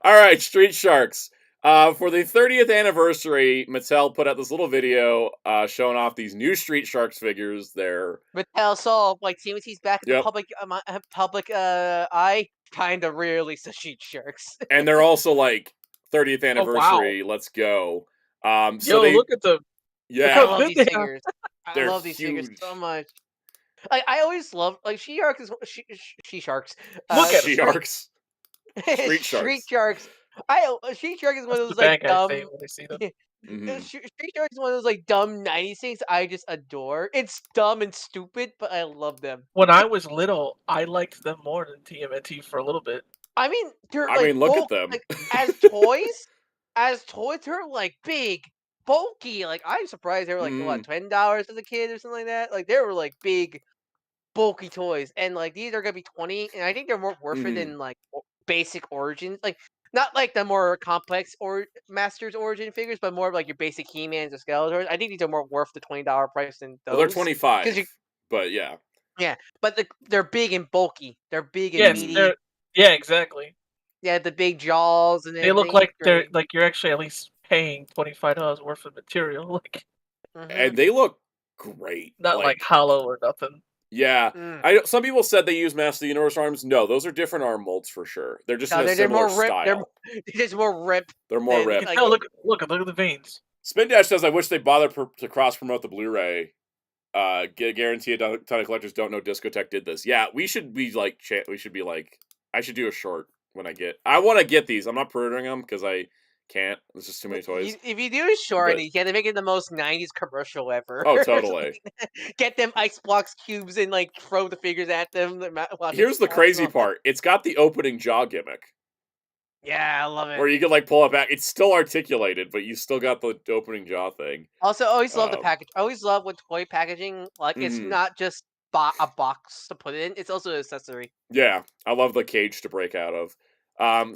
right, Street Sharks. For the 30th anniversary, Mattel put out this little video showing off these new Street Sharks figures. They're Mattel saw like TMNT's back in the public eye. Kind of rarely the Street Sharks, and they're also like 30th anniversary. Oh, wow. Let's go. So look at them. Yeah, I love these figures. I love these figures so much. Like I always love like She-Sharks is She-Sharks. Look at She-Sharks. Street Sharks. She-Shark is one of those like dumb. When they see them. Street Shark is one of those like dumb 90s things I just adore. It's dumb and stupid, but I love them. When I was little, I liked them more than TMNT for a little bit. I mean, they're look at them. Like, as toys, they're like big, bulky. Like I'm surprised they were like what $10 as a kid or something like that. Like they were like big, bulky toys, and like these are gonna be 20, and I think they're more worth it than like basic origins, like not like the more complex or Masters origin figures, but more of like your basic He-Mans or Skeletors. I think these are more worth the $20 price than those. Well, they're 25, but yeah. Yeah, but they're big and bulky. They're big and Yes, meaty. yeah, exactly. Yeah, the big jaws and They look everything. like you're actually at least paying $25 worth of material, like, and they look great. not like hollow or nothing. Yeah, some people said they use Master of the Universe arms. No, those are different arm molds for sure. They're just in a similar style. They're just more ripped. They're more ripped. Like, look at the veins. Spin Dash says, "I wish they bothered to cross promote the Blu-ray. Guarantee a ton of collectors don't know Discotek did this. Yeah, we should be like, I should do a short when I want to get these. I'm not pre-ordering them because I can't. There's just too many toys. If you do a short, you gotta make it the most 90s commercial ever. Oh, totally. Get them ice blocks cubes and like throw the figures at them. Here's the crazy part. It's got the opening jaw gimmick. Yeah, I love it. Where you can like pull it back. It's still articulated, but you still got the opening jaw thing. Also, always love the package. I always love with toy packaging. Like it's not just a box to put it in. It's also an accessory. Yeah, I love the cage to break out of.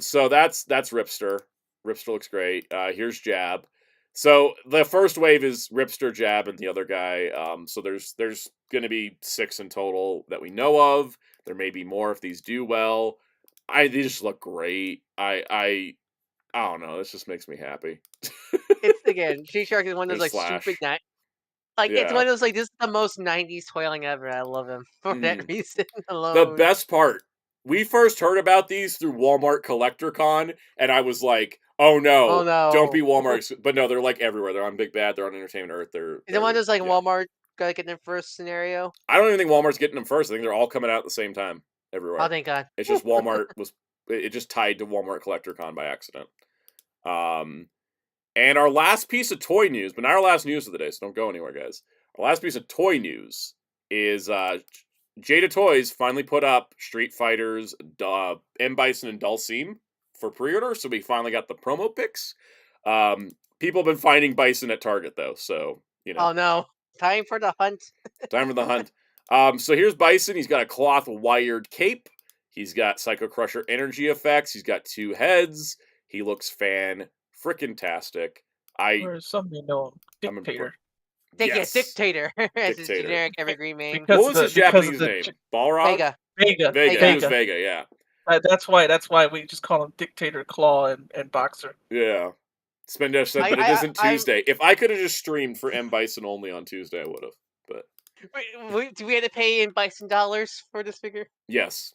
So that's Ripster. Ripster looks great. Here's Jab. So the first wave is Ripster, Jab, and the other guy. So there's going to be 6 in total that we know of. There may be more if these do well. These just look great. I don't know. This just makes me happy. It's again, Street Shark is one of those stupid it's one of those this is the most 90s toiling ever. I love him for that reason alone. The best part, we first heard about these through Walmart Collector Con, and I was like, oh no, don't be Walmart. But no, they're like everywhere. They're on Big Bad. They're on Entertainment Earth. They're one of those Walmart gotta get them first scenario. I don't even think Walmart's getting them first. I think they're all coming out at the same time everywhere. Oh, thank God. It's just Walmart it just tied to Walmart Collector Con by accident. And our last piece of toy news, but not our last news of the day, so don't go anywhere, guys. Our last piece of toy news is Jada Toys finally put up Street Fighters, M. Bison, and Dulcim for pre-order, so we finally got the promo pics. People have been finding Bison at Target, though, so, you know. Oh, no. Time for the hunt. Time for the hunt. So here's Bison. He's got a cloth wired cape. He's got Psycho Crusher energy effects. He's got 2 heads. He looks fan-frickin-tastic. Or some may know him. Dictator. Dictator. As his generic evergreen name. What was his Japanese name? Balrog? Vega. He was Vega, yeah. That's why we just call him Dictator, Claw, and Boxer. Yeah. Spendesh said, but it isn't Tuesday. If I could have just streamed for M. Bison only on Tuesday, I would have. But wait, do we have to pay in Bison dollars for this figure? Yes.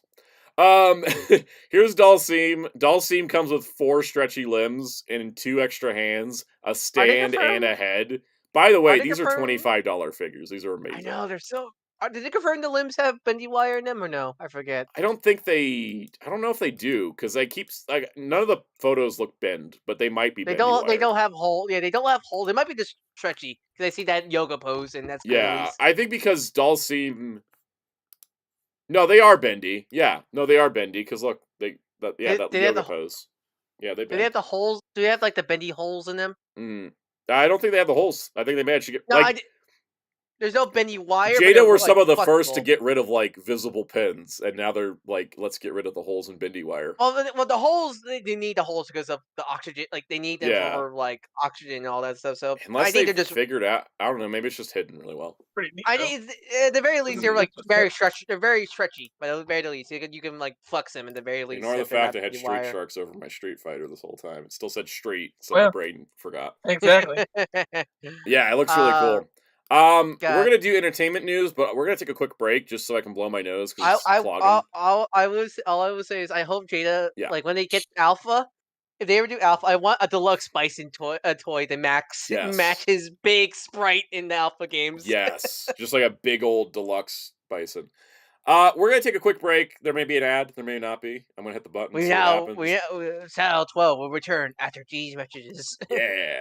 Here's Dulcim. Dulcim comes with 4 stretchy limbs and 2 extra hands, a stand, and a head. By the way, these are $25 figures. These are amazing. I know, they're so... Did they confirm the limbs have bendy wire in them or no? I forget. I don't know if they do, because they keep... none of the photos look bend, but they might be bendy wire. They don't have holes. Yeah, they don't have holes. They might be just stretchy, because I see that yoga pose, and that's... Yeah, I think because Dulcim... No, they are bendy. Yeah, no, they are bendy, because look, that yoga pose. Yeah, they bend. Do they have the holes? Do they have, like, the bendy holes in them? I don't think they have the holes. I think they managed to get... No, there's no bendy wire. Jada were some of the first to get rid of, like, visible pins, and now they're like, let's get rid of the holes in bendy wire. Well, the holes, they need the holes because of the oxygen. Like, they need them for, like, oxygen and all that stuff. So unless I think they're just figured out. I don't know. Maybe it's just hidden really well. Pretty neat, I think, at the very least, they're, like, very stretchy. They're very stretchy, but at the very least, you can like, flex them at the very least. Ignore the fact I had Street Sharks over my Street Fighter this whole time. It still said Street, so my brain forgot. Exactly. Yeah, it looks really cool. We're gonna do entertainment news, but we're gonna take a quick break just so I can blow my nose because it's clogging. All I would say is I hope Jada, like when they get Alpha, if they ever do Alpha, I want a deluxe Bison toy to match his big sprite in the Alpha games. Yes, just like a big old deluxe Bison. We're gonna take a quick break. There may be an ad, there may not be. I'm gonna hit the button. Soundout12 will return after these messages. Yeah.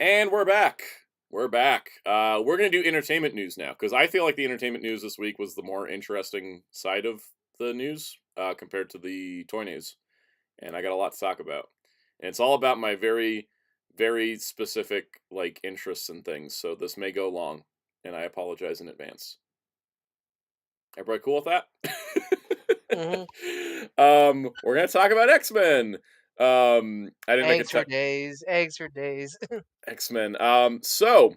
And we're back. We're back. We're going to do entertainment news now, because I feel like the entertainment news this week was the more interesting side of the news compared to the toy news. And I got a lot to talk about. And it's all about my very, very specific interests and things. So this may go long, and I apologize in advance. Everybody cool with that? We're going to talk about X-Men. I didn't Eggs for days. Eggs for days. X-Men. So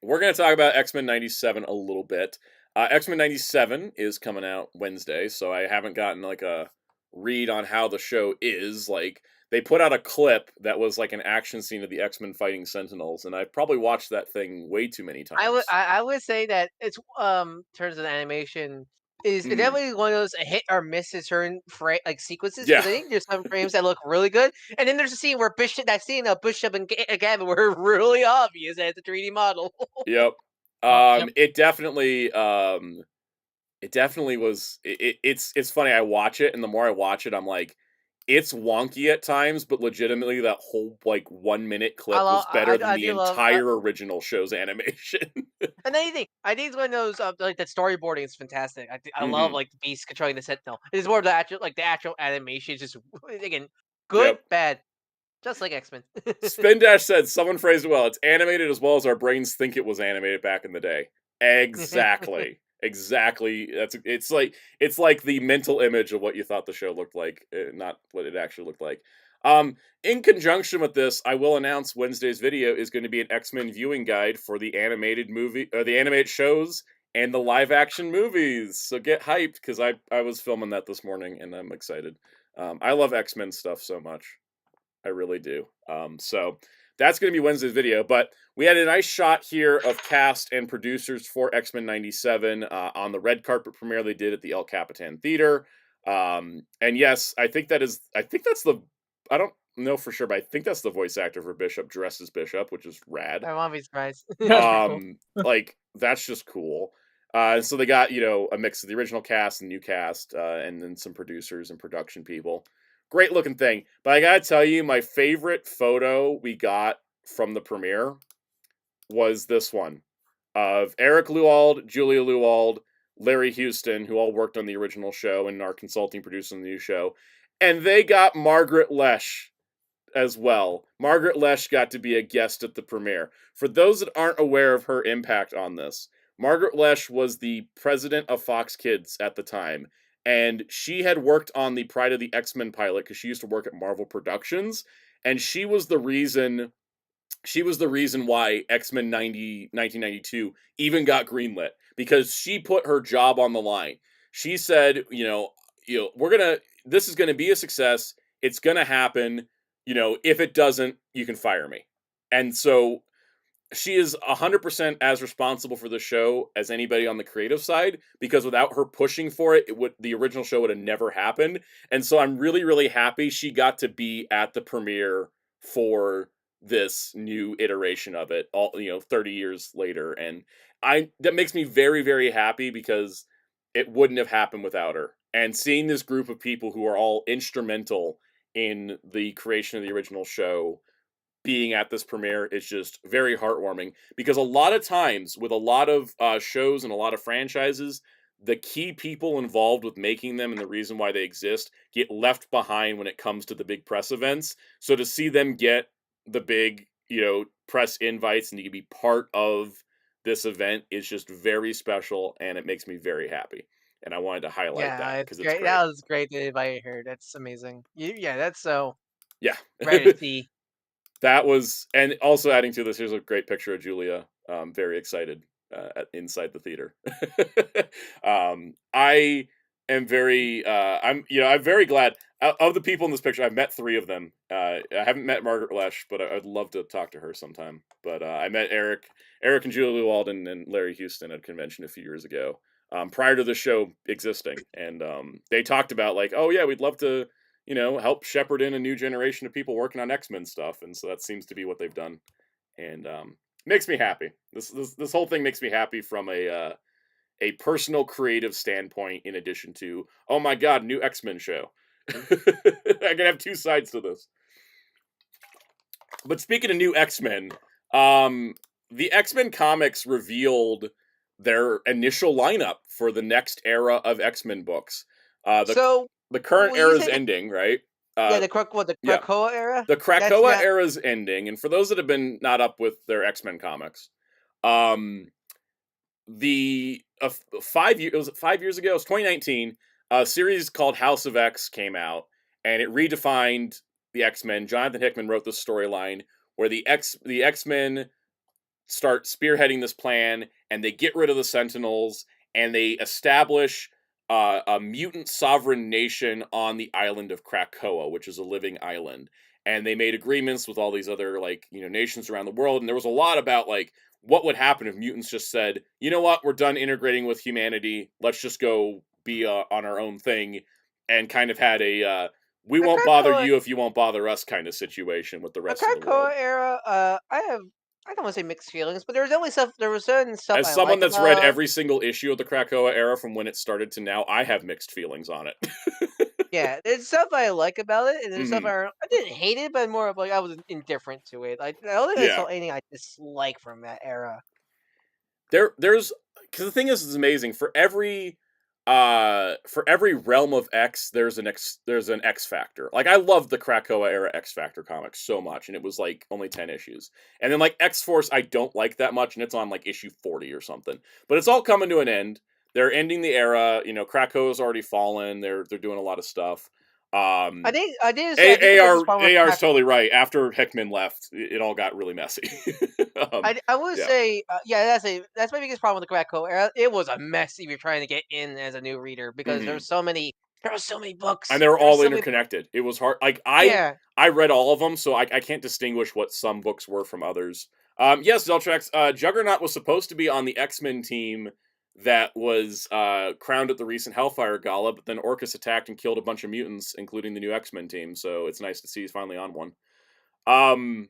we're going to talk about X-Men 97 a little bit. X-Men 97 is coming out Wednesday, so I haven't gotten a read on how the show is. They put out a clip that was an action scene of the X-Men fighting Sentinels, and I've probably watched that thing way too many times. I would say that it's in terms of the animation is definitely one of those hit or miss certain sequences, because I think there's some frames that look really good, and then there's a scene where Bishop and Gavin were really obvious as a 3D model. Yep. Yep. It definitely was. It's funny. I watch it, and the more I watch it, I'm like, it's wonky at times, but legitimately, that whole 1 minute clip was better than the entire original show's animation. And then I think it's one of those that storyboarding is fantastic. I love the Beast controlling the Sentinel. It's more of the actual animation is just again good, bad, just like X-Men. Spin Dash said someone phrased it well. It's animated as well as our brains think it was animated back in the day. Exactly. Exactly. It's like the mental image of what you thought the show looked like, not what it actually looked like. In conjunction with this, I will announce Wednesday's video is going to be an X-Men viewing guide for the animated movie, or the animated shows and the live action movies. So get hyped, because I was filming that this morning and I'm excited. I love X-Men stuff so much. I really do. So that's going to be Wednesday's video, but we had a nice shot here of cast and producers for X-Men 97 on the red carpet premiere they did at the El Capitan Theater. And yes, I think that's I don't know for sure, but I think that's the voice actor for Bishop dressed as Bishop, which is rad. I won't be surprised. That's just cool. So they got, a mix of the original cast and new cast, and then some producers and production people. Great looking thing. But I gotta tell you, my favorite photo we got from the premiere was this one of Eric Lewald, Julia Lewald, Larry Houston, who all worked on the original show and are consulting producers on the new show. And they got Margaret Lesh as well. Margaret Lesh got to be a guest at the premiere. For those that aren't aware of her impact on this, Margaret Lesh was the president of Fox Kids at the time. And she had worked on the Pride of the X-Men pilot because she used to work at Marvel Productions, and she was the reason why X-Men 1992 even got greenlit, because she put her job on the line. She said, this is gonna be a success. It's gonna happen. If it doesn't, you can fire me. And so she is 100% as responsible for the show as anybody on the creative side, because without her pushing for it, the original show would have never happened. And so I'm really, really happy she got to be at the premiere for this new iteration of it, 30 years later. And that makes me very, very happy, because it wouldn't have happened without her. And seeing this group of people who are all instrumental in the creation of the original show being at this premiere is just very heartwarming, because a lot of times with a lot of shows and a lot of franchises, the key people involved with making them and the reason why they exist get left behind when it comes to the big press events. So to see them get the big, press invites and you can be part of this event is just very special, and it makes me very happy. And I wanted to highlight that because it's great. That was great that anybody heard. That's amazing. That's so. Yeah. Right to see. That was, and also adding to this, here's a great picture of Julia. Very excited inside the theater. I am very, I'm very glad. Of the people in this picture, I've met 3 of them. I haven't met Margaret Lesh, but I'd love to talk to her sometime. But I met Eric and Julia Lewald and Larry Houston at a convention a few years ago, prior to the show existing. And they talked about oh yeah, we'd love to help shepherd in a new generation of people working on X-Men stuff. And so that seems to be what they've done. And makes me happy. This whole thing makes me happy from a personal creative standpoint, in addition to, oh my God, new X-Men show. I can have 2 sides to this. But speaking of new X-Men, the X-Men comics revealed their initial lineup for the next era of X-Men books. So The current when you era is say ending, right? yeah, the Krakoa era. The That's Krakoa not era is ending, and for those that have been not up with their X-Men comics, the 5 years it was 5 years ago, it was 2019, a series called House of X came out, and it redefined the X-Men. Jonathan Hickman wrote this storyline where the X-Men start spearheading this plan, and they get rid of the Sentinels, and they establish a mutant sovereign nation on the island of Krakoa, which is a living island. And they made agreements with all these other nations around the world, and there was a lot about what would happen if mutants just said, you know what, we're done integrating with humanity, let's just go be on our own thing, and kind of had a we the won't bother Krakoa you if you won't bother us kind of situation with the the rest of the world. Krakoa era. I don't want to say mixed feelings, but there was certain stuff As I someone like that's read about. every single issue of the Krakoa era from when it started to now, I have mixed feelings on it. Yeah, there's stuff I like about it, and there's stuff Hmm. I didn't hate it, but more of I was indifferent to it. Like I don't think I Yeah. saw anything I dislike from that era. There's because the thing is, it's amazing. For every realm of X, there's an X Factor. Like, I love the Krakoa era X Factor comics so much, and it was only 10 issues. And then X Force I don't like that much, and it's on issue 40 or something. But it's all coming to an end. They're ending the era. Krakoa's already fallen. They're doing a lot of stuff. I did say I think the biggest problem with AR's totally right. After Hickman left, it all got really messy. I would Yeah. say that's my biggest problem with the Krakoa era. It was a mess if you're trying to get in as a new reader because Hmm. there were so many books. And they were There were all so many interconnected. It was hard. yeah. I read all of them, so I can't distinguish what some books were from others. Yes, Zeltrax, Juggernaut was supposed to be on the X-Men team that was crowned at the recent Hellfire Gala, but then Orcus attacked and killed a bunch of mutants, including the new X-Men team. So it's nice to see he's finally on one.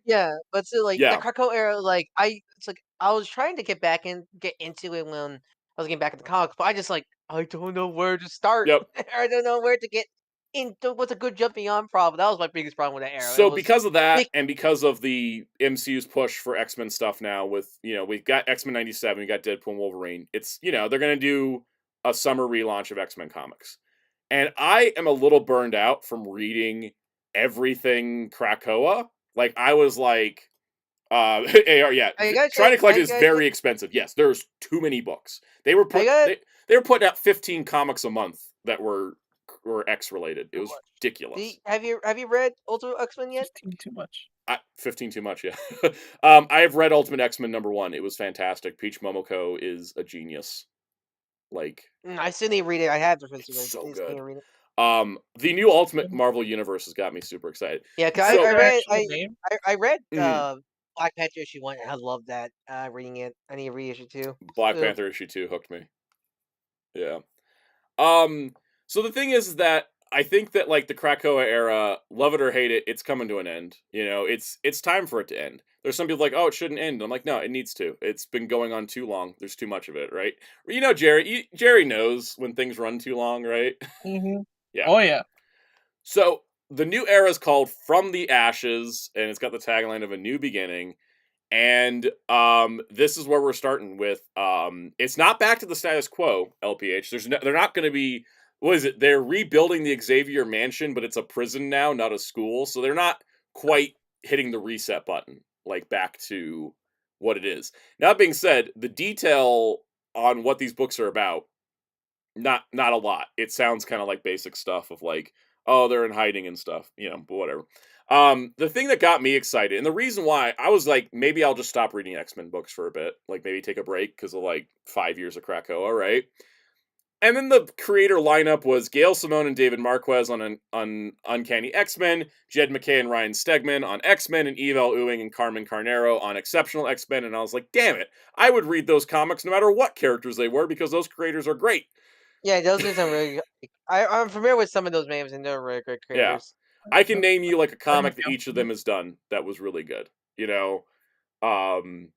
Yeah, but still, the Yeah. Krakoa era, it's like I was trying to get into it when I was getting back into comics, but I don't know where to start. Yep. I don't know where to get into. What's a good jumping on problem? That was my biggest problem with that era. It So was because of that, big. and because of the MCU's push for X-Men stuff now, with we've got X-Men 97, we got Deadpool and Wolverine. It's they're gonna do a summer relaunch of X-Men comics, and I am a little burned out from reading everything Krakoa. I was AR, yeah, I gotta trying say, to collect it is very expensive. Yes, there's too many books. They were I got they were putting out 15 comics a month that were X related. It too was much. ridiculous. Have you read Ultimate X-Men yet? 15 too much. 15 too much, yeah. I have read Ultimate X-Men #1. It was fantastic. Peach Momoko is a genius. I still need to read it. I have the physical. It's so I still need good. to read it. The new Ultimate Marvel Universe has got me super excited. Yeah, 'cause Is that So, I their read actual name? I read mhm, Black Panther issue 1 and I love that. Reading it. I need to read issue 2. Black So, Panther issue 2 hooked me. Yeah. Um, so the thing is that I think that the Krakoa era, love it or hate it, it's coming to an end. It's time for it to end. There's some people oh, it shouldn't end. I'm like, no, it needs to. It's been going on too long. There's too much of it, right? Jerry knows when things run too long, right? Mm-hmm. Yeah. Oh yeah. So the new era is called From the Ashes, and it's got the tagline of a new beginning. And this is where we're starting with. It's not back to the status quo, LPH. They're not going to be. What is it? They're rebuilding the Xavier Mansion, but it's a prison now, not a school. So they're not quite hitting the reset button back to what it is. Now, that being said, the detail on what these books are about, not a lot. It sounds kind of like basic stuff of oh, they're in hiding and stuff, but whatever. The thing that got me excited, and the reason why I was maybe I'll just stop reading X-Men books for a bit, maybe take a break because of 5 years of Krakoa, right? And then the creator lineup was Gail Simone and David Marquez on Uncanny X-Men, Jed McKay and Ryan Stegman on X-Men, and Evel Ewing and Carmen Carnero on Exceptional X-Men. And I was like, damn it, I would read those comics no matter what characters they were because those creators are great. yeah, those are some really I'm familiar with some of those names and they're really great Yeah. creators. I can name you a I know comic that each of them has done that was really good. Um,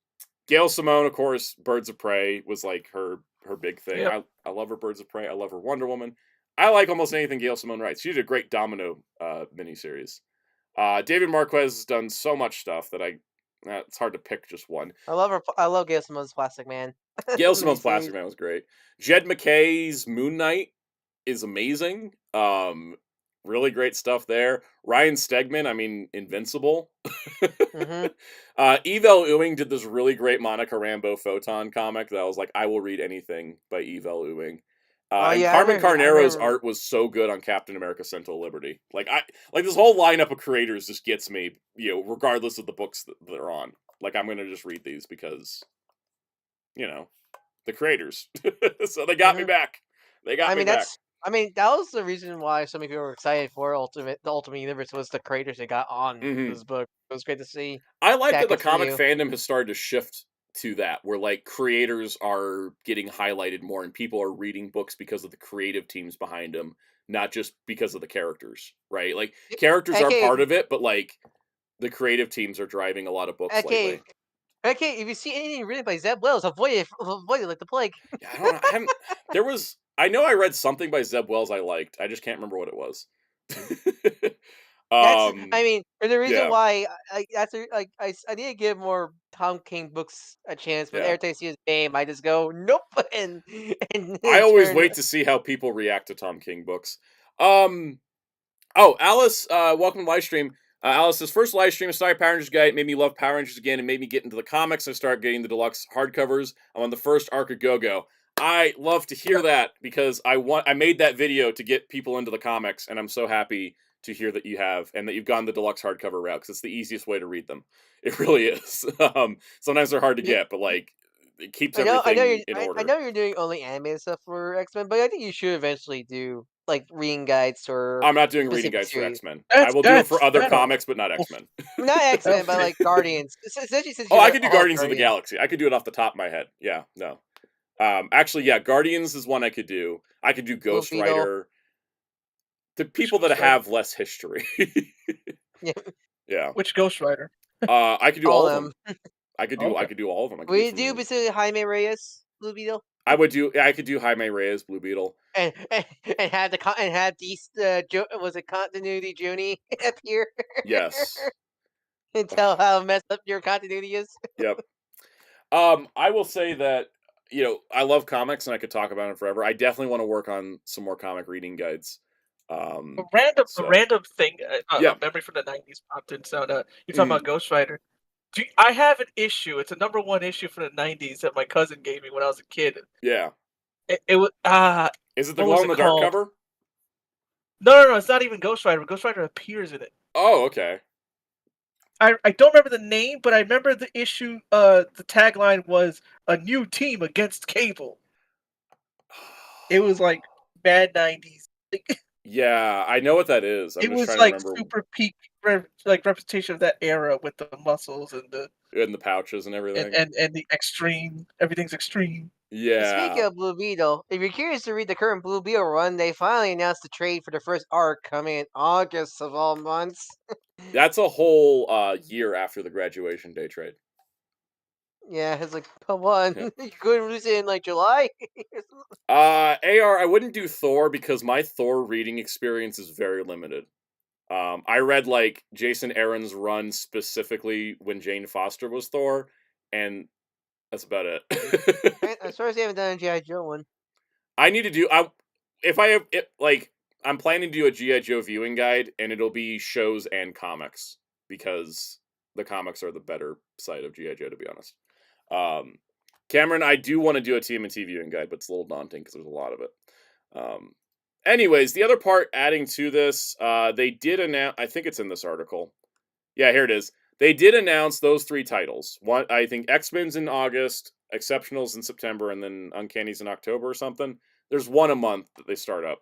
Gail Simone, of course, Birds of Prey was her big thing. Yep. I love her Birds of Prey. I love her Wonder Woman. I like almost anything Gail Simone writes. She did a great Domino miniseries. David Marquez has done so much stuff that it's hard to pick just one. I love Gail Simone's Plastic Man. Gail Simone's Plastic Man was great. Jed McKay's Moon Knight is amazing. Really great stuff there. Ryan Stegman, I mean, Invincible. Evel Ewing did this really great Monica Rambeau Photon comic that I was like, I will read anything by Evel Ewing. And Carmen Carnero's art was so good on Captain America: Sentinel of Liberty. Like this whole lineup of creators just gets me, regardless of the books that they're on. Like, I'm gonna just read these because, the creators. So they got me back. They got me back. That was the reason why so many people were excited for the Ultimate Universe was the creators they got on this book. It was great to see. I like that the comic fandom has started to shift to that, where like creators are getting highlighted more and people are reading books because of the creative teams behind them, not just because of the characters, right? Like, characters are part of it, but like the creative teams are driving a lot of books lately. Okay, if you see anything written by Zeb Wells, avoid it like the plague. Yeah, I don't know. I know I read something by Zeb Wells I liked. I just can't remember what it was. The reason why I need to give more Tom King books a chance, but every time I see his name, I just go nope. And I always wait to see how people react to Tom King books. Alice, welcome to live stream. Alice's first live stream, started Power Rangers Guide, made me love Power Rangers again and made me get into the comics. I started getting the deluxe hardcovers. I'm on the first arc of Go-Go. I love to hear that because I made that video to get people into the comics, and I'm so happy to hear that you have, and that you've gone the deluxe hardcover route, because it's the easiest way to read them. It really is. Sometimes they're hard to get, but like, it keeps everything in order. I know you're doing only animated stuff for X-Men, but I think you should eventually do like reading guides for. I'm not doing reading guides for X-Men. I will do it for other comics, but not X-Men. Not X-Men, but like Guardians. I could do Guardians of the Galaxy. I could do it off the top of my head. Yeah, no. Actually, yeah, Guardians is one I could do. I could do Ghost Rider. The people that have less history. Yeah. Which Ghost Rider? I could do all of them. I could do all of them. Would you do basically Jaime Reyes, Blue Beetle? I could do Jaime Reyes, Blue Beetle. And have these was it Continuity Junie appear? Yes. And tell how messed up your continuity is. Yep. I will say that, I love comics and I could talk about them forever. I definitely want to work on some more comic reading guides. A random thing, a memory from the 90s popped in. So you're talking about Ghost Rider. I have an issue. It's a #1 issue from the 90s that my cousin gave me when I was a kid. Yeah. It was. Is it the glow in the dark cover? No. It's not even Ghost Rider. Ghost Rider appears in it. Oh, okay. I don't remember the name, but I remember the issue. The tagline was "A new team against Cable." It was like bad 90s. Yeah, I know what that is. It was like super peak, representation of that era with the muscles and the pouches and everything, and the extreme. Everything's extreme. Yeah. Speaking of Blue Beetle, if you're curious to read the current Blue Beetle run, they finally announced the trade for the first arc coming in August of all months. That's a whole year after the graduation day trade. Yeah, it's like, come on. Yeah. You couldn't release it in like July? AR, I wouldn't do Thor because my Thor reading experience is very limited. I read like Jason Aaron's run specifically when Jane Foster was Thor, and that's about it. As far as you haven't done a G.I. Joe one. I need to do. I'm planning to do a G.I. Joe viewing guide, and it'll be shows and comics because the comics are the better side of G.I. Joe, to be honest. Cameron, I do want to do a TMNT viewing guide, but it's a little daunting because there's a lot of it. Anyways, the other part adding to this, they did announce, I think it's in this article. Yeah, here it is. They did announce those 3 titles. One, I think X-Men's in August, Exceptionals in September, and then Uncanny's in October or something. There's one a month that they start up.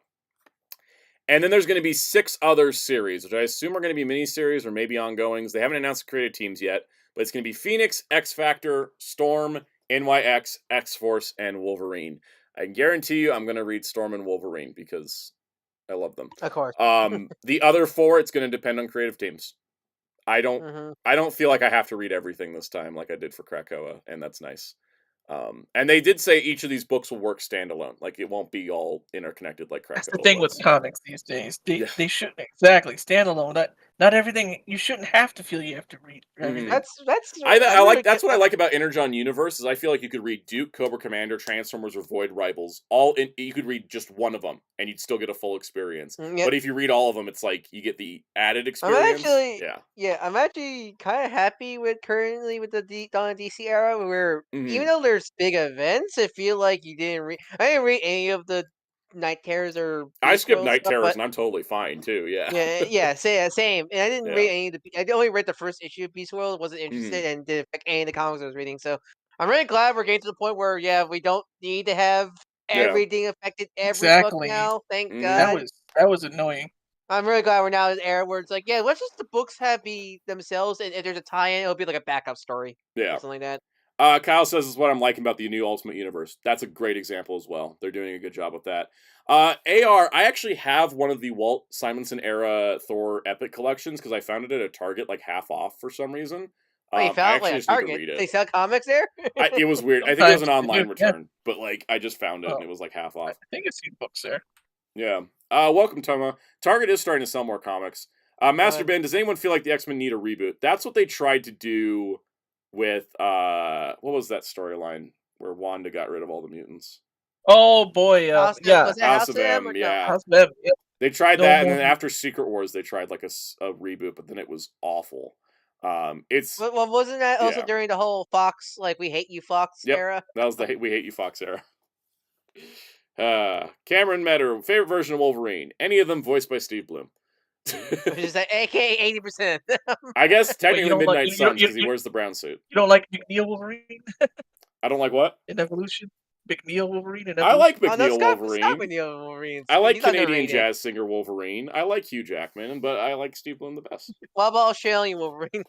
And then there's going to be 6 other series, which I assume are going to be miniseries or maybe ongoings. They haven't announced the creative teams yet, but it's going to be Phoenix, X-Factor, Storm, NYX, X-Force, and Wolverine. I can guarantee you I'm going to read Storm and Wolverine because I love them. Of course. The other 4, it's going to depend on creative teams. I don't feel like I have to read everything this time like I did for Krakoa, and that's nice. And they did say each of these books will work standalone. Like, it won't be all interconnected like Krakoa. That's the thing with comics these days. They should exactly standalone. not everything you shouldn't have to feel you have to read everything. That's I like that's what I like about Energon Universe is I feel like you could read Duke, Cobra Commander, Transformers, or Void Rivals you could read just one of them and you'd still get a full experience. Yep. But if you read all of them, it's like you get the added experience. I'm actually kind of happy with currently with the DC era where even though there's big events, I feel like I didn't read any of the Night Terrors or I skipped Night stuff, Terrors and I'm totally fine too. same. And I didn't read any of the. I only read the first issue of Beast World. Wasn't interested and didn't pick any of the comics I was reading. So I'm really glad we're getting to the point where we don't need to have everything affected every book now. Thank God. That was annoying. I'm really glad we're now in an era where it's like, let's just the books be themselves, and if there's a tie-in, it'll be like a backup story. Yeah. Something like that. Kyle says this is what I'm liking about the new Ultimate Universe. That's a great example as well. They're doing a good job with that. AR, I actually have one of the Walt Simonson era Thor Epic collections because I found it at a Target like half off for some reason. You found I actually like just need to read Target? it. They sell comics there? It was weird. I think it was an online return, but like I just found it and it was like half off. I think I've seen books there. Yeah. Welcome, Toma. Target is starting to sell more comics. Master Ben, does anyone feel like the X-Men need a reboot? That's what they tried to do with what was that storyline where Wanda got rid of all the mutants? Oh boy, House of M, yeah. House of M, yep. They tried that, and then after Secret Wars, they tried like a reboot, but then it was awful. Well, wasn't that also during the whole Fox, like we hate you Fox era? That was the we hate you Fox era. Cameron Meadow, favorite version of Wolverine. Any of them voiced by Steve Bloom. Which is like AKA 80%. I guess technically Midnight Suns because he wears the brown suit. You don't like McNeil Wolverine? I don't like what? In Evolution? McNeil Wolverine in Evolution? I like McNeil Wolverine. McNeil Wolverine. I like Canadian jazz singer Wolverine. I like Hugh Jackman, but I like Steve Bloom the best. What about Australian Wolverine?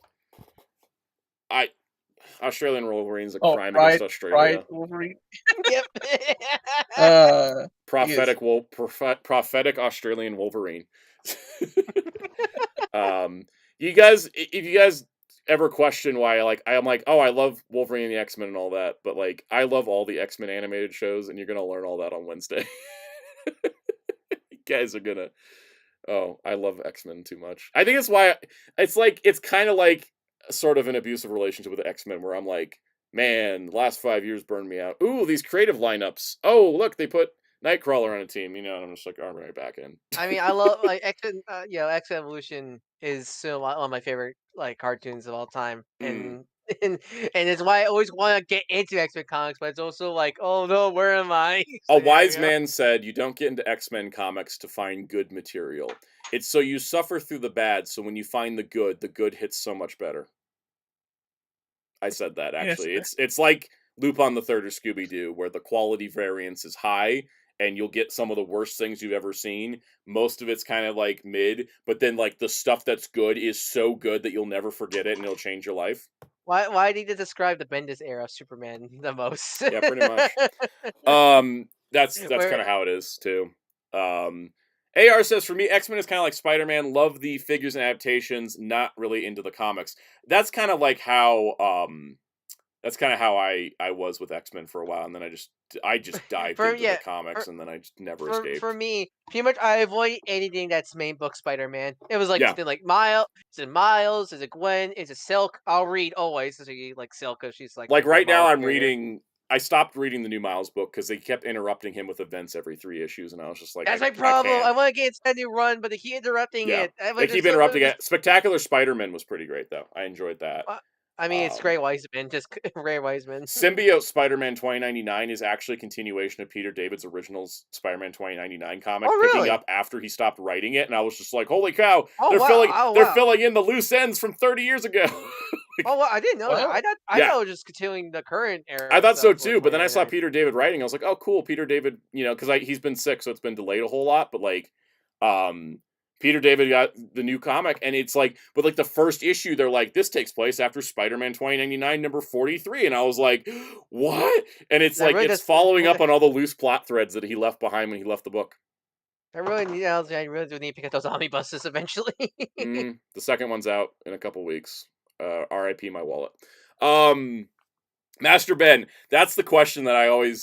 Australian Wolverine's a crime against Australia. Pride Wolverine. Yep. Prophetic Australian Wolverine. You guys, if you guys ever question why I'm like, oh, I love Wolverine and the X-Men and all that, but like I love all the X-Men animated shows, and you're gonna learn all that on Wednesday. You guys are gonna I love X-Men too much. I think that's why it's kind of like sort of an abusive relationship with the X-Men where I'm like, man, the last 5 years burned me out. Ooh, these creative lineups. Oh, look, they put Nightcrawler on a team, and I'm just like, I'm right back in. I mean, I love like X-Men. X-Men Evolution is still one of my favorite like cartoons of all time, and it's why I always want to get into X-Men comics, but it's also like, oh no, where am I? A wise man said, you don't get into X-Men comics to find good material. It's so you suffer through the bad, so when you find the good hits so much better. I said that, actually. Yes. It's like Lupin the Third or Scooby-Doo, where the quality variance is high, and you'll get some of the worst things you've ever seen. Most of it's kind of like mid, but then like the stuff that's good is so good that you'll never forget it, and it'll change your life. Why did you describe the Bendis era of Superman the most? Yeah, pretty much. That's kind of how it is too. AR says, for me, X-Men is kind of like Spider-Man. Love the figures and adaptations, not really into the comics. That's kind of like how I was with X-Men for a while, and then I just dived into the comics, and then I just never escaped. For me, pretty much I avoid anything that's main book Spider-Man. It was like something like Miles. Is it Miles? Is it Gwen? Is it Silk? I'll read always. So you like Silk because she's like. Like right now, I'm reading. I stopped reading the new Miles book because they kept interrupting him with events every 3 issues, and I was just like, that's my problem. I want to get a new run, but they keep interrupting it. They keep interrupting it. Spectacular Spider-Man was pretty great, though. I enjoyed that. I mean, it's Ray Wiseman, just Ray Wiseman. Symbiote Spider-Man 2099 is actually a continuation of Peter David's original Spider-Man 2099 comic, picking up after he stopped writing it, and I was just like, holy cow, they're filling in the loose ends from 30 years ago. I didn't know that. I thought it was just continuing the current era. I thought so too, but then I saw Peter David writing. I was like, oh, cool, Peter David. Because he's been sick, so it's been delayed a whole lot. But like, Peter David got the new comic, and it's like, but like the first issue, they're like, this takes place after Spider-Man 2099 number 43, and I was like, what? And it's like it's following up on all the loose plot threads that he left behind when he left the book. I really do need to pick up those omnibuses eventually. The second one's out in a couple weeks. R.I.P. my wallet. Master Ben, that's the question that okay,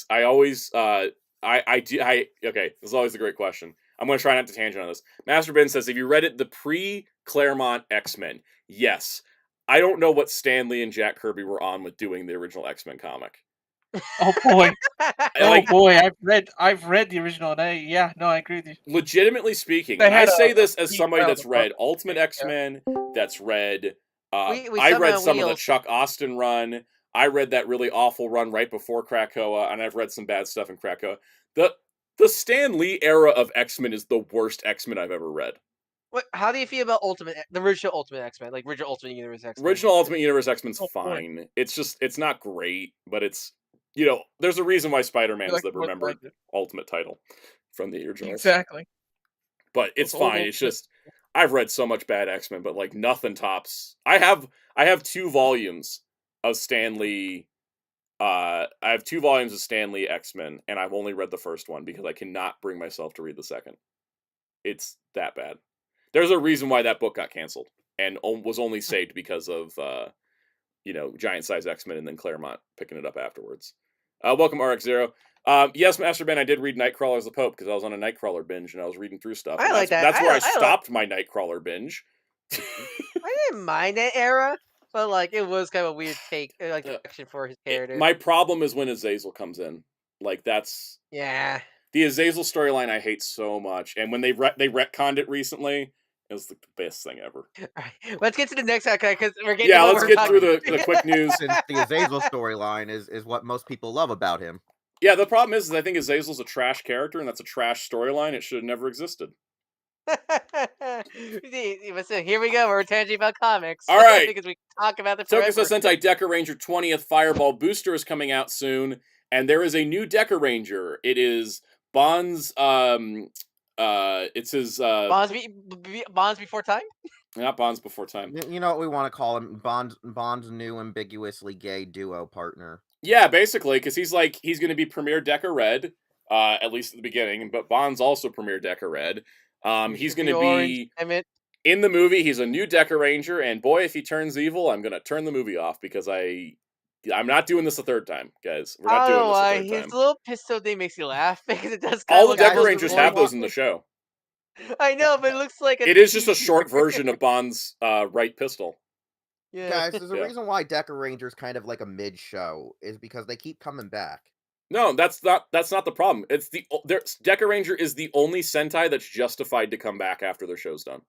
this is always a great question. I'm going to try not to tangent on this. Master Ben says, have you read it, the pre-Claremont X-Men? Yes. I don't know what Stan Lee and Jack Kirby were on with doing the original X-Men comic. Oh boy. I've read the original, and I agree with you. Legitimately speaking, and I say this as somebody that's read Ultimate X-Men, that's read, I read some of the Chuck Austin run, I read that really awful run right before Krakoa, and I've read some bad stuff in Krakoa. The Stan Lee era of X-Men is the worst X-Men I've ever read. How do you feel about the original Ultimate X-Men, like original Ultimate Universe X-Men? Original Ultimate Universe X-Men's fine. It's not great, but it's, there's a reason why Spider-Man's the remembered Ultimate title from the originals. Exactly. But it's fine. It's just, I've read so much bad X-Men, but like nothing tops. I have 2 volumes of Stan Lee. I have 2 volumes of Stan Lee X-Men, and I've only read the first one because I cannot bring myself to read the second. It's that bad. There's a reason why that book got canceled and was only saved because of Giant Size X-Men and then Claremont picking it up afterwards. Welcome RX0. Yes, Master Ben, I did read Nightcrawler as the Pope because I was on a Nightcrawler binge and I was reading through stuff. I like that. That's where I stopped my Nightcrawler binge. I didn't mind that era, but like it was kind of a weird take, like direction for his character. My problem is when Azazel comes in. Like that's the Azazel storyline I hate so much, and when they retconned it recently. It was the best thing ever. All right, let's get to the next because we're getting. Yeah, let's get through the quick news. Since the Azazel storyline is what most people love about him. Yeah, the problem is I think Azazel's a trash character, and that's a trash storyline. It should have never existed. Listen, here we go. We're tangent about comics. All right, because we talk about the Tokusatsu Sentai Deca Ranger 20th Fireball booster is coming out soon, and there is a new Deca Ranger. It is Bond's. It's his Bonds Before Time? Not Bonds Before Time. You know what we want to call him? Bond's new ambiguously gay duo partner. Yeah, basically, because he's going to be Premier Deca Red, at least at the beginning, but Bond's also Premier Deca Red. He's going to be in the movie. He's a new Deca Ranger, and boy, if he turns evil, I'm going to turn the movie off because I'm not doing this a third time, guys. We're not doing this a third time. His little pistol thing makes you laugh because it does. All the Deca Rangers have those in the show. I know, but it looks like it is just a short version of Bond's right pistol. Yeah. Guys, there's a reason why Deca Ranger's kind of like a mid-show is because they keep coming back. No, that's not the problem. It's Deca Ranger is the only Sentai that's justified to come back after their show's done.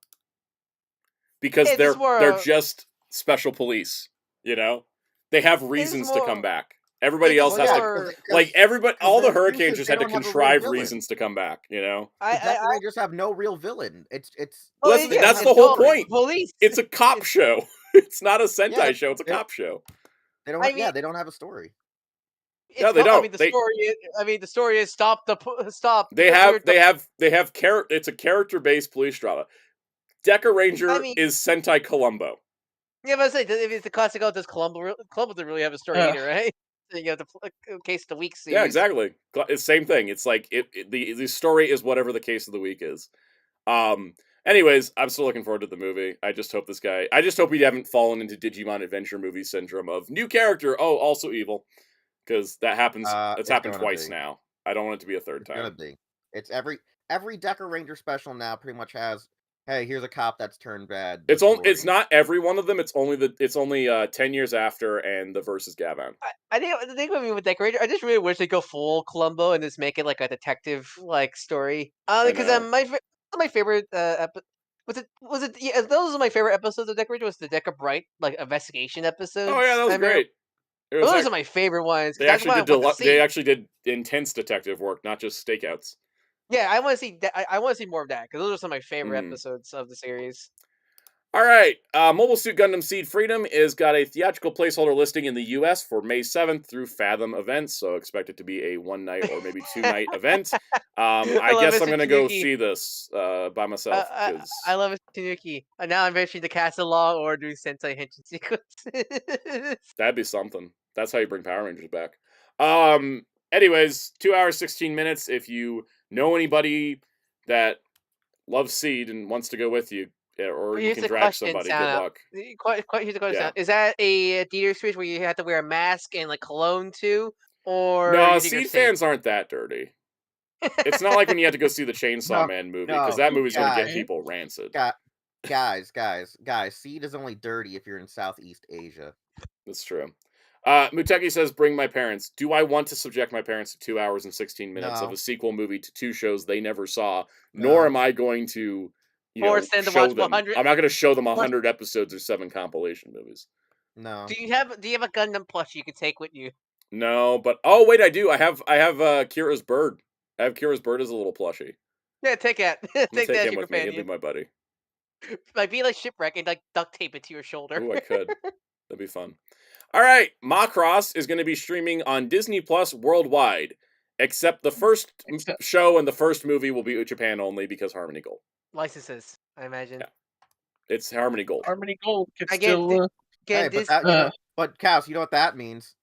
Because they're just special police, They have reasons to come back. Everybody else has to all the Hurricanes just had to contrive reasons to come back, The Deca Rangers have no real villain. That's the whole point. Police. It's a cop show. It's not a Sentai show. It's a cop show. They don't. They don't have a story. No, they don't. The story is stop. They have It's a character-based police drama. Deca Ranger is Sentai Columbo. Yeah, but I say if it's the classic. Does Columbo doesn't really have a story either, right? So you have the case of the week series. Yeah, exactly. It's same thing. It's like the story is whatever the case of the week is. Anyways, I'm still looking forward to the movie. I just hope we haven't fallen into Digimon Adventure movie syndrome of new character. Oh, also evil, because that happens. It's happened twice now. I don't want it to be a third time. It's gonna be. It's every Deca Ranger special now pretty much has. Hey, here's a cop that's turned bad. It's not every one of them. It's only 10 years after and the versus Gavan. I think the thing with me with Deca Ranger, I just really wish they go full Columbo and just make it like a detective story. Because my favorite those are my favorite episodes of Deca Ranger was the Deca Bright investigation episodes. Oh yeah, that was great. Those are my favorite ones. They actually did intense detective work, not just stakeouts. Yeah, I want to see. I want to see more of that because those are some of my favorite episodes of the series. All right, Mobile Suit Gundam Seed Freedom is got a theatrical placeholder listing in the U.S. for May 7th through Fathom events, so expect it to be a 1-night or maybe 2-night event. I guess I'm going to go see this by myself. I love it, Tanuki. Now I'm venturing to cast along or doing Sentai Henshin sequences. That'd be something. That's how you bring Power Rangers back. Anyways, 2 hours, 16 minutes. If you know anybody that loves Seed and wants to go with you, or you can drag somebody, good luck. Here's the question. Is that a theater experience where you have to wear a mask and cologne too? Or no, Seed fans aren't that dirty. It's not like when you have to go see the Chainsaw Man movie, because that movie's going to get people rancid. Guys, seed is only dirty if you're in Southeast Asia. That's true. Muteki says, bring my parents. Do I want to subject my parents to 2 hours and 16 minutes of a sequel movie to 2 shows they never saw? Nor am I going to, show them. I'm not going to show them 100 episodes or 7 compilation movies. No. Do you have a Gundam plushie you can take with you? No, but wait, I do. I have Kira's bird. I have Kira's bird as a little plushie. Yeah, take it. take that as your companion. He'll be my buddy. Might be like shipwreck and like duct tape it to your shoulder. Ooh, I could. That'd be fun. All right, Macross is going to be streaming on Disney Plus worldwide, except the first show and the first movie will be Japan only because Harmony Gold. Licenses, I imagine. Yeah. It's Harmony Gold. Harmony Gold can still... but Cass, you know what that means?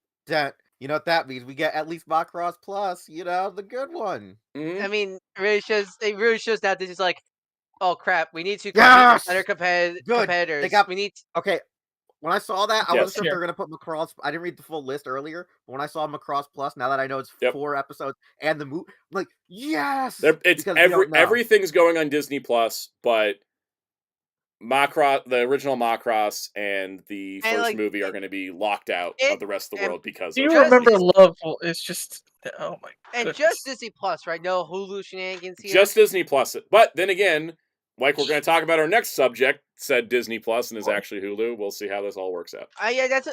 You know what that means? We get at least Macross Plus, the good one. Mm-hmm. I mean, it really shows that this is like, oh crap, we need to compete with better competitors. Okay. When I saw that, I wasn't sure if they're going to put Macross. I didn't read the full list earlier, but when I saw Macross Plus, now that I know it's 4 episodes and the movie, I'm like, yes! Everything's going on Disney Plus, but Macross, the original Macross and the first movie are going to be locked out of the rest of the world because do you remember Love? It's just, oh my goodness. And just Disney Plus, right? No Hulu shenanigans here? Just Disney Plus. But then again, like we're going to talk about our next subject, said Disney Plus and is actually Hulu. We'll see how this all works out. Yeah, that's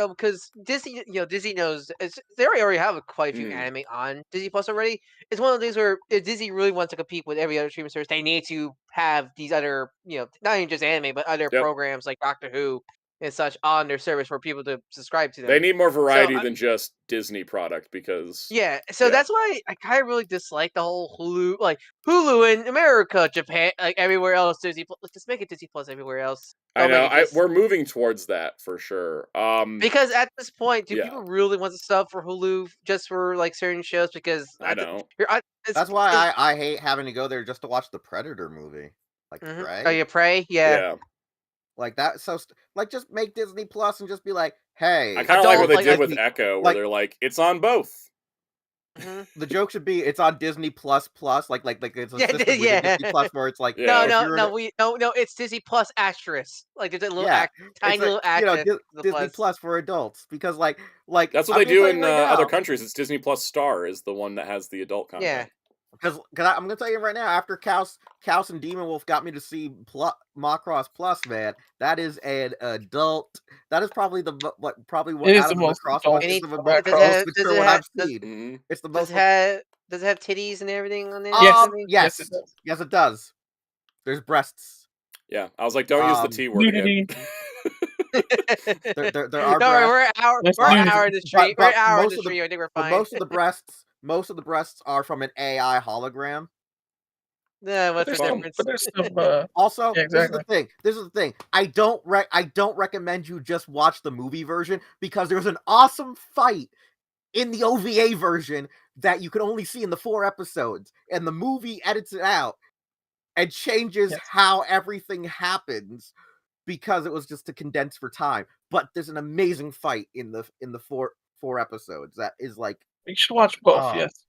because Disney, Disney knows they already have quite a few anime on Disney Plus already. It's one of those things where if Disney really wants to compete with every other streaming service, they need to have these other, not even just anime, but other programs like Doctor Who and such on their service for people to subscribe to them. They need more variety than just Disney product because... that's why I kind of really dislike the whole Hulu, like Hulu in America, Japan, like everywhere else, Disney Plus. Just make it Disney Plus everywhere else. I know, we're moving towards that for sure. Because at this point, do people really want to sub for Hulu just for like certain shows? Because I know. That's why I hate having to go there just to watch the Predator movie. Like Prey. Oh, you Prey? Yeah. Like that, just make Disney Plus and just be like, hey. I kind of like what they did with Echo, where they're like, it's on both. The joke should be it's on Disney Plus, like it's a system with Disney Plus where it's like no, it's Disney Plus asterisk. Like there's a little tiny little asterisk. Disney Plus for adults because like that's what they do in other countries. It's Disney Plus Star is the one that has the adult content. Yeah. Because I'm gonna tell you right now, after Kaus and Demon Wolf got me to see Macross Plus, man, that is an adult. That is probably probably one out of the Macross ones of mature one I've seen. It's the most. Does it have titties and everything on there? Yes, it does. There's breasts. Yeah, I was like, don't use the T word again. there are breasts. We're an hour in the street. We're an hour in the street. I think we're fine. Most of the breasts are from an AI hologram. Yeah, what's the difference? But there's some, also, this is the thing. I don't recommend you just watch the movie version because there's an awesome fight in the OVA version that you can only see in the 4 episodes, and the movie edits it out and changes how everything happens because it was just to condense for time. But there's an amazing fight in the 4 episodes that is like. You should watch both. Yes.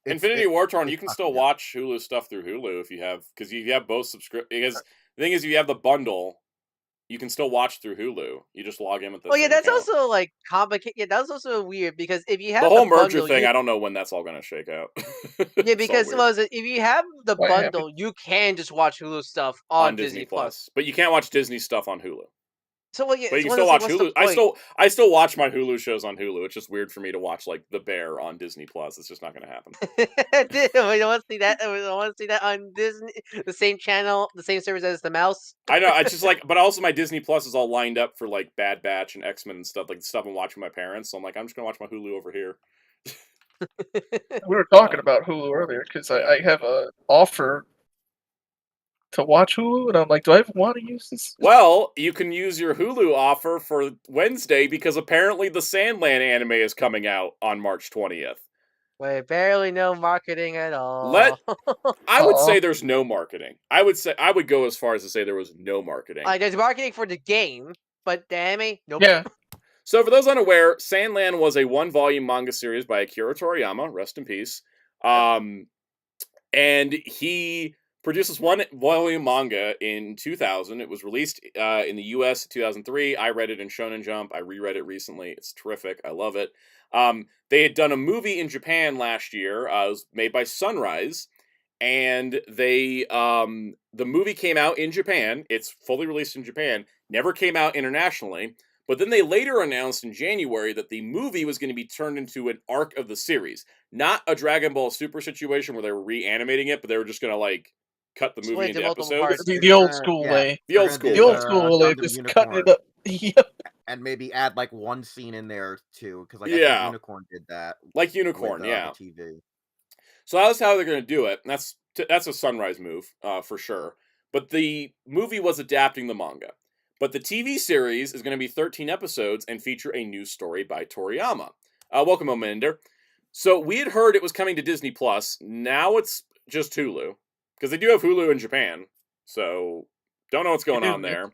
Infinity War Torn, you can still watch Hulu stuff through Hulu if you have, because you have both because the thing is, you have the bundle, you can still watch through Hulu. You just log in with the. Oh yeah, that's also like complicated. Yeah, that's also weird because if you have the whole merger thing, I don't know when that's all going to shake out. Yeah, because if you have the bundle, you can just watch Hulu stuff on Disney Plus, but you can't watch Disney stuff on Hulu. So well, yeah, but you can still watch Hulu. I still watch my Hulu shows on Hulu. It's just weird for me to watch like The Bear on Disney Plus. It's just not going to happen. We don't want to see that. We don't want to see that on Disney, the same channel, the same service as the mouse. I know. I just like, but also my Disney Plus is all lined up for like Bad Batch and X-Men and stuff, like the stuff I'm watching with my parents. So I'm like, I'm just going to watch my Hulu over here. We were talking about Hulu earlier because I have an offer to watch Hulu, and I'm like, do I even want to use this? Well, you can use your Hulu offer for Wednesday because apparently the Sandland anime is coming out on March 20th. Wait, barely no marketing at all. I would say there's no marketing. I would go as far as to say there was no marketing. There's marketing for the game, but the anime, nope. Yeah. So for those unaware, Sandland was a 1-volume manga series by Akira Toriyama, rest in peace, And he produced this 1-volume manga in 2000. It was released in the US in 2003. I read it in Shonen Jump. I reread it recently. It's terrific. I love it. They had done a movie in Japan last year. It was made by Sunrise. And they the movie came out in Japan. It's fully released in Japan. Never came out internationally. But then they later announced in January that the movie was going to be turned into an arc of the series. Not a Dragon Ball Super situation where they were reanimating it, but they were just going to, like, cut the movie into episodes. The old school way. The old school way. The old school way, just cutting it up. Yep. And maybe add, like, one scene in there, too. Because, like, I think Unicorn did that. Like Unicorn, with, the TV. So that's how they're going to do it. And that's a Sunrise move, for sure. But the movie was adapting the manga. But the TV series is going to be 13 episodes and feature a new story by Toriyama. Welcome, Ominder. So we had heard it was coming to Disney Plus. Now it's just Hulu. Because they do have Hulu in Japan. So don't know what's going on there.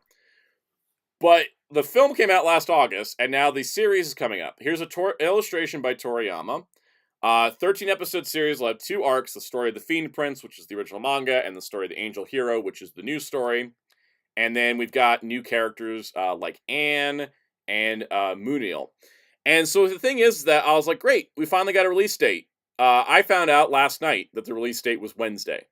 But the film came out last August, and now the series is coming up. Here's a illustration by Toriyama. 13-episode series will have 2 arcs. The story of the Fiend Prince, which is the original manga, and the story of the Angel Hero, which is the new story. And then we've got new characters like Anne and Mooniel. And so the thing is that I was like, great, we finally got a release date. I found out last night that the release date was Wednesday.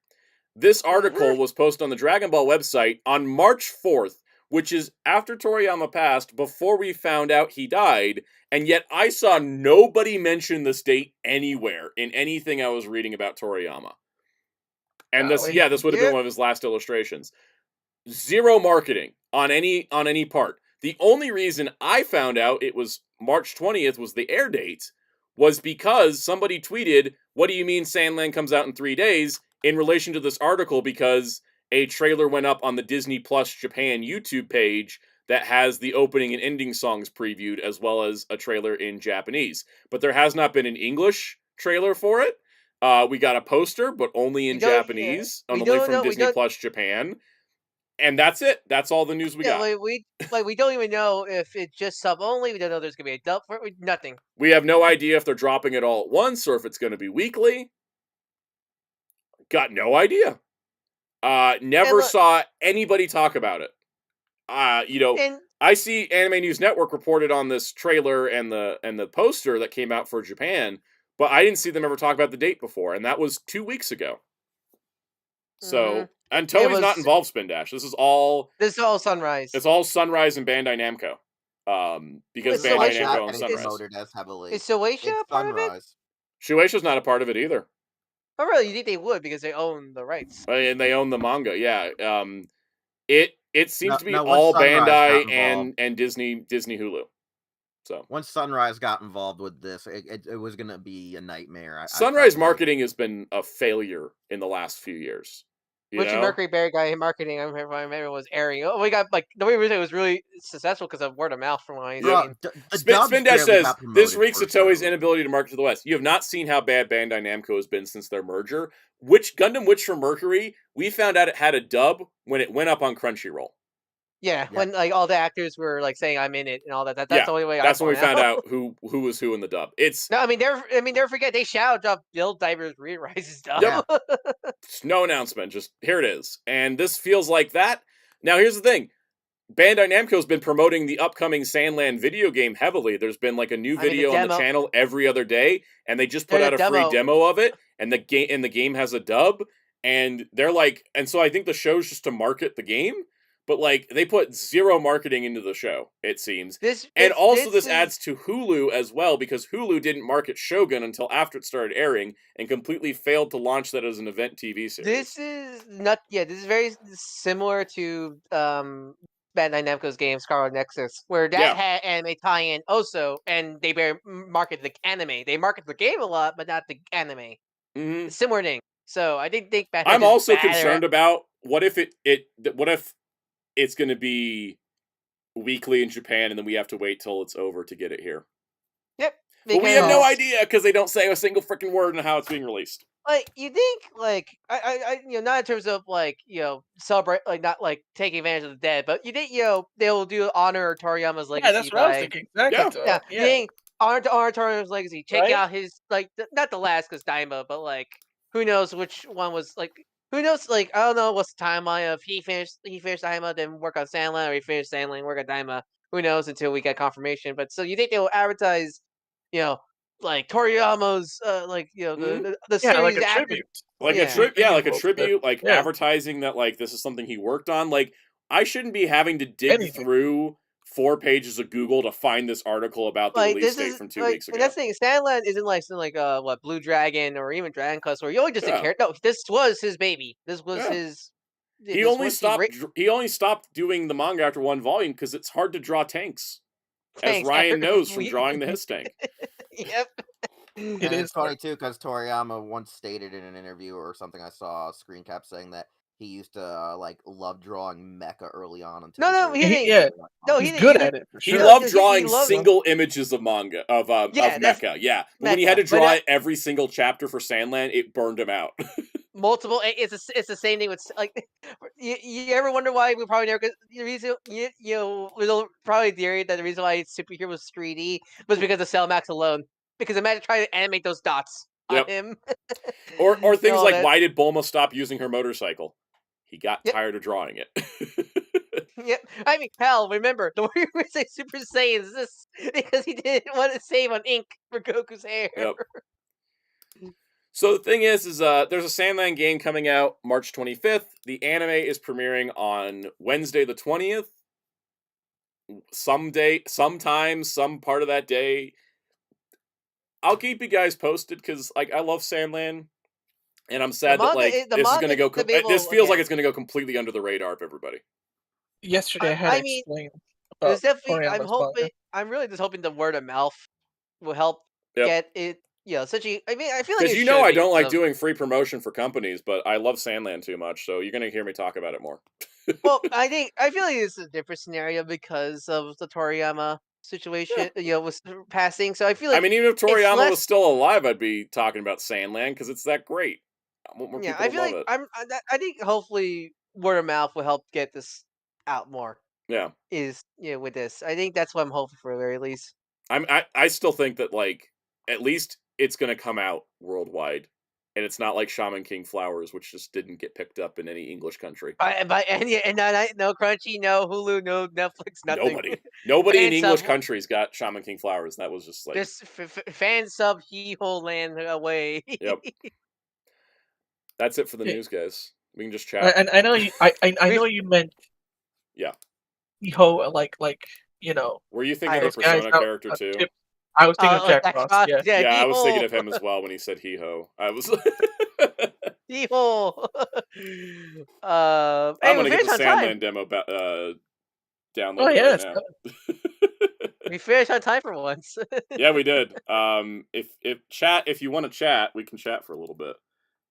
This article was posted on the Dragon Ball website on March 4th, which is after Toriyama passed, before we found out he died. And yet I saw nobody mention this date anywhere in anything I was reading about Toriyama. And this would have been one of his last illustrations. Zero marketing on any part. The only reason I found out it was March 20th was the air date was because somebody tweeted, "What do you mean Sandland comes out in 3 days?" in relation to this article, because a trailer went up on the Disney Plus Japan YouTube page that has the opening and ending songs previewed, as well as a trailer in Japanese. But there has not been an English trailer for it. We got a poster, but only in Japanese, only from Disney Plus Japan. And that's it. That's all the news we got. We don't even know if it's just sub only. We don't know if there's gonna be a dub for it. Nothing. We have no idea if they're dropping it all at once or if it's going to be weekly. Got no idea. Never saw anybody talk about it. I see Anime News Network reported on this trailer and the poster that came out for Japan, but I didn't see them ever talk about the date before, and that was 2 weeks ago. So, and Toei's not involved, Spin Dash. This is all Sunrise. It's all Sunrise and Bandai Namco. Because Bandai Namco owns Sunrise. Is Shueisha a part of it? Shueisha's not a part of it either. Oh, really? You think they would because they own the rights? And they own the manga, yeah. It seems to be all Bandai and Disney Hulu. So once Sunrise got involved with this, it was going to be a nightmare. Sunrise marketing has been a failure in the last few years. Which Mercury Bear guy in marketing, I remember, was airing. Oh, we got nobody really was really successful because of word of mouth from what I Spin Dash says this reeks of Toei's inability to market to the West. You have not seen how bad Bandai Namco has been since their merger. Gundam Witch from Mercury, we found out it had a dub when it went up on Crunchyroll. Yeah, when all the actors were saying I'm in it and all that. That's the only way. That's when we found out who was who in the dub. Never forget they shout out Bill Divers Re-Rises dub. Yep. No announcement, just here it is. And this feels like that. Now here's the thing. Bandai Namco's been promoting the upcoming Sandland video game heavily. There's been a new video on the channel every other day, and they just put out a free demo of it, and the game has a dub, and they're and so I think the show's just to market the game. But they put zero marketing into the show, it seems. This adds to Hulu as well, because Hulu didn't market Shogun until after it started airing and completely failed to launch that as an event TV series. This is very similar to Bandai Namco's game Scarlet Nexus, where that had anime tie-in also, and they market the anime. They market the game a lot, but not the anime. Mm-hmm. Similar thing. So I didn't think Bandai. I'm also concerned about what if it's going to be weekly in Japan, and then we have to wait till it's over to get it here. Yep. But we have no idea, because they don't say a single freaking word on how it's being released. You think, I not in terms of, celebrate, not, taking advantage of the dead, but you think, they'll do honor Toriyama's legacy. Yeah, that's what I was thinking. Exactly. Yeah. You think Artori's legacy. Check Right? out his not the last because Daima, but like who knows which one was like who knows like I don't know what's the timeline of he finished Daima then work on Sandland or he finished Sandland work on Daima. Who knows until we get confirmation. But so you think they will advertise, like Toriyama's the Yeah, like series a after tribute. Like Yeah. a tribute, like Yeah. advertising that like this is something he worked on. Like I shouldn't be having to dig Anything. through 4 pages of Google to find this article about the like release this date is from 2 like weeks and ago. that's the thing. Sandland isn't like something like what Blue Dragon or even Dragon Quest where you only just Yeah. care. No, this was his baby. This was Yeah. his. He only stopped doing the manga after 1 volume because it's hard to draw tanks, as Ryan knows from drawing the Hiss tank. Yep. And It is it's funny hard. too because Toriyama once stated in an interview or something I saw a screen cap saying that he used to like love drawing mecha early on until No, he he started didn't. No, He's he good didn't. at it for He sure. loved he drawing loved- single images of manga of Yeah, that's mecha. Yeah, but when he had mecha, to draw but, every single chapter for Sandland, it burned him out. multiple. It's the same thing with like. You ever wonder why we probably never? The reason we'll probably theory that the reason why Superhero was 3D was because of Cell Max alone. Because imagine trying to animate those dots on Yep. him. or things all like that. why did Bulma stop using her motorcycle? He got Yep. tired of drawing it. Yep. I mean, hell, remember the way we say Super Saiyan is this because he didn't want to save on ink for Goku's hair. Yep. So the thing is there's a Sandland game coming out March 25th. The anime is premiering on Wednesday the 20th. Sometime, some part of that day. I'll keep you guys posted because like I love Sandland, and I'm sad that like this is gonna go. This feels like it's gonna go completely under the radar of everybody. Yesterday I had to explain about there's definitely. Toriyama's I'm really just hoping the word of mouth will help get it. Essentially, I mean, I feel like because I don't like doing free promotion for companies, but I love Sandland too much, so you're gonna hear me talk about it more. Well, I feel like this is a different scenario because of the Toriyama situation. Was passing. So I feel like. I mean, even if Toriyama was still alive, I'd be talking about Sandland because it's that great. More people I feel love like it. I think hopefully word of mouth will help get this out more. Yeah. With this, I think that's what I'm hoping for at the very least. I still think that like at least it's gonna come out worldwide, and it's not like Shaman King Flowers, which just didn't get picked up in any English country. And no Crunchy, no Hulu, no Netflix, nothing. Nobody in English countries got Shaman King Flowers. That was just like this fan sub Seihou land away. Yep. That's it for the news, guys. We can just chat. And I know you. I know you meant. Yeah. Seihou, like Were you thinking of a Persona character too? I was thinking of Jack Frost. Yeah, I was thinking of him as well when he said Seihou. I was. Seihou. I'm gonna get the Sandland demo downloaded right now. We finished on time for once. Yeah, we did. If you want to chat, we can chat for a little bit.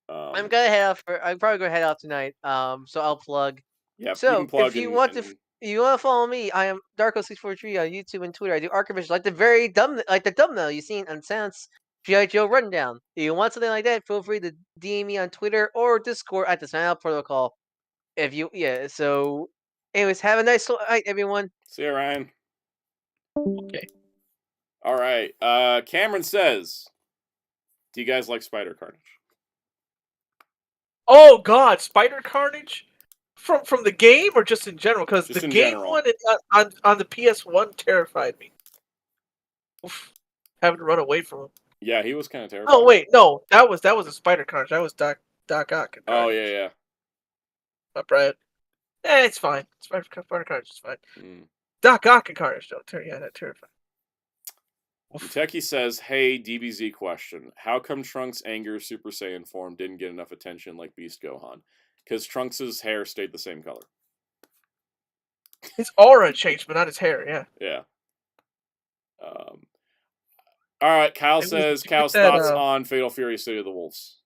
I'm probably gonna head out tonight. So I'll plug. Yeah. So if you want to follow me, I am Darko643 on YouTube and Twitter. I do archivage like the thumbnail you seen on Sans G.I. Joe Rundown. If you want something like that, feel free to DM me on Twitter or Discord at the Soundout Protocol. So anyways, have a nice night, everyone. See you, Ryan. Okay. All right. Cameron says, do you guys like Spider Carnage? Oh God, Spider Carnage from the game or just in general? Because the game one on the PS1 terrified me. Oof. Having to run away from him. Yeah, he was kind of terrifying. Oh wait, no, that was a Spider Carnage. That was Doc Ock. Oh yeah. Not Brad. It's fine. Spider Carnage is fine. Doc Ock and Carnage though. That terrifying. Techie says, hey, DBZ question. How come Trunks' Anger Super Saiyan form didn't get enough attention like Beast Gohan? Because Trunks' hair stayed the same color. His aura changed, but not his hair, yeah. Yeah. Alright, Kyle says, Kyle's thoughts on Fatal Fury City of the Wolves.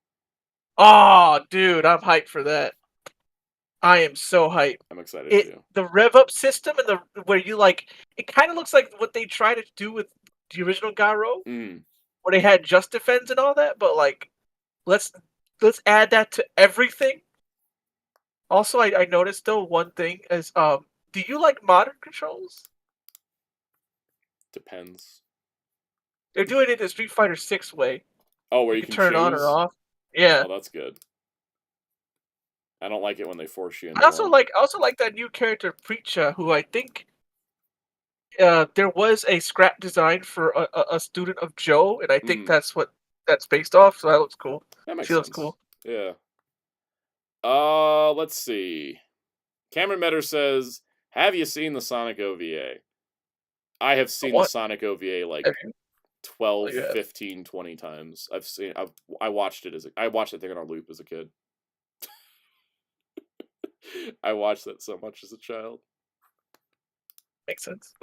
Oh, dude, I'm hyped for that. I am so hyped. I'm excited too. The rev up system and where you it kind of looks like what they tried to do with the original Garo, where they had just defense and all that, but let's add that to everything. Also, I noticed though one thing is do you like modern controls? Depends. They're doing it the Street Fighter 6 way. Oh, where you can turn choose? it on or off. Yeah. Oh, that's good. I don't like it when they force you into I also one. like that new character Preacher, who I think there was a scrap design for a student of Joe, and I think that's what that's based off. So that looks cool. That makes she sense. looks cool. Yeah. Let's see. Cameron Metter says, "Have you seen the Sonic OVA?" I have seen the Sonic OVA like 12, 15, 20 times. I watched it I watched that thing on a loop as a kid. I watched that so much as a child. Makes sense.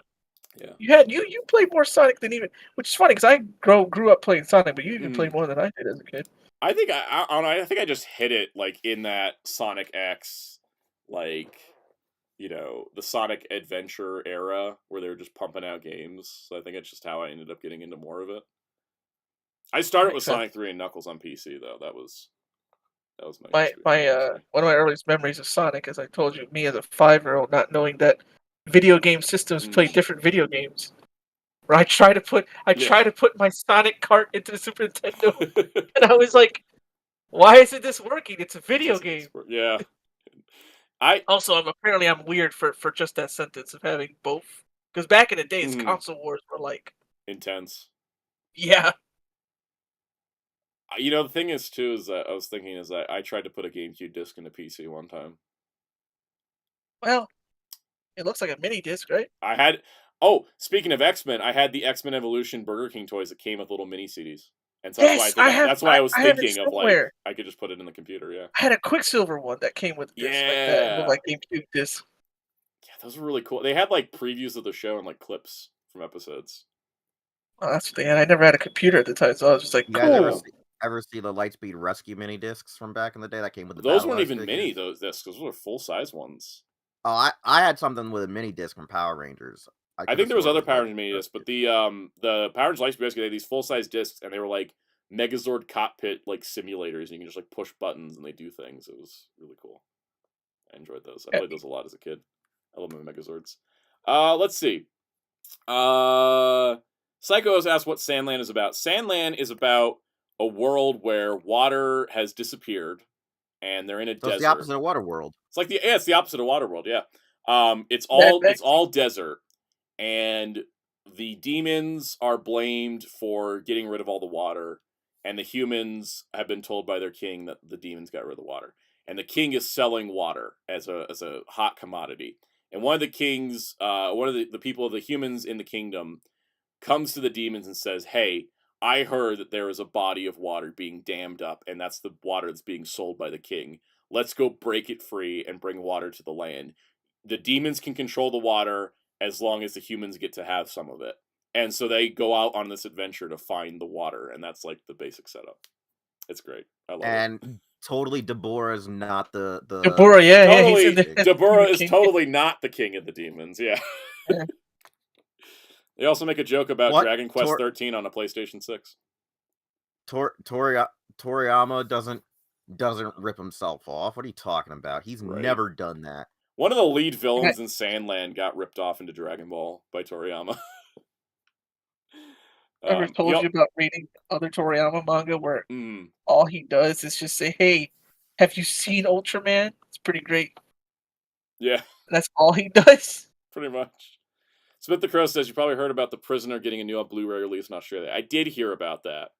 Yeah. You played more Sonic than even, which is funny because I grew up playing Sonic, but you even played more than I did as a kid. I think I think I just hit it like in that Sonic X, like, you know, the Sonic Adventure era where they were just pumping out games. So I think it's just how I ended up getting into more of it. I started with Sonic 3 and Knuckles on PC though. That was my one of my earliest memories of Sonic, as I told you, me as a 5-year-old not knowing that video game systems play different video games. Where I try to put my Sonic cart into the Super Nintendo, and I was like, "Why isn't this working? It's a video game." Yeah. I'm weird for just that sentence of having both, because back in the days, console wars were like intense. Yeah. You know, the thing is too is that I tried to put a GameCube disc in a PC one time. Well, it looks like a mini disc, right? Speaking of X-Men, I had the X-Men Evolution Burger King toys that came with little mini CDs. And so that's why I was thinking of like I could just put it in the computer, yeah. I had a Quicksilver one that came with discs like that, with like GameCube discs. Yeah, those were really cool. They had like previews of the show and like clips from episodes. Oh, that's what they had. I never had a computer at the time, so I was just like, cool. Ever see the Lightspeed Rescue mini discs from back in the day that came with the Those weren't even mini, those discs. Those were full-size ones. Oh, I had something with a mini disc from Power Rangers. I think there was other Power Rangers mini discs, but the Power Rangers Lightspeed Rescue, they had these full-size discs, and they were like Megazord cockpit like simulators, and you can just like push buttons and they do things. It was really cool. I enjoyed those. I played those a lot as a kid. I love my Megazords. Let's see. Psycho has asked what Sandland is about. Sandland is about a world where water has disappeared, and they're in a desert. It's the opposite of Waterworld. It's like it's the opposite of Waterworld. Yeah. It's all desert, and the demons are blamed for getting rid of all the water, and the humans have been told by their king that the demons got rid of the water, and the king is selling water as a hot commodity. And one of the kings, one of the people of the humans in the kingdom, comes to the demons and says, "Hey, I heard that there is a body of water being dammed up, and that's the water that's being sold by the king. Let's go break it free and bring water to the land. The demons can control the water as long as the humans get to have some of it." And so they go out on this adventure to find the water, and that's like the basic setup. It's great. I love it. And totally, Deborah is not the Deborah, totally, Deborah is totally not the king of the demons. Yeah. They also make a joke about Dragon Quest 13 on a PlayStation 6. Toriyama doesn't rip himself off. What are you talking about? He's never done that. One of the lead villains in Sandland got ripped off into Dragon Ball by Toriyama. I ever told you about reading other Toriyama manga where all he does is just say, "Hey, have you seen Ultraman? It's pretty great." Yeah. That's all he does. Pretty much. Smith the Crow says, "You probably heard about The Prisoner getting a new Blu-ray release in Australia." I did hear about that.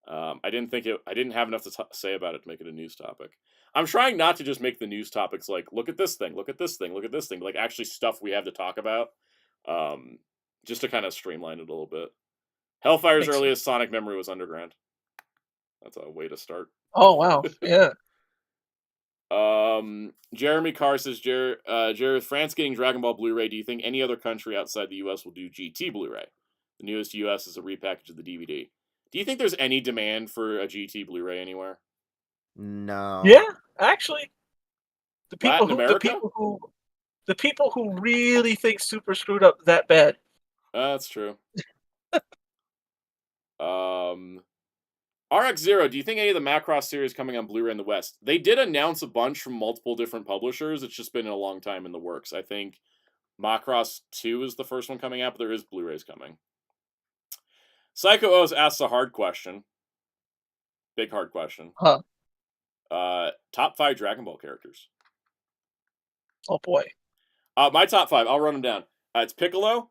I didn't have enough to say about it to make it a news topic. I'm trying not to just make the news topics like, look at this thing, look at this thing, look at this thing, like actually stuff we have to talk about, just to kind of streamline it a little bit. Hellfire's earliest Sonic memory was Underground. That's a way to start. Oh, wow. Yeah. Jeremy Carr says, Jared, with France getting Dragon Ball Blu-ray, do you think any other country outside the US will do GT Blu-ray? The newest US is a repackage of the DVD. Do you think there's any demand for a GT Blu-ray anywhere? No. Yeah, actually. The people who really think Super screwed up that bad. That's true. RX0, do you think any of the Macross series coming on Blu-ray in the West? They did announce a bunch from multiple different publishers. It's just been a long time in the works. I think Macross 2 is the first one coming out, but there is Blu-rays coming. Psycho O's asks a hard question. Big hard question. Huh. Top 5 Dragon Ball characters. Oh boy. My top 5. I'll run them down. It's Piccolo.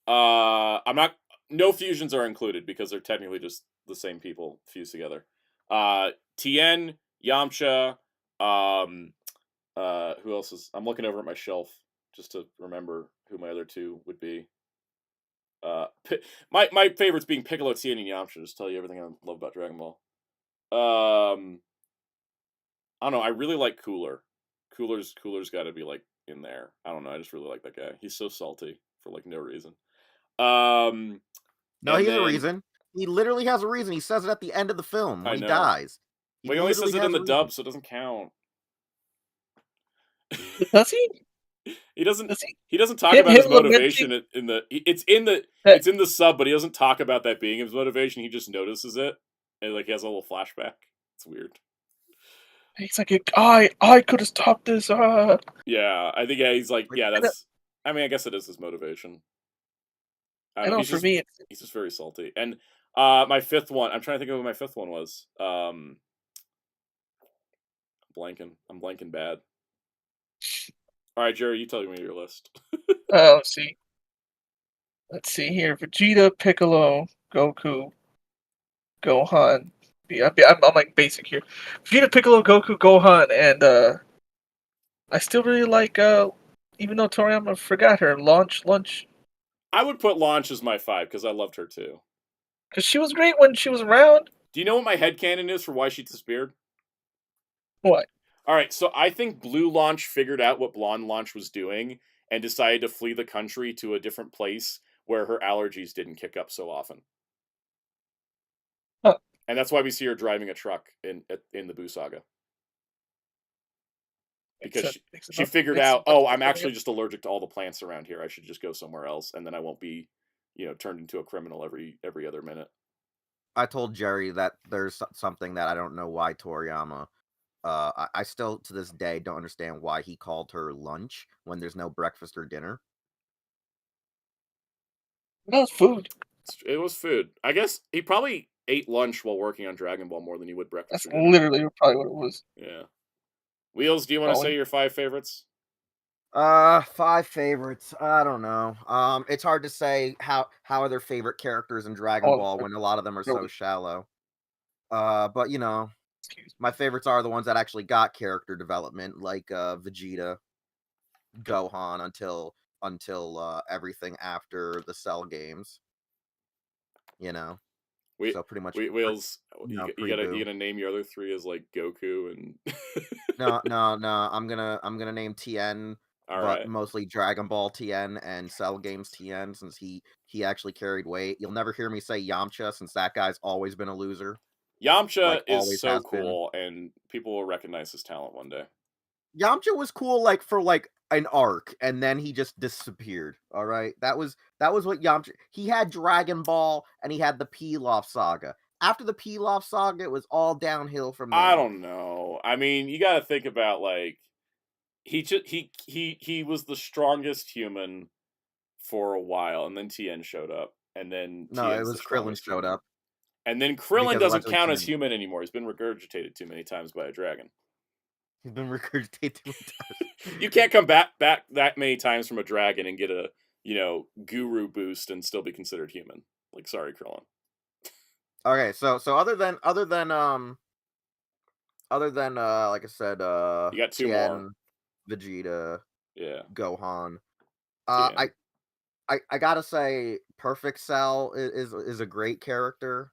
No fusions are included because they're technically just the same people fused together. Tien, Yamcha. Who else is? I'm looking over at my shelf just to remember who my other 2 would be. My favorites being Piccolo, Tien, and Yamcha. Just tell you everything I love about Dragon Ball. I don't know. I really like Cooler. Cooler's got to be like in there. I don't know. I just really like that guy. He's so salty for like no reason. No, he has a reason. He literally has a reason. He says it at the end of the film when he dies. He only says it in the dub, so it doesn't count. Does he? He doesn't. He doesn't talk about his motivation in the. It's in the sub, but he doesn't talk about that being his motivation. He just notices it, and like he has a little flashback. It's weird. He's like, I could have stopped this. Yeah, I think he's like, yeah, that's. I mean, I guess it is his motivation. I know for me, he's just very salty. And my 5th one, I'm trying to think of what my 5th one was. I'm blanking bad. All right, Jerry, you tell me your list. Let's see here: Vegeta, Piccolo, Goku, Gohan. Yeah, I'm like basic here. Vegeta, Piccolo, Goku, Gohan, and I still really like. Even though Toriyama forgot her, Launch. I would put Launch as my 5 because I loved her too. Because she was great when she was around. Do you know what my headcanon is for why she disappeared? What? All right, so I think Blue Launch figured out what Blonde Launch was doing and decided to flee the country to a different place where her allergies didn't kick up so often. Huh. And that's why we see her driving a truck in the Buu Saga. Because she figured out, I'm actually just allergic to all the plants around here. I should just go somewhere else, and then I won't be, turned into a criminal every other minute. I told Jerry that there's something that I don't know why Toriyama. I still to this day don't understand why he called her lunch when there's no breakfast or dinner. That was food. It was food. I guess he probably ate lunch while working on Dragon Ball more than he would breakfast. That's literally probably what it was. Yeah. Wheels, do you want to say your 5 favorites? 5 favorites. I don't know. It's hard to say how are their favorite characters in Dragon Ball when a lot of them are so shallow. But my favorites are the ones that actually got character development, like Vegeta, Gohan, until everything after the Cell games. So pretty much. Wheels, you gonna name your other 3 as like Goku and. No. I'm gonna name Tien, but mostly Dragon Ball Tien and Cell Games Tien, since he actually carried weight. You'll never hear me say Yamcha, since that guy's always been a loser. Yamcha is so cool, and people will recognize his talent one day. Yamcha was cool, for an arc, and then he just disappeared. All right, that was what Yamcha. He had Dragon Ball, and he had the Pilaf saga. After the Pilaf saga, it was all downhill from there. I don't know. I mean, you got to think about he was the strongest human for a while, and then Tien showed up, and then it was Krillin showed up. And then Krillin doesn't count as human anymore. He's been regurgitated too many times by a dragon. He's been regurgitated too many times. You can't come back that many times from a dragon and get a, guru boost and still be considered human. Like, sorry, Krillin. Okay, so other than like I said, you got 2 more. Vegeta, yeah, Gohan. I gotta say, Perfect Cell is a great character.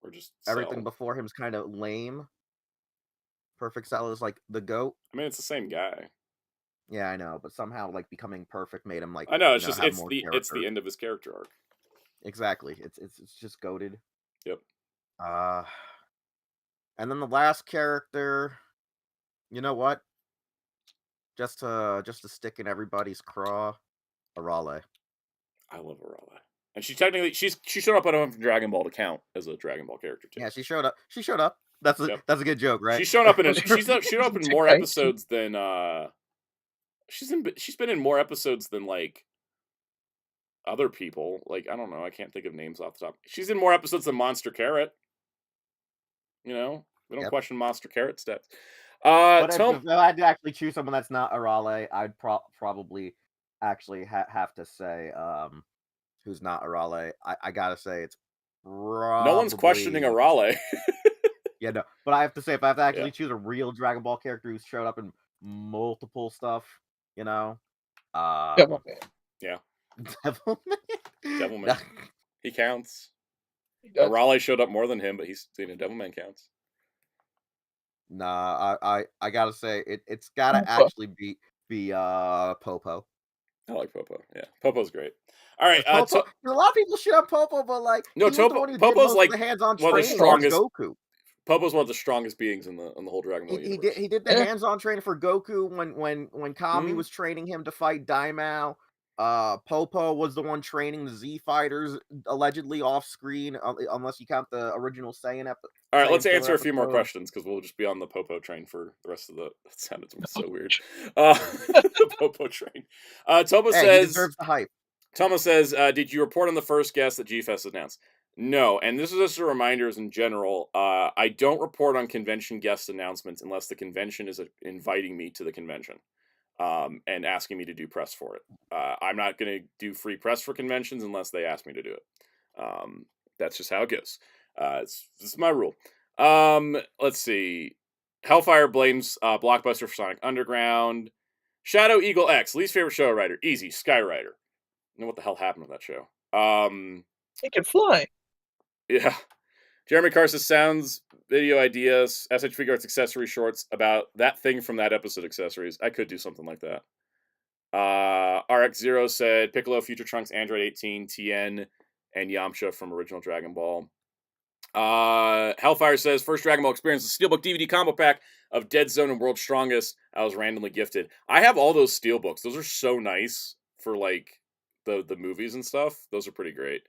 Or just everything Cell. Before him is kind of lame. Perfect Cell is like the GOAT. I mean, it's the same guy. Yeah, I know, but somehow becoming perfect made him I know, it's the end of his character arc. Exactly. It's just goated. Yep. And then the last character, you know what? Just to stick in everybody's craw, Arale. I love Arale. And she showed up on Dragon Ball to count as a Dragon Ball character too. Yeah, she showed up. That's a good joke, right? She's shown up in more episodes than she's been in more episodes than like other people. Like, I don't know. I can't think of names off the top. She's in more episodes than Monster Carrot. You know, we don't question Monster Carrot stats. But if I had to actually choose someone that's not Arale, I'd probably actually have to say who's not Arale. I gotta say it's probably... No one's questioning Arale. Yeah, no. But I have to say, if I have to actually choose a real Dragon Ball character who's showed up in multiple stuff, you know, Devilman. Yeah. Devilman. Devilman. He counts. Arale showed up more than him, but he's seen a Devilman counts. Nah, I gotta say it's gotta actually be Popo. I like Popo. Yeah, Popo's great. All right, a lot of people shit on Popo, but like no, Popo's like the hands-on one of the training strongest. Goku. Popo's one of the strongest beings in the whole Dragon Ball universe. He did the hands-on training for Goku when Kami was training him to fight Daimao. Popo was the one training the Z fighters allegedly off screen, unless you count the original Saiyan episode. All right, let's answer a few more questions because we'll just be on the Popo train for the rest of the. That sounded so weird. The Popo train. Tomo says he deserves the hype. Tomo says, "Did you report on the first guest that G-Fest announced?" No, and this is just a reminder in general. I don't report on convention guest announcements unless the convention is inviting me to the convention. And asking me to do press for it. I'm not going to do free press for conventions unless they ask me to do it. That's just how it goes. This is my rule. Let's see. Hellfire blames Blockbuster for Sonic Underground. Shadow Eagle X, least favorite show writer. Easy, Skyrider. I know what the hell happened with that show. He can fly. Yeah. Jeremy Carson sounds, video ideas, SHF Arts accessory shorts about that thing from that episode accessories. I could do something like that. RX0 said Piccolo, Future Trunks, Android 18, Tien, and Yamcha from original Dragon Ball. Hellfire says first Dragon Ball experience, the Steelbook DVD combo pack of Dead Zone and World's Strongest. I was randomly gifted. I have all those Steelbooks. Those are so nice for like the movies and stuff. Those are pretty great.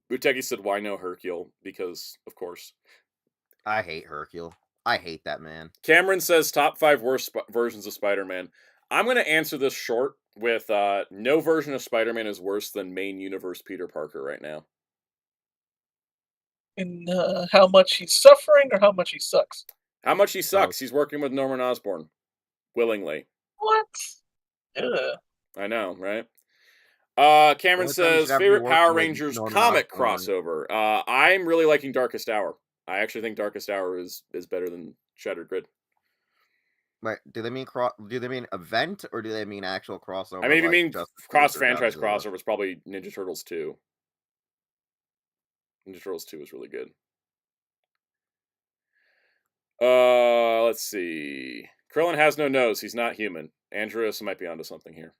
Buteki said, why no Hercule? Because, of course. I hate Hercule. I hate that man. Cameron says, top 5 worst versions of Spider-Man. I'm going to answer this short with no version of Spider-Man is worse than main universe Peter Parker right now. And how much he's suffering or how much he sucks? How much he sucks. He's working with Norman Osborn. Willingly. What? Ugh. I know, right? Cameron says, favorite Power Rangers comic crossover. I'm really liking Darkest Hour. I actually think Darkest Hour is better than Shattered Grid. Wait, do they mean event or do they mean actual crossover? I mean, if you mean cross-franchise crossover, it's probably Ninja Turtles 2. Ninja Turtles 2 is really good. Let's see. Krillin has no nose. He's not human. Andreas might be onto something here.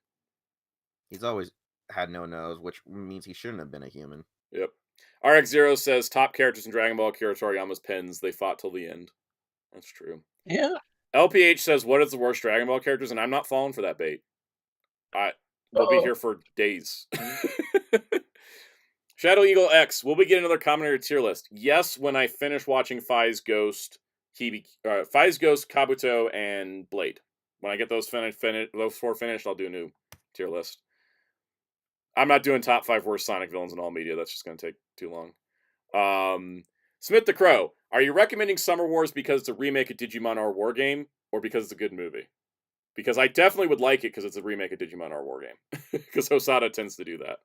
He's always had no nose, which means he shouldn't have been a human. Yep. RX0 says top characters in Dragon Ball, Akira Toriyama's pens. They fought till the end. That's true. Yeah. LPH says, what is the worst Dragon Ball characters? And I'm not falling for that bait. We'll be here for days. Shadow Eagle X, will we get another Kamen tier list? Yes, when I finish watching Fai's Ghost, Kabuto, and Blade. When I get those those 4 finished, I'll do a new tier list. I'm not doing top 5 worst Sonic villains in all media. That's just going to take too long. Smith the Crow, are you recommending Summer Wars because it's a remake of Digimon R War Game, or because it's a good movie? Because I definitely would like it because it's a remake of Digimon R War Game. Because Hosada tends to do that.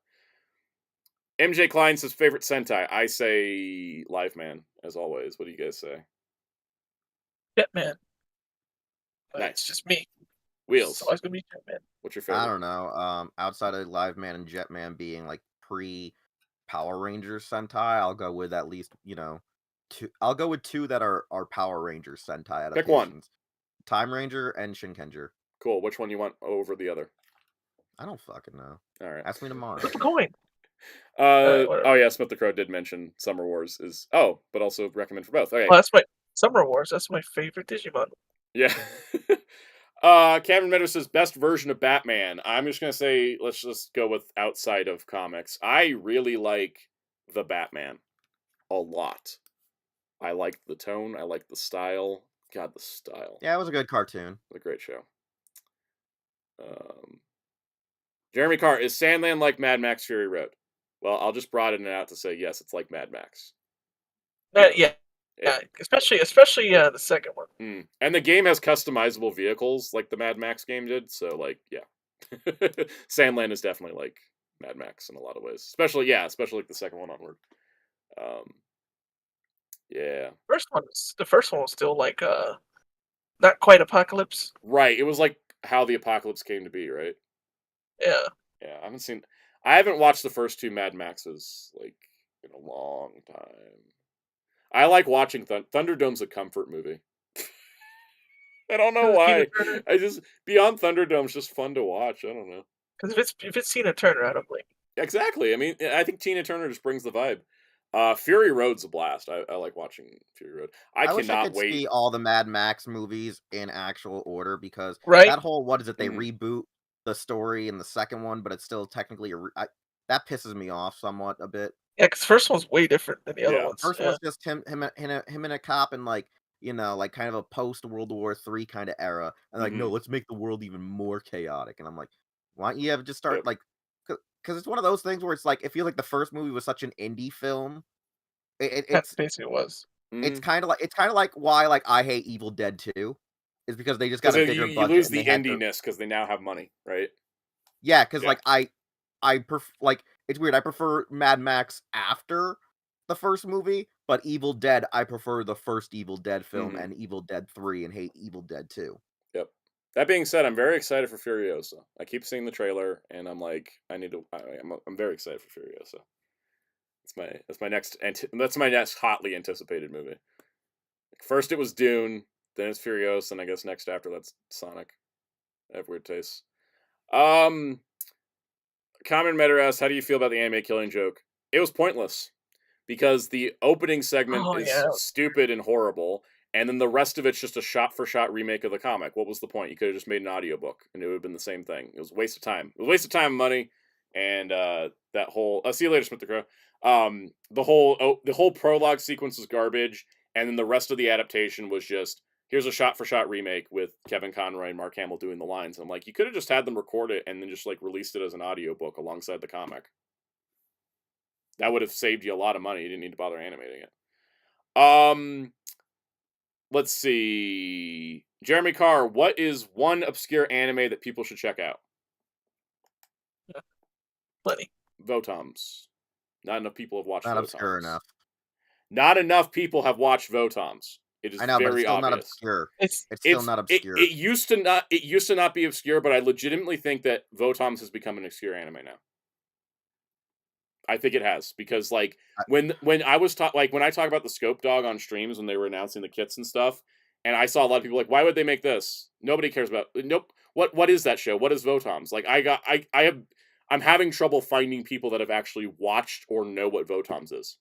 MJ Klein says favorite Sentai. I say Live Man, as always. What do you guys say? Jetman. Nice. It's just me. Wheels. It's always gonna be Jetman. What's your favorite? I don't know. Outside of Live Man and Jetman being like pre-Power Rangers Sentai, I'll go with at least, 2. I'll go with 2 that are Power Rangers Sentai adaptations. Pick one. Time Ranger and Shinkenger. Cool. Which one you want over the other? I don't fucking know. All right. Ask me tomorrow. What's going? Oh yeah, Smith the Crow did mention Summer Wars is but also recommend for both. Okay. Well, that's my Summer Wars. That's my favorite Digimon. Yeah. Kevin Meadows says best version of Batman. I'm just gonna say let's just go with outside of comics. I really like the Batman a lot. I like the tone. I like the style. God, the style. Yeah, it was a good cartoon. A great show. Jeremy Carr, is Sandland like Mad Max Fury Road? Well, I'll just broaden it out to say yes, it's like Mad Max. Yeah, especially the second one. And the game has customizable vehicles like the Mad Max game did, so like, yeah. Sandland is definitely like Mad Max in a lot of ways. Especially like the second one onward. Yeah. The first one was still like not quite apocalypse. Right. It was like how the apocalypse came to be, right? Yeah. Yeah, I haven't watched the first two Mad Maxes like in a long time. I like watching Thunderdome's a comfort movie. I don't know why. Beyond Thunderdome's just fun to watch. I don't know. Because if it's Tina Turner, I don't blame. Exactly. I mean, I think Tina Turner just brings the vibe. Fury Road's a blast. I like watching Fury Road. I wish I could wait. see all the Mad Max movies in actual order because Right? that whole they reboot the story in the second one, but it's still technically that pisses me off somewhat a bit. Yeah, because first one's way different than the other ones. First one's just him and a cop in like kind of a post World War III kind of era, and like no, let's make the world even more chaotic. And I'm like, why don't you ever just start like, because it's one of those things where it's like, I feel like the first movie was such an indie film. It's basically it was. It's kind of like why like I hate Evil Dead 2 is because they just got a bigger budget. You lose the indiness because they now have money, right? Yeah, because like it's weird. I prefer Mad Max after the first movie, but Evil Dead, I prefer the first Evil Dead film and Evil Dead 3 and hate Evil Dead 2. Yep. That being said, I'm very excited for Furiosa. I keep seeing the trailer and I'm like, I'm very excited for Furiosa. That's my next hotly anticipated movie. First it was Dune, then it's Furiosa, and I guess next after that's Sonic. I have weird tastes. Kamen Metaras, how do you feel about the anime Killing Joke? It was pointless because the opening segment is stupid and horrible, and then the rest of it's just a shot-for-shot remake of the comic. What was the point? You could have just made an audiobook, and it would have been the same thing. It was a waste of time. It was a waste of time and money, and that whole... see you later, Smith the Crow. The whole prologue sequence was garbage, and then the rest of the adaptation was just, here's a shot-for-shot remake with Kevin Conroy and Mark Hamill doing the lines. And I'm like, you could have just had them record it and then just like released it as an audiobook alongside the comic. That would have saved you a lot of money. You didn't need to bother animating it. Let's see. Jeremy Carr, what is one obscure anime that people should check out? Plenty. Votoms. Not enough people have watched Votoms. Not obscure enough. Not enough people have watched Votoms. It is I know, very but it's still obvious. Not obscure. It's still not obscure. It used to not be obscure, but I legitimately think that Votoms has become an obscure anime now. I think it has because like when I talk about the Scope Dog on streams when they were announcing the kits and stuff, and I saw a lot of people like, why would they make this? Nobody cares about. Nope. What is that show? What is Votoms? Like I'm having trouble finding people that have actually watched or know what Votoms is.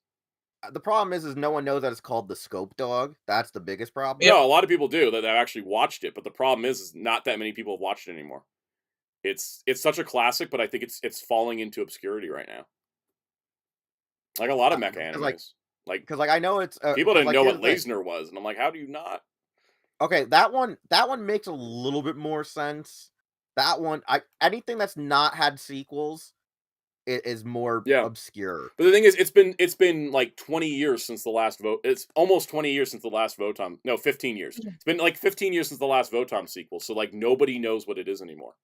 The problem is no one knows that it's called the Scope Dog. That's the biggest problem. No, a lot of people do that have actually watched it, but the problem is not that many people have watched it anymore. It's such a classic, but I think it's falling into obscurity right now. Like a lot of mecha animes. Because I know it's people didn't know what Leisner was, and I'm like, how do you not? Okay, that one makes a little bit more sense. That one, anything that's not had sequels, it is more obscure. But the thing is, it's been like 20 years since the last vote. It's almost 20 years since the last Votom. No, 15 years. It's been like 15 years since the last Votom sequel. So like nobody knows what it is anymore.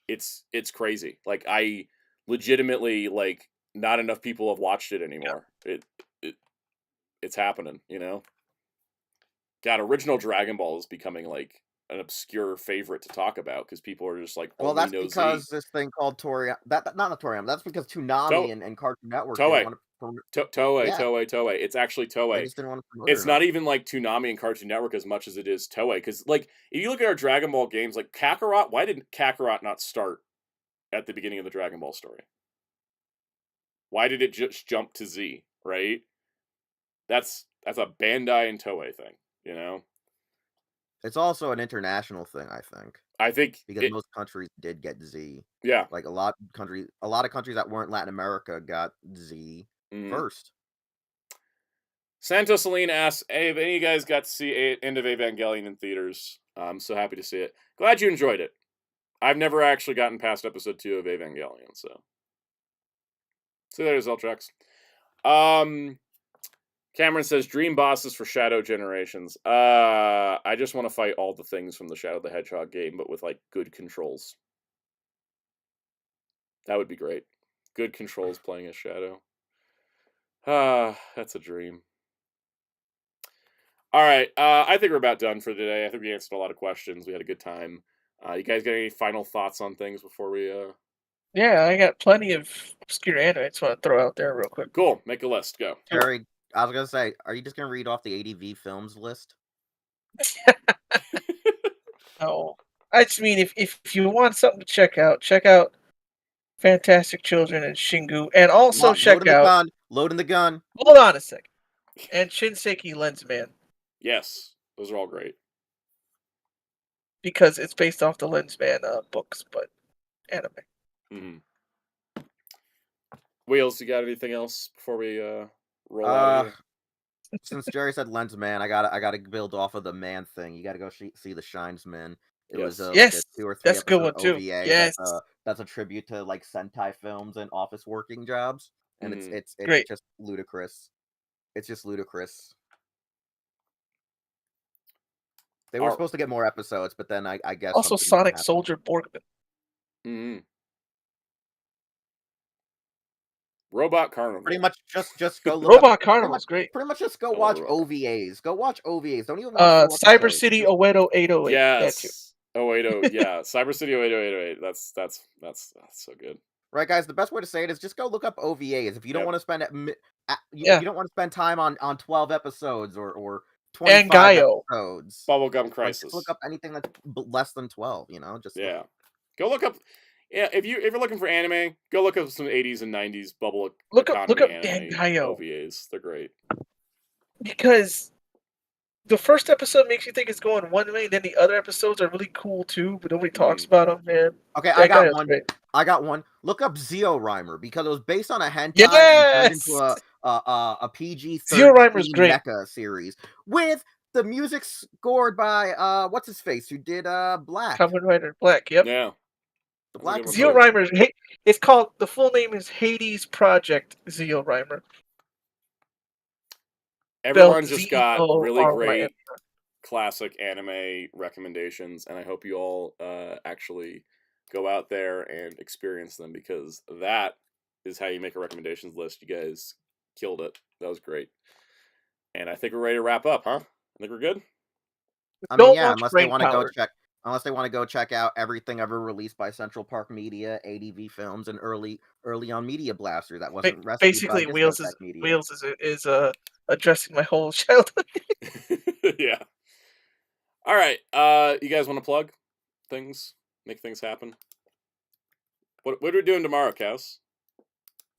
It's crazy. Like I legitimately like not enough people have watched it anymore. Yeah. It's happening, you know. God, original Dragon Ball is becoming like an obscure favorite to talk about because people are just like, well, that's because this thing called Toriyama. Not Toriyama. That's because Toonami and Cartoon Network. Toei. Toei. It's actually Toei. It's not even like Toonami and Cartoon Network as much as it is Toei. Because like, if you look at our Dragon Ball games, like Kakarot, why did Kakarot not start at the beginning of the Dragon Ball story? Why did it just jump to Z? Right? That's a Bandai and Toei thing, you know. It's also an international thing, I think. Because most countries did get Z. Yeah. Like a lot of countries that weren't Latin America got Z first. Santos Celine asks, hey, if any of you guys got to see End of Evangelion in theaters, I'm so happy to see it. Glad you enjoyed it. I've never actually gotten past episode 2 of Evangelion, so there's Ultrax. Cameron says dream bosses for Shadow Generations. I just want to fight all the things from the Shadow the Hedgehog game, but with like good controls. That would be great. Good controls playing as Shadow. That's a dream. All right, I think we're about done for today. I think we answered a lot of questions. We had a good time. You guys got any final thoughts on things before we? Yeah, I got plenty of obscure anime I just want to throw out there real quick. Cool. Make a list. Go. Harry, I was gonna say, are you just gonna read off the ADV films list? No, I just mean if you want something to check out Fantastic Children and Shingu, and also check out Loading the gun. Hold on a second. And Shinseki Lensman. Yes, those are all great. Because it's based off the Lensman books, but anime. Mm-hmm. Wheels, you got anything else before we roll out here? Since Jerry said Lensman, I gotta build off of the man thing. You gotta go see the Shinesman. It was like a 2 or 3 that's a good one episode too. OVA. Yes, that's a tribute to like Sentai films and office working jobs, and it's great. just ludicrous. It's just ludicrous. They were supposed to get more episodes, but then I guess also Sonic Soldier Borgman. Mm-hmm. Robot Carnival. Pretty much just go look Robot Carnival's great. Pretty much just go watch OVAs. Go watch OVAs. Don't even watch Cyber City Oedo 808. Yes. 080. Yeah. Cyber City 08088. That's so good. Right, guys. The best way to say it is just go look up OVAs. If you don't want to spend you don't want to spend time on 12 episodes or 25 episodes. Bubblegum Crisis. Just look up anything that's less than 12. Just go look up. Yeah, if you're looking for anime, go look up some 80s and 90s bubble look up anime OVAs. They're great. Because the first episode makes you think it's going one way, and then the other episodes are really cool too, but nobody talks about them, man. Okay, I got one. Look up Zeo Rhymer because it was based on a hentai and turned into a PG-13 mecha series with the music scored by what's his face who did Black. Kamen Rider Black. Yep. Yeah. The Black Zeo Rhymer. It's called, the full name is Hades Project Zeo Rhymer. Everyone just got really great classic anime recommendations, and I hope you all actually go out there and experience them, because that is how you make a recommendations list. You guys killed it. That was great. And I think we're ready to wrap up, huh? I think we're good? I mean, yeah, unless they want to go check out everything ever released by Central Park Media, ADV Films, and early on Media Blaster that wasn't basically by Wheels is addressing my whole childhood. Yeah. All right. You guys want to plug things? Make things happen? What are we doing tomorrow, Kaus?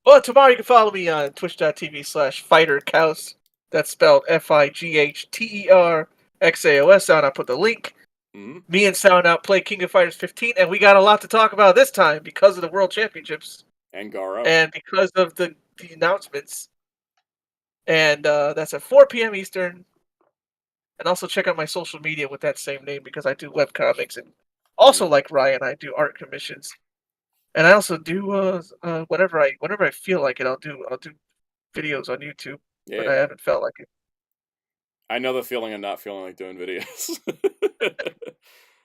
Well, tomorrow you can follow me on twitch.tv/FighterKaus. That's spelled FIGHTERXAOS. I'll put the link. Mm-hmm. Me and Soundout play King of Fighters 15, and we got a lot to talk about this time because of the World Championships. And Garo. And because of the announcements. And that's at 4 p.m. Eastern. And also check out my social media with that same name, because I do webcomics, and also, like Ryan, I do art commissions. And I also do whenever I feel like it, I'll do videos on YouTube. Yeah. But I haven't felt like it. I know the feeling of not feeling like doing videos.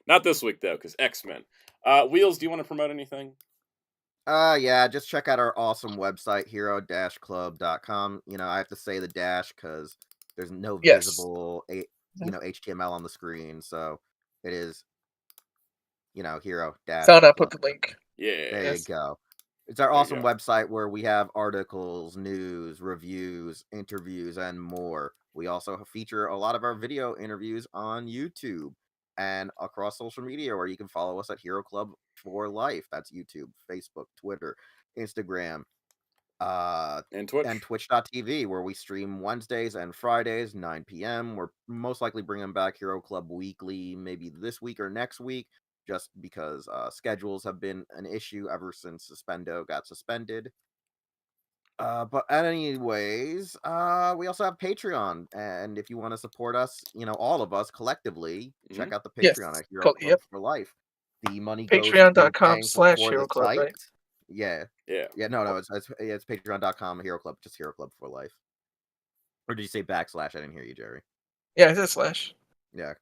Not this week though, because X-Men. Wheels, do you want to promote anything? Yeah, just check out our awesome website, hero-club.com. I have to say the dash because there's no visible HTML on the screen, so it is hero dash. Soundout put the link. Yeah. There you go. It's our awesome website where we have articles, news, reviews, interviews, and more. We also feature a lot of our video interviews on YouTube and across social media, where you can follow us at Hero Club for Life. That's YouTube, Facebook, Twitter, Instagram, and Twitch. And Twitch.tv, where we stream Wednesdays and Fridays, 9 p.m. We're most likely bringing back Hero Club weekly, maybe this week or next week, just because schedules have been an issue ever since Suspendo got suspended. But anyways, we also have Patreon, and if you want to support us, all of us collectively, check out the Patreon at Hero Club for Life. the money goes to paying for Patreon.com/Hero the Club, site. right? Yeah. No, it's Patreon.com Hero Club, just Hero Club for life. Or did you say / I didn't hear you, Jerry. Yeah, it says / Yeah.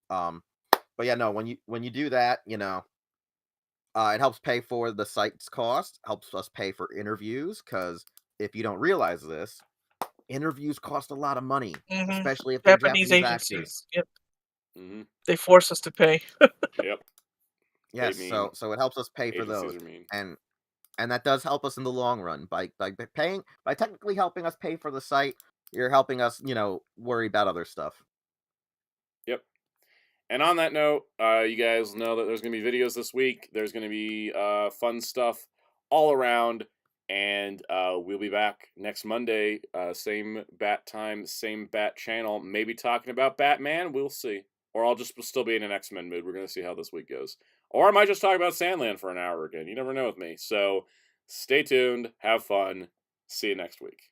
But yeah, no, when you do that, you know, it helps pay for the site's cost, helps us pay for interviews, because if you don't realize this, interviews cost a lot of money, especially if they're Japanese agencies. actors. Yep. They force us to pay. Yep. Yes, so it helps us pay for those, and that does help us in the long run by technically helping us pay for the site. You're helping us, you know, worry about other stuff. Yep. And on that note, you guys know that there's going to be videos this week. There's going to be fun stuff all around. And we'll be back next Monday. Same bat time, same bat channel. Maybe talking about Batman. We'll see. Or I'll just still be in an X-Men mood. We're going to see how this week goes. Or I might just talk about Sandland for an hour again. You never know with me. So stay tuned. Have fun. See you next week.